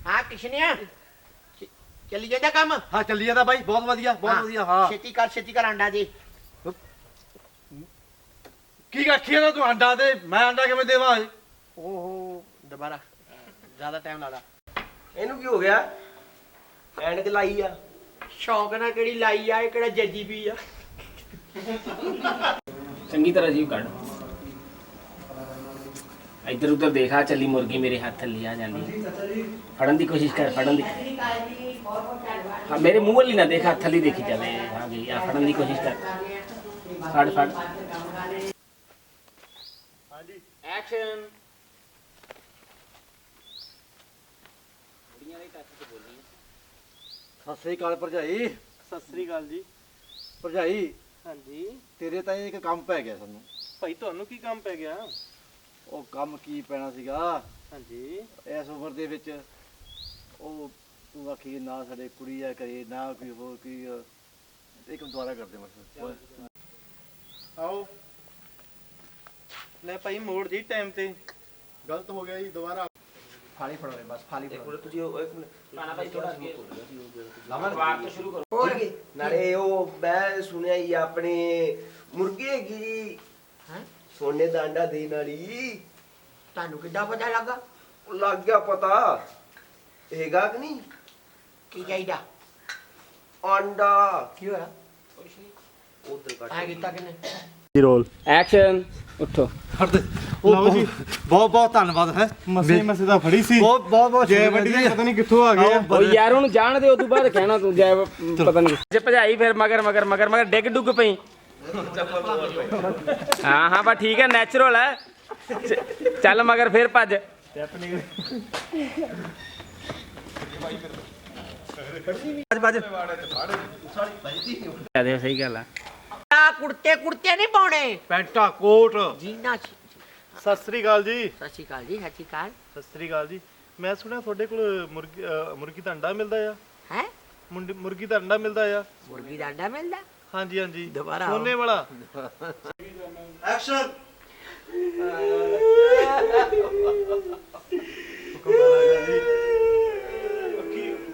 हाँ किशनिया चली जाता काम। ਹਾਂ ਚੱਲੀ ਜਾਂਦਾ ਬਾਈ, ਬਹੁਤ ਵਧੀਆ ਬਹੁਤ ਵਧੀਆ। ਹਾਂ छेती कर अंडा दे। ਕੀ ਆਖੀ ਜਾਂਦਾ ਤੂੰ ਅੰਡਾ ਦੇ, ਮੈਂ ਅੰਡਾ ਕਿਵੇਂ ਦੇਵਾਂ? ओहो दोबारा ज्यादा टाइम लादा। ਇਹਨੂੰ ਕੀ ਹੋ ਗਿਆ? ਐਨਕ ਲਾਈ ਆ। शौक ना केड़ी लाई आ, केड़ा जजी भी आ। चंगी तरह जीव काट, इधर उधर देखा, चली मुर्गी मेरे हाथ थल्ले आ जाती। फड़न की कोशिश कर, फड़न की। हाँ मेरे मुंह वाली ना देखा, थल्ली देखी चले। हाँ जी आ फड़न की कोशिश कर, फड़ फड़। एक्शन। ਸਤਿ ਸ੍ਰੀ ਅਕਾਲ ਭਰਜਾਈ। ਸਤਿ ਸ੍ਰੀ ਅਕਾਲ ਜੀ। ਭਰਜਾਈ ਹਾਂਜੀ ਤੇਰੇ ਤਾਂ ਇੱਕ ਕੰਮ ਪੈ ਗਿਆ ਸਾਨੂੰ। ਭਾਈ ਤੁਹਾਨੂੰ ਕੀ ਕੰਮ ਪੈ ਗਿਆ? ਉਹ ਕੰਮ ਕੀ ਪੈਣਾ ਸੀਗਾ ਹਾਂਜੀ ਇਸ ਉਮਰ ਦੇ ਵਿੱਚ। ਉਹ ਤੂੰ ਆਖੀ ਨਾ ਸਾਡੇ ਕੁੜੀ ਆ ਕਰੇ ਨਾ ਕੋਈ ਹੋਰ ਕੋਈ, ਇੱਕ ਦੁਆਰਾ ਕਰਦੇ ਮਤਲਬ। ਆਓ ਲੈ ਭਾਈ ਮੋੜ ਜੀ ਟਾਈਮ ਤੇ। ਗਲਤ ਹੋ ਗਿਆ ਜੀ, ਦੁਬਾਰਾ फाली फड़ो रे बस, फाली फड़ो। ਤੁਸੀਂ ਉਹ ਇੱਕ ਮਿੰਟ खाना भाई थोड़ा ਵਾਕ ਤੋਂ ਸ਼ੁਰੂ ਕਰੋ। ਹੋਰ ਕੀ ਨਾਲੇ ਉਹ ਮੈਂ ਸੁਣਿਆ ਹੀ ਆਪਣੇ ਮੁਰਗੀ ਹੈਗੀ ਜੀ, हैं ਸੋਨੇ ਦਾ ਅੰਡਾ ਦੇਣ ਵਾਲੀ। तानू किदा पता लगा? ਉਹ ਲੱਗ ਗਿਆ ਪਤਾ ਹੈਗਾ ਕਿ ਨਹੀਂ? की चाहिदा? ਅੰਡਾ की होया? ਉਧਰ ਕੱਟ आ कीता किने? Roll action. उठो। ਲਓ ਜੀ। ਬਹੁਤ ਬਹੁਤ ਧੰਨਵਾਦ ਹੈ। ਮਸੇ ਤਾਂ ਫੜੀ ਸੀ। ਬਹੁਤ ਬਹੁਤ ਬਹੁਤ ਜੈ ਵੱਡੀ ਦੇ ਪਤਾ ਨਹੀਂ ਕਿੱਥੋਂ ਆ ਗਏ ਆ। ओ यार ਉਹਨੂੰ ਜਾਣ ਦੇ, ਉਦੋਂ ਬਾਅਦ ਕਹਿਣਾ ਤੂੰ ਜੈ ਪਤਾ ਨਹੀਂ ਜੇ ਭਜਾਈ ਫਿਰ ਮਗਰ ਮਗਰ ਮਗਰ ਮਗਰ ਡਿੱਗ ਡੁੱਗ ਪਈ। ਹਾਂ ਹਾਂ ਬਸ ਠੀਕ ਹੈ, ਨੈਚੁਰਲ ਹੈ। ਚੱਲ ਮਗਰ ਫਿਰ ਭੱਜ। ਸਹੀ ਗੱਲ ਆ। कुर्ते कुर्ते नहीं पाने, ਪੈਂਟਾ ਕੋਟ। जीना। ਸਤਿ ਸ੍ਰੀ ਅਕਾਲ ਜੀ। सत श्री अकाल जी, सत श्री अकाल। ਸਤਿ ਸ੍ਰੀ ਅਕਾਲ ਜੀ। ਮੈਂ ਸੁਣਿਆ ਤੁਹਾਡੇ ਕੋਲ ਮੁਰਗੀ ਦਾ ਅੰਡਾ ਮਿਲਦਾ ਆ। हैं ਮੁਰਗੀ ਦਾ ਅੰਡਾ ਮਿਲਦਾ ਆ। मुर्गी का अंडा मिलदा? ਹਾਂਜੀ ਹਾਂਜੀ ਦੁਬਾਰਾ ਆਓ। ਸੋਨੇ ਵਾਲਾ। ਐਕਸ਼ਨ।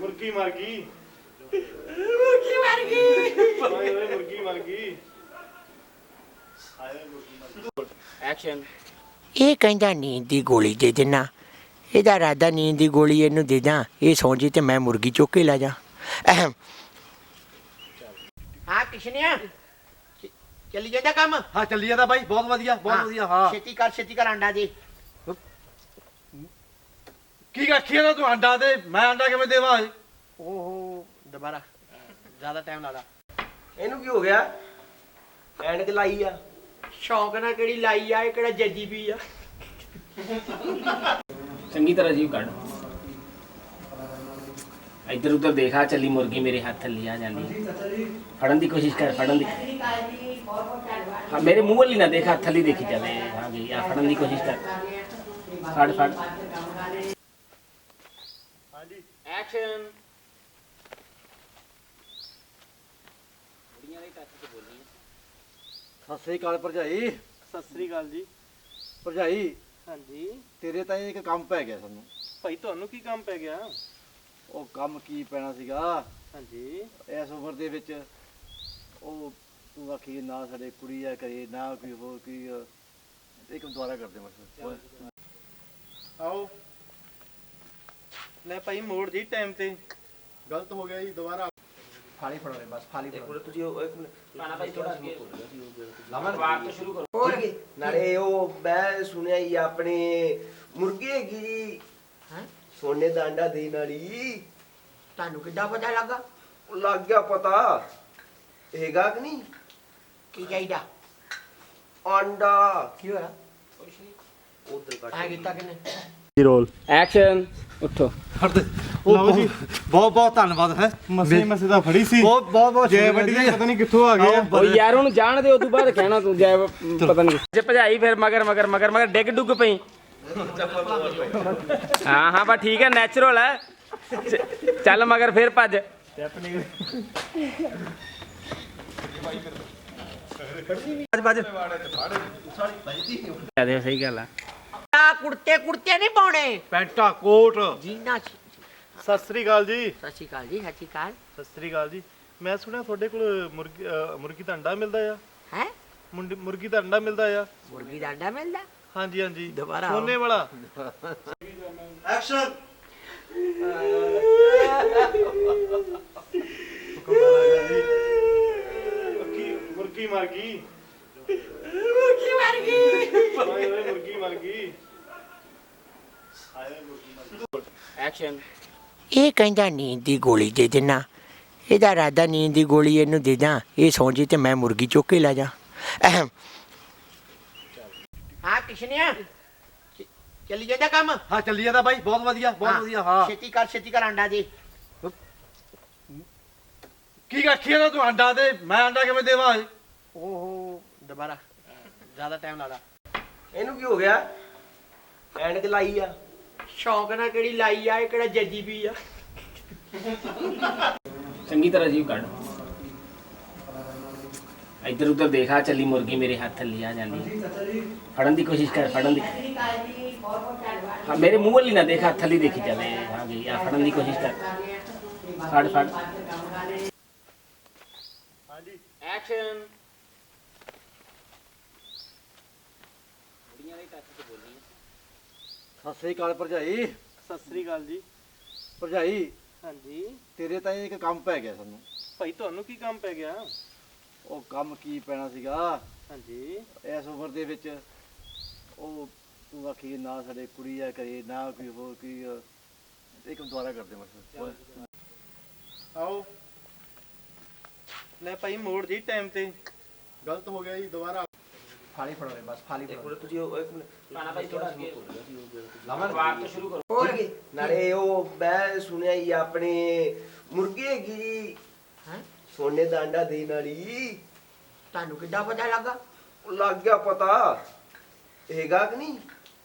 ਮੁਰਗੀ ਮਰ ਗਈ। मुर्गी मर गई। ਓਏ ਓਏ ਮੁਰਗੀ ਮਰ ਗਈ। ਐਕਸ਼ਨ। ਇਹ ਕਹਿੰਦਾ ਨੀਂਦ ਦੀ ਗੋਲੀ ਦੇ ਦੇਣਾ, ਇਹਦਾ ਇਰਾਦਾ ਨੀਂਦ ਦੀ ਗੋਲੀ ਇਹਨੂੰ ਦੇ ਦਾਂ, ਇਹ ਸੌਂ ਜੇ ਤੇ ਮੈਂ ਮੁਰਗੀ ਚੁੱਕ ਕੇ ਲੈ ਜਾ। ਅਹਮ। ਹਾਂ ਕਿਸ਼ਨੀਆ ਚਲੀ ਜਾਂਦਾ ਕੰਮ। ਹਾਂ ਚੱਲੀ ਜਾਂਦਾ ਬਾਈ, ਬਹੁਤ ਵਧੀਆ ਬਹੁਤ ਵਧੀਆ। ਹਾਂ ਛੇਤੀ ਕਰ ਅੰਡਾ ਦੇ। ਕੀ ਆਖੀ ਜਾਂਦਾ ਤੂੰ ਅੰਡਾ ਦੇ, ਮੈਂ ਅੰਡਾ ਕਿਵੇਂ ਦੇਵਾਂ? ਓਹੋ ਦੁਬਾਰਾ ਜ਼ਿਆਦਾ ਟਾਈਮ ਲਾਦਾ। ਇਹਨੂੰ ਕੀ ਹੋ ਗਿਆ? ਐਨਕ ਲਾਈ ਆ। ਸ਼ੌਕ ਨਾਲ ਕਿਹੜੀ ਲਾਈ ਆ, ਇਹ ਕਿਹੜਾ ਜੱਜੀ ਵੀ ਆ। ਚੰਗੀ ਤਰ੍ਹਾਂ ਜੀਵ ਕੱਢ। ਇੱਧਰ ਉੱਧਰ ਦੇਖਾ ਚੱਲੀ ਮੁਰਗੀ ਮੇਰੇ ਹੱਥ ਥੱਲੇ ਆ ਜਾਂਦੀ ਫੜਨ ਦੀ ਕੋਸ਼ਿਸ਼ ਕਰ ਫੜਨ ਦੀ ਹਾਂ ਮੇਰੇ ਮੂੰਹ ਵਾਲੀ ਨਾ ਦੇਖਾ ਥੱਲੇ ਦੇਖੀ ਚੱਲੇ ਹਾਂ ਗਈ ਆ ਫੜਨ ਦੀ ਕੋਸ਼ਿਸ਼ ਕਰ ਫੜ ਫੜ ਹਾਂਜੀ ਐਕਸ਼ਨ ਸਤਿ ਸ੍ਰੀ ਅਕਾਲ ਭਰਜਾਈ। ਸਤਿ ਸ੍ਰੀ ਅਕਾਲ ਜੀ। ਭਰਜਾਈ ਹਾਂਜੀ ਤੇਰੇ ਤਾਂ ਇੱਕ ਕੰਮ ਪੈ ਗਿਆ ਸਾਨੂੰ। ਭਾਈ ਤੁਹਾਨੂੰ ਕੀ ਕੰਮ ਪੈ ਗਿਆ? ਉਹ ਕੰਮ ਕੀ ਪੈਣਾ ਸੀਗਾ ਹਾਂਜੀ ਇਸ ਉਮਰ ਦੇ ਵਿੱਚ। ਉਹ ਤੂੰ ਆਖੀ ਨਾ ਸਾਡੇ ਕੁੜੀ ਆ ਕਰੇ ਨਾ ਕੋਈ ਹੋਰ ਕੋਈ ਇੱਕ ਦੁਆਰਾ ਕਰਦੇ ਮਤਲਬ। ਆਓ ਲੈ ਭਾਈ ਮੋੜ ਜੀ ਟਾਈਮ ਤੇ। ਗਲਤ ਹੋ ਗਿਆ ਜੀ ਦੁਬਾਰਾ। ਫਾਲੀ ਫੜੋ ਰੇ ਬਸ ਫਾਲੀ ਫੜੋ ਤੁਸੀਂ ਉਹ ਇੱਕ ਮਿੰਟ ਪਾਣਾ ਭਾਈ ਥੋੜਾ ਅੱਗੇ ਲਾਵਣ ਵਾਰ ਤੋਂ ਸ਼ੁਰੂ ਕਰੋ ਹੋਰ ਕੀ ਨਾਲੇ ਉਹ ਮੈਂ ਸੁਣਿਆ ਹੀ ਆਪਣੇ ਮੁਰਗੀ ਹੈਗੀ ਜੀ ਹੈ ਸੋਨੇ ਦਾ ਅੰਡਾ ਦੇਣ ਵਾਲੀ। ਤੁਹਾਨੂੰ ਕਿੱਦਾਂ ਪਤਾ ਲੱਗਾ? ਉਹ ਲੱਗ ਗਿਆ ਪਤਾ ਹੈਗਾ ਕਿ ਨਹੀਂ? ਕੀ ਚਾਹੀਦਾ? ਅੰਡਾ ਕੀ ਹੋਇਆ? ਉਧਰ ਕੱਟ ਐ ਕੀਤਾ ਕਿਨੇ? ਰੋਲ ਐਕਸ਼ਨ ਉੱਠੋ ਲਓ ਜੀ ਬਹੁਤ ਬਹੁਤ ਧੰਨਵਾਦ ਹੈ। ਮਸੇ ਮਸੇ ਦਾ ਫੜੀ ਸੀ ਬਹੁਤ ਬਹੁਤ ਬਹੁਤ ਜੈ ਵੱਡੀ ਦਾ ਪਤਾ ਨਹੀਂ ਕਿੱਥੋਂ ਆ ਗਿਆ। ਉਹ ਯਾਰ ਉਹਨੂੰ ਜਾਣ ਦੇ ਉਦੋਂ ਬਾਅਦ ਕਹਿਣਾ ਤੂੰ ਜੈ ਪਤਾ ਨਹੀਂ ਜੇ ਭਜਾਈ ਫਿਰ ਮਗਰ ਮਗਰ ਮਗਰ ਮਗਰ ਡਿੱਗ ਡੁੱਗ ਪਈ। ਹਾਂ ਹਾਂ ਬਸ ਠੀਕ ਹੈ ਨੈਚੁਰਲ ਹੈ ਚੱਲ ਮਗਰ ਫਿਰ ਭੱਜ ਸਹੀ ਗੱਲ ਆ ਆ ਕੁੜਤੇ ਕੁੜਤੇ ਨਹੀਂ ਪਾਉਣੇ, ਪੈਂਟਾ ਕੋਟ। ਜੀਨਾ। ਸਤਿ ਸ੍ਰੀ ਅਕਾਲ ਜੀ। ਸਤਿ ਸ਼੍ਰੀ ਅਕਾਲ ਜੀ। ਸਤਿ ਸ਼੍ਰੀ ਅਕਾਲ। ਸਤਿ ਸ੍ਰੀ ਅਕਾਲ ਜੀ। ਮੈਂ ਸੁਣਿਆ ਤੁਹਾਡੇ ਕੋਲ ਮੁਰਗੀ ਦਾ ਅੰਡਾ ਮਿਲਦਾ ਆ। ਹੈ ਮੁਰਗੀ ਦਾ ਅੰਡਾ ਮਿਲਦਾ ਆ। ਮੁਰਗੀ ਦਾ ਅੰਡਾ ਮਿਲਦਾ? ਹਾਂਜੀ ਹਾਂਜੀ ਦੁਬਾਰਾ ਆਓ। ਸੋਨੇ ਵਾਲਾ। ਐਕਸ਼ਨ। ਮੁਰਗੀ ਮਰ ਗਈ। ਮੁਰਗੀ ਮਰ ਗਈ। ਓਏ ਓਏ ਮੁਰਗੀ ਮਰ ਗਈ। ਐਕਸ਼ਨ ਇਹ ਕਹਿੰਦਾ ਨੀਂਦ ਦੀ ਗੋਲੀ ਦੇ ਦੇਣਾ। ਇਹਦਾ ਇਰਾਦਾ ਨੀਂਦ ਦੀ ਗੋਲੀ ਇਹਨੂੰ ਦੇ ਦਾਂ, ਇਹ ਸੌਂ ਜੇ ਤੇ ਮੈਂ ਮੁਰਗੀ ਚੁੱਕ ਕੇ ਲੈ ਜਾ। ਹਾਂ ਕਿਸ਼ਨਿਆ ਚੱਲੀ ਜਾਂਦਾ ਕੰਮ? ਹਾਂ ਚੱਲੀ ਜਾਂਦਾ ਬਾਈ ਬਹੁਤ ਵਧੀਆ ਬਹੁਤ ਵਧੀਆ। ਹਾਂ ਛੇਤੀ ਕਰ ਅੰਡਾ ਦੇ। ਕੀ ਆਖੀ ਨਾ ਤੂੰ ਅੰਡਾ ਦੇ ਮੈਂ ਅੰਡਾ ਕਿਵੇਂ ਦੇਵਾਂ? ਓਹੋ ਦੁਬਾਰਾ ਜ਼ਿਆਦਾ ਟਾਈਮ ਲਾਦਾ। ਇਹਨੂੰ ਕੀ ਹੋ ਗਿਆ? ਐਨਕ ਲਾਈ ਆ। ਸ਼ੌਂਕ ਨਾਲ ਕਿਹੜੀ ਲਾਈ ਆ, ਇਹ ਕਿਹੜਾ ਜੱਜੀ ਵੀ ਆ। ਚੰਗੀ ਤਰ੍ਹਾਂ ਜੀਵ ਕੱਢ ਇੱਧਰ ਉੱਧਰ ਦੇਖਾ ਚੱਲੀ ਮੁਰਗੀ ਮੇਰੇ ਹੱਥ ਥੱਲੇ ਆ ਜਾਂਦੀ ਫੜਨ ਦੀ ਕੋਸ਼ਿਸ਼ ਕਰ ਫੜਨ ਦੀ ਹਾਂ ਮੇਰੇ ਮੂੰਹ ਵਾਲੀ ਨਾ ਦੇਖਾ ਥੱਲੇ ਦੇਖੀ ਚੱਲੇ ਹਾਂ ਗਈ ਆ ਫੜਨ ਦੀ ਕੋਸ਼ਿਸ਼ ਕਰ ਫੜ ਫੜ ਹਾਂਜੀ ਐਕਸ਼ਨ ਸਤਿ ਸ੍ਰੀ ਅਕਾਲ ਭਰਜਾਈ। ਸਤਿ ਸ੍ਰੀ ਅਕਾਲ ਜੀ। ਭਰਜਾਈ ਹਾਂਜੀ ਤੇਰੇ ਤਾਂ ਇੱਕ ਕੰਮ ਪੈ ਗਿਆ ਸਾਨੂੰ। ਭਾਈ ਤੁਹਾਨੂੰ ਕੀ ਕੰਮ ਪੈ ਗਿਆ? ਉਹ ਕੰਮ ਕੀ ਪੈਣਾ ਸੀਗਾ ਹਾਂਜੀ ਇਸ ਉਮਰ ਦੇ ਵਿੱਚ। ਉਹ ਤੂੰ ਆਖੀ ਨਾ ਸਾਡੇ ਕੁੜੀ ਆ ਕਰੇ ਨਾ ਕੋਈ ਹੋਰ ਕੋਈ ਇੱਕ ਦੁਆਰਾ ਕਰਦੇ ਮਤਲਬ। ਆਓ ਲੈ ਭਾਈ ਮੋੜ ਜੀ ਟਾਈਮ ਤੇ। ਗਲਤ ਹੋ ਗਿਆ ਜੀ ਦੁਬਾਰਾ। ਫਾਲੀ ਫੜੋ ਰੇ ਬਸ ਫਾਲੀ ਫੜੋ। ਤੁਸੀਂ ਉਹ ਇੱਕ ਮਿੰਟ ਪਾਣਾ ਭਾਈ ਥੋੜਾ ਅੱਗੇ ਲਾਵਣ ਵਾਰ ਤੋਂ ਸ਼ੁਰੂ ਕਰੋ ਹੋਰ ਕੀ ਨਾਲੇ ਉਹ ਮੈਂ ਸੁਣਿਆ ਹੀ ਆਪਣੇ ਮੁਰਗੀ ਹੈਗੀ ਜੀ ਹੈ ਸੋਨੇ ਦਾ ਅੰਡਾ ਦੇਣ ਵਾਲੀ। ਤੁਹਾਨੂੰ ਕਿੱਦਾਂ ਪਤਾ ਲੱਗਾ? ਉਹ ਲੱਗ ਗਿਆ ਪਤਾ ਹੈਗਾ ਕਿ ਨਹੀਂ?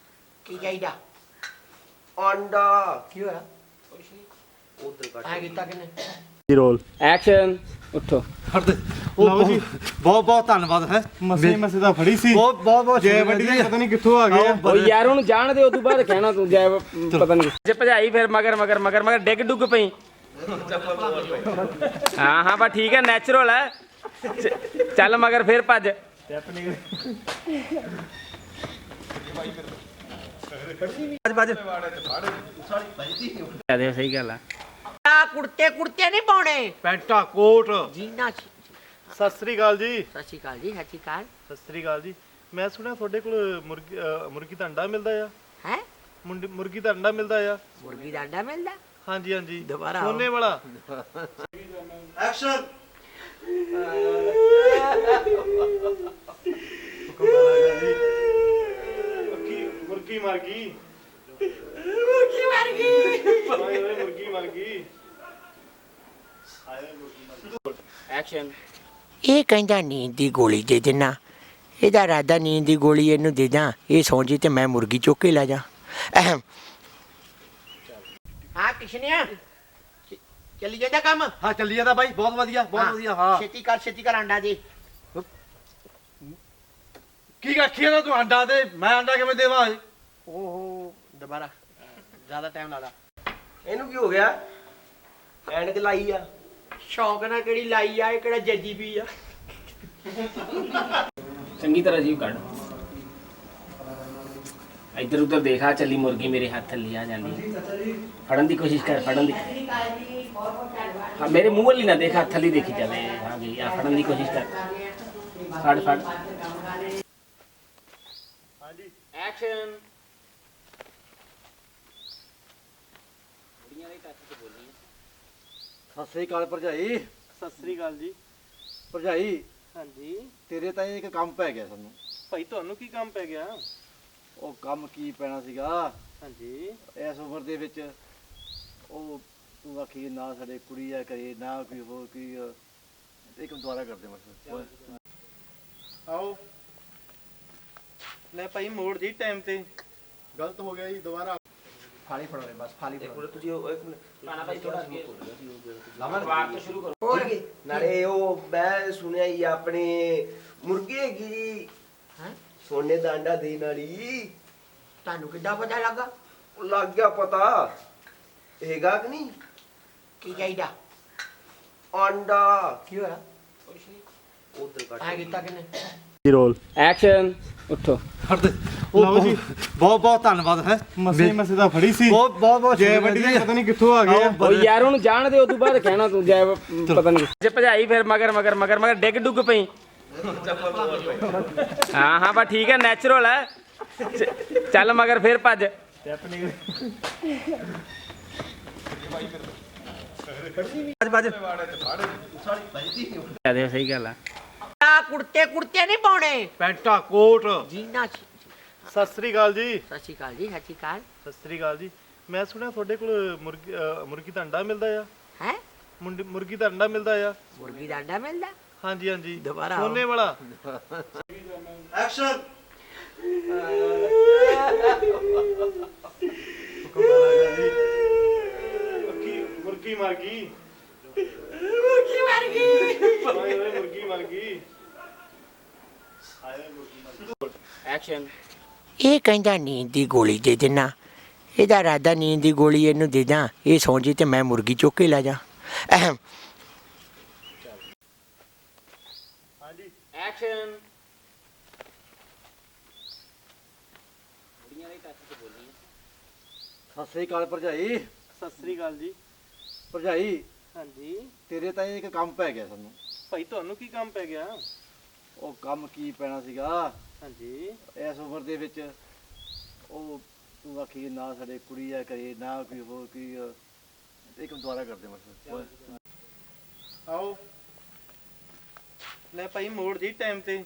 ਕੀ ਚਾਹੀਦਾ? ਅੰਡਾ ਕੀ ਹੋਇਆ? ਉਧਰ ਕੱਟ ਐ ਕੀਤਾ ਕਿਨੇ? ਰੋਲ ਐਕਸ਼ਨ ਉੱਠੋ ਲਓ ਜੀ ਬਹੁਤ ਬਹੁਤ ਧੰਨਵਾਦ ਹੈ। ਮਸੇ ਮਸੇ ਦਾ ਫੜੀ ਸੀ ਬਹੁਤ ਬਹੁਤ ਬਹੁਤ ਜੈ ਵੱਡੀ ਦਾ ਪਤਾ ਨਹੀਂ ਕਿੱਥੋਂ ਆ ਗਿਆ। ਉਹ ਯਾਰ ਉਹਨੂੰ ਜਾਣ ਦੇ ਉਦੋਂ ਬਾਅਦ ਕਹਿਣਾ ਤੂੰ ਜੈ ਪਤਾ ਨਹੀਂ ਜੇ ਭਜਾਈ ਫਿਰ ਮਗਰ ਮਗਰ ਮਗਰ ਮਗਰ ਡਿੱਗ ਡੁੱਗ ਪਈ। ਹਾਂ ਹਾਂ ਬਸ ਠੀਕ ਹੈ ਨੈਚੁਰਲ ਹੈ ਚੱਲ ਮਗਰ ਫਿਰ ਭੱਜ ਸਹੀ ਗੱਲ ਆ ਆ ਕੁੜਤੇ ਕੁੜਤੇ ਨਹੀਂ ਪਾਉਣੇ, ਪੈਂਟਾ ਕੋਟ। ਜੀਨਾ। ਸਤਿ ਸ੍ਰੀ ਅਕਾਲ ਜੀ। ਸਤਿ ਸ਼੍ਰੀ ਅਕਾਲ ਜੀ। ਸਤਿ ਸ਼੍ਰੀ ਅਕਾਲ। ਸਤਿ ਸ੍ਰੀ ਅਕਾਲ ਜੀ। ਮੈਂ ਸੁਣਿਆ ਤੁਹਾਡੇ ਕੋਲ ਮੁਰਗੀ ਦਾ ਅੰਡਾ ਮਿਲਦਾ ਆ। ਹੈ ਮੁਰਗੀ ਦਾ ਅੰਡਾ ਮਿਲਦਾ ਆ। ਮੁਰਗੀ ਦਾ ਅੰਡਾ ਮਿਲਦਾ? ਹਾਂਜੀ ਹਾਂਜੀ ਦੁਬਾਰਾ ਆਓ। ਸੋਨੇ ਵਾਲਾ। ਐਕਸ਼ਨ। ਮੁਰਗੀ ਮਰ ਗਈ। ਮੁਰਗੀ ਮਰ ਗਈ। ਓਏ ਓਏ ਮੁਰਗੀ ਮਰ ਗਈ। ਐਕਸ਼ਨ। ਇਹ ਕਹਿੰਦਾ ਨੀਂਦ ਦੀ ਗੋਲੀ ਦੇ ਦੇਣਾ, ਇਹਦਾ ਇਰਾਦਾ ਨੀਂਦ ਦੀ ਗੋਲੀ ਇਹਨੂੰ ਦੇ ਦਾਂ, ਇਹ ਸੌਂ ਜੇ ਤੇ ਮੈਂ ਮੁਰਗੀ ਚੁੱਕ ਕੇ ਲੈ ਜਾ। ਅਹਮ। ਹਾਂ ਕਿਸ਼ਨਿਆ ਚੱਲੀ ਜਾਂਦਾ ਕੰਮ? ਹਾਂ ਚੱਲੀ ਜਾਂਦਾ ਬਾਈ, ਬਹੁਤ ਵਧੀਆ ਬਹੁਤ ਵਧੀਆ। ਹਾਂ ਛੇਤੀ ਕਰ ਅੰਡਾ ਦੇ। ਕੀ ਆਖੀ ਨਾ ਤੂੰ ਅੰਡਾ ਦੇ, ਮੈਂ ਅੰਡਾ ਕਿਵੇਂ ਦੇਵਾਂ? ਓਹੋ ਦੁਬਾਰਾ ਜ਼ਿਆਦਾ ਟਾਈਮ ਲਾਦਾ। ਇਹਨੂੰ ਕੀ ਹੋ ਗਿਆ? ਐਨਕ ਲਾਈ ਆ। ਸ਼ੌਂਕ ਨਾਲ ਕਿਹੜੀ ਲਾਈ ਆ, ਇਹ ਕਿਹੜਾ ਜੱਜੀ ਵੀ ਆ। ਚੰਗੀ ਤਰ੍ਹਾਂ ਜੀਵ ਕੱਢ। ਇੱਧਰ ਉੱਧਰ ਦੇਖਾ, ਚੱਲੀ ਮੁਰਗੀ ਮੇਰੇ ਹੱਥ ਥੱਲੇ ਆ ਜਾਂਦੀ ਹੈ। ਫੜਨ ਦੀ ਕੋਸ਼ਿਸ਼ ਕਰ, ਫੜਨ ਦੀ। ਹਾਂ ਮੇਰੇ ਮੂੰਹ ਵਾਲੀ ਨਾ ਦੇਖਾ, ਥੱਲੇ ਦੇਖੀ ਚੱਲੇ। ਹਾਂ ਗਈ ਆ, ਫੜਨ ਦੀ ਕੋਸ਼ਿਸ਼ ਕਰ। ਫੜ। ਹਾਂਜੀ ਐਕਸ਼ਨ। ਕੁੜੀਆਂ ਦੇ ਟੱਚ ਤੇ ਬੋਲੀ। ਸਤਿ ਸ੍ਰੀ ਅਕਾਲ ਭਰਜਾਈ। ਸਤਿ ਸ੍ਰੀ ਅਕਾਲ ਜੀ। ਭਰਜਾਈ ਹਾਂਜੀ ਤੇਰੇ ਤਾਂ ਇੱਕ ਕੰਮ ਪੈ ਗਿਆ ਸਾਨੂੰ। ਭਾਈ ਤੁਹਾਨੂੰ ਕੀ ਕੰਮ ਪੈ ਗਿਆ? ਉਹ ਕੰਮ ਕੀ ਪੈਣਾ ਸੀਗਾ ਹਾਂਜੀ ਇਸ ਉਮਰ ਦੇ ਵਿੱਚ। ਉਹ ਤੂੰ ਆਖੀ ਨਾ ਸਾਡੇ ਕੁੜੀ ਆ ਕਰੇ ਨਾ ਕੋਈ ਹੋਰ ਕੀ, ਇੱਕ ਦੁਆਰਾ ਕਰਦੇ ਮਤਲਬ। ਆਓ ਲੈ ਭਾਈ ਮੋੜ ਜੀ ਟਾਈਮ ਤੇ। ਗਲਤ ਹੋ ਗਿਆ ਜੀ, ਦੁਬਾਰਾ ਫਾਲੀ ਫੜੋ ਰੇ ਬਸ, ਫਾਲੀ ਫੜੋ। ਤੁਸੀਂ ਇੱਕ ਮਿੰਟ ਨਾ ਭਾਈ ਥੋੜਾ ਅੱਗੇ ਲਾਵਣ ਵਾਕ ਤੋਂ ਸ਼ੁਰੂ ਕਰੋ। ਹੋਰ ਕੀ ਨਾਲੇ ਉਹ ਮੈਂ ਸੁਣਿਆ ਹੀ ਆਪਣੇ ਮੁਰਗੀ ਹੈਗੀ ਜੀ, ਹੈਂ? ਸੋਨੇ ਦਾ ਅੰਡਾ ਦੇਣ ਵਾਲੀ। ਤੁਹਾਨੂੰ ਕਿੱਦਾਂ ਪਤਾ ਲੱਗਾ? ਉਹ ਲੱਗ ਗਿਆ ਪਤਾ। ਹੈਗਾ ਕਿ ਨਹੀਂ ਕੀ ਚਾਹੀਦਾ? ਅੰਡਾ? ਕੀ ਹੋਇਆ? ਉਧਰ ਕੱਟ ਐ ਕੀਤਾ ਕਿਨੇ? Roll action. ਉੱਠੋ। ਲਓ ਜੀ, ਬਹੁਤ ਬਹੁਤ ਧੰਨਵਾਦ ਹੈ। ਮਸੇ ਦਾ ਫੜੀ ਸੀ। ਬਹੁਤ ਜੈ ਵੱਡੀ ਦੇ ਪਤਾ ਨਹੀਂ ਕਿੱਥੋਂ ਆ ਗਏ ਆ। ਓ ਯਾਰ ਉਹਨੂੰ ਜਾਣ ਦੇ, ਉਦੋਂ ਬਾਅਦ ਕਹਿਣਾ ਤੂੰ ਜੈ ਪਤਾ ਨਹੀਂ ਜੇ ਭਜਾਈ ਫਿਰ ਮਗਰ ਡਿੱਗ ਡੁੱਗ ਪਈ। ਹਾਂ ਬਸ ਠੀਕ ਹੈ, ਨੈਚੁਰਲ ਹੈ। ਚੱਲ ਮਗਰ ਫਿਰ ਭੱਜ। ਸਹੀ ਗੱਲ ਆ। ਆ ਕੁੜਤੇ ਨਹੀਂ ਪਾਉਣੇ, ਪੈਂਟਾ ਕੋਟ। ਜੀਨਾ। ਸਤਿ ਸ੍ਰੀ ਅਕਾਲ ਜੀ। ਸਤਿ ਸ਼੍ਰੀ ਅਕਾਲ ਜੀ। ਸਤਿ ਸ੍ਰੀ ਅਕਾਲ ਜੀ। ਮੈਂ ਸੁਣਿਆ ਤੁਹਾਡੇ ਕੋਲ ਮੁਰਗੀ ਦਾ ਅੰਡਾ ਮਿਲਦਾ ਆ। ਹੈ ਮੁਰਗੀ ਦਾ ਅੰਡਾ ਮਿਲਦਾ ਆ। ਮੁਰਗੀ ਦਾ ਅੰਡਾ ਮਿਲਦਾ? ਹਾਂਜੀ ਦੁਬਾਰਾ ਸੋਨੇ ਵਾਲਾ। ਐਕਸ਼ਨ। ਮੁਰਗੀ ਮਰ ਗਈ। ਮੁਰਗੀ ਮਰ ਗਈ। ਐਕਸ਼ਨ। ਇਹ ਕਹਿੰਦਾ ਨੀਂਦ ਦੀ ਗੋਲੀ ਦੇ ਦੇਣਾ, ਇਹਦਾ ਇਰਾਦਾ ਨੀਂਦ ਦੀ ਗੋਲੀ ਇਹਨੂੰ ਦੇ ਦਾਂ, ਇਹ ਸੌਂ ਜੇ ਤੇ ਮੈਂ ਮੁਰਗੀ ਚੁੱਕ ਕੇ ਲੈ ਜਾ। ਅਹਮ। ਹਾਂਜੀ ਐਕਸ਼ਨ। ਕੁੜੀਆਂ ਦੇ ਟੱਚ ਤੇ ਬੋਲੀ। ਸਤਿ ਸ੍ਰੀ ਅਕਾਲ ਭਰਜਾਈ। ਸਤਿ ਸ੍ਰੀ ਅਕਾਲ ਜੀ। ਭਰਜਾਈ ਹਾਂਜੀ ਤੇਰੇ ਤਾਂ ਇੱਕ ਕੰਮ ਪੈ ਗਿਆ ਸਾਨੂੰ। ਭਾਈ ਤੁਹਾਨੂੰ ਕੀ ਕੰਮ ਪੈ ਗਿਆ? ਉਹ ਕੰਮ ਕੀ ਪੈਣਾ ਸੀਗਾ ਹਾਂਜੀ ਇਸ ਉਮਰ ਦੇ ਵਿੱਚ। ਉਹ ਤੂੰ ਆਖੀ ਨਾ ਸਾਡੇ ਕੁੜੀ ਆ ਕਰੇ ਨਾ ਕੋਈ ਹੋਰ ਕੀ, ਇੱਕ ਦੁਆਰਾ ਕਰਦੇ ਮਤਲਬ। ਆਓ ਲੈ ਭਾਈ ਮੋੜ ਜੀ ਟਾਈਮ ਤੇ।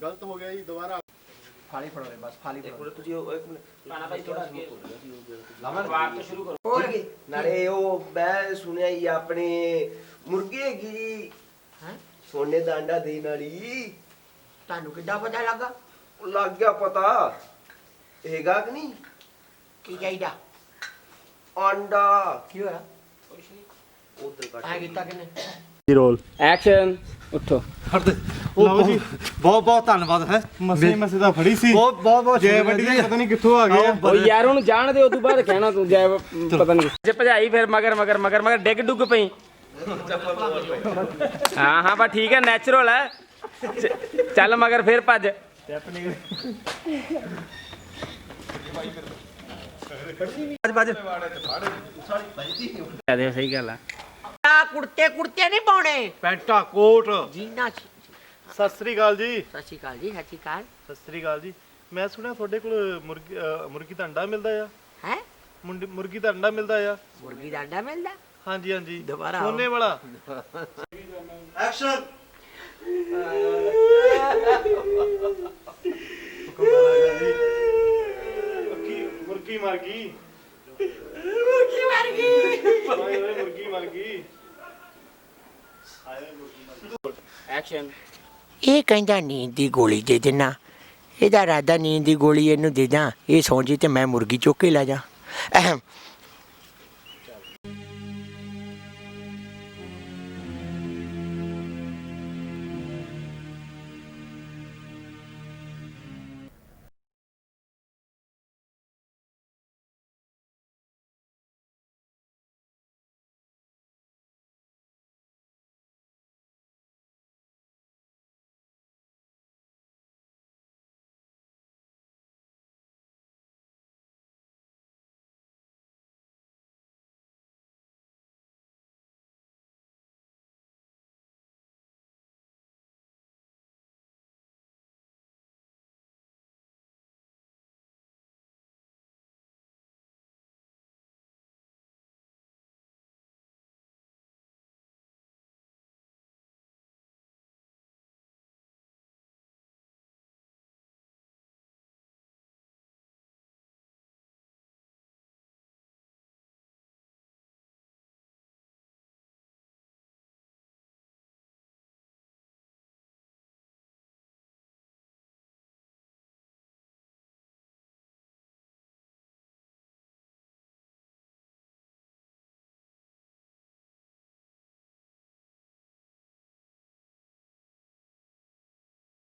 ਗਲਤ ਹੋ ਗਿਆ ਜੀ, ਦੁਬਾਰਾ ਫਾਲੀ ਫੜੋ ਰੇ ਬਸ, ਫਾਲੀ ਫੜੋ। ਤੁਸੀਂ ਇੱਕ ਮਿੰਟ ਨਾ ਭਾਈ ਥੋੜਾ ਅੱਗੇ ਵਾਕ ਤੋਂ ਸ਼ੁਰੂ ਕਰੋ। ਹੋਰ ਕੀ ਨਾਲੇ ਉਹ ਮੈਂ ਸੁਣਿਆ ਹੀ ਆਪਣੇ ਮੁਰਗੀ ਹੈਗੀ ਜੀ, ਹੈ ਸੋਨੇ ਦਾ ਅੰਡਾ ਦੇਣ ਵਾਲੀ। ਤੁਹਾਨੂੰ ਕਿੱਦਾਂ ਪਤਾ ਲੱਗਾ? ਉਹ ਲੱਗ ਗਿਆ ਪਤਾ। ਹੈਗਾ ਕਿ ਨਹੀਂ ਕੀ ਚਾਹੀਦਾ? ਅੰਡਾ? ਕੀ ਹੋਇਆ? ਉਧਰ ਕੱਟ ਐ ਕੀਤਾ ਕਿਨੇ? Roll action. ਉੱਠੋ। ਲਓ ਜੀ, ਬਹੁਤ ਬਹੁਤ ਧੰਨਵਾਦ ਹੈ। ਮਸੇ ਦਾ ਫੜੀ ਸੀ। ਬਹੁਤ ਜੈ ਵੱਡੀ ਦੇ ਪਤਾ ਨਹੀਂ ਕਿੱਥੋਂ ਆ ਗਏ ਆ। ਓ ਯਾਰ ਉਹਨੂੰ ਜਾਣ ਦੇ, ਉਦੋਂ ਬਾਅਦ ਕਹਿਣਾ ਤੂੰ ਜੈ ਪਤਾ ਨਹੀਂ ਜੇ ਭਜਾਈ ਫਿਰ ਮਗਰ ਡਿੱਗ ਡੁੱਗ ਪਈ। ਹਾਂ ਬਸ ਠੀਕ ਹੈ, ਨੈਚੁਰਲ ਹੈ। ਚੱਲ ਮਗਰ ਫਿਰ ਭੱਜ। ਸਹੀ ਗੱਲ ਆ। ਆ ਕੁੜਤੇ ਨਹੀਂ ਪਾਉਣੇ, ਪੈਂਟਾ ਕੋਟ। ਜੀਨਾ। ਸਤਿ ਸ੍ਰੀ ਅਕਾਲ ਜੀ। ਸਤਿ ਸ਼੍ਰੀ ਅਕਾਲ ਜੀ। ਸਤਿ ਸ੍ਰੀ ਅਕਾਲ ਜੀ। ਮੈਂ ਸੁਣਿਆ ਤੁਹਾਡੇ ਕੋਲ ਮੁਰਗੀ ਦਾ ਅੰਡਾ ਮਿਲਦਾ ਆ। ਹੈ ਮੁਰਗੀ ਦਾ ਅੰਡਾ ਮਿਲਦਾ ਆ। ਮੁਰਗੀ ਦਾ ਅੰਡਾ ਮਿਲਦਾ? ਹਾਂਜੀ ਦੁਬਾਰਾ ਸੋਨੇ ਵਾਲਾ। ਐਕਸ਼ਨ। ਮੁਰਗੀ ਮਰ ਗਈ। ਮੁਰਗੀ ਮਰ ਗਈ। ਐਕਸ਼ਨ। ਇਹ ਕਹਿੰਦਾ ਨੀਂਦ ਦੀ ਗੋਲੀ ਦੇ ਦੇਣਾ, ਇਹਦਾ ਇਰਾਦਾ ਨੀਂਦ ਦੀ ਗੋਲੀ ਇਹਨੂੰ ਦੇ ਦਾਂ, ਇਹ ਸੌਂ ਜੇ ਤੇ ਮੈਂ ਮੁਰਗੀ ਚੁੱਕ ਕੇ ਲੈ ਜਾ। ਅਹਮ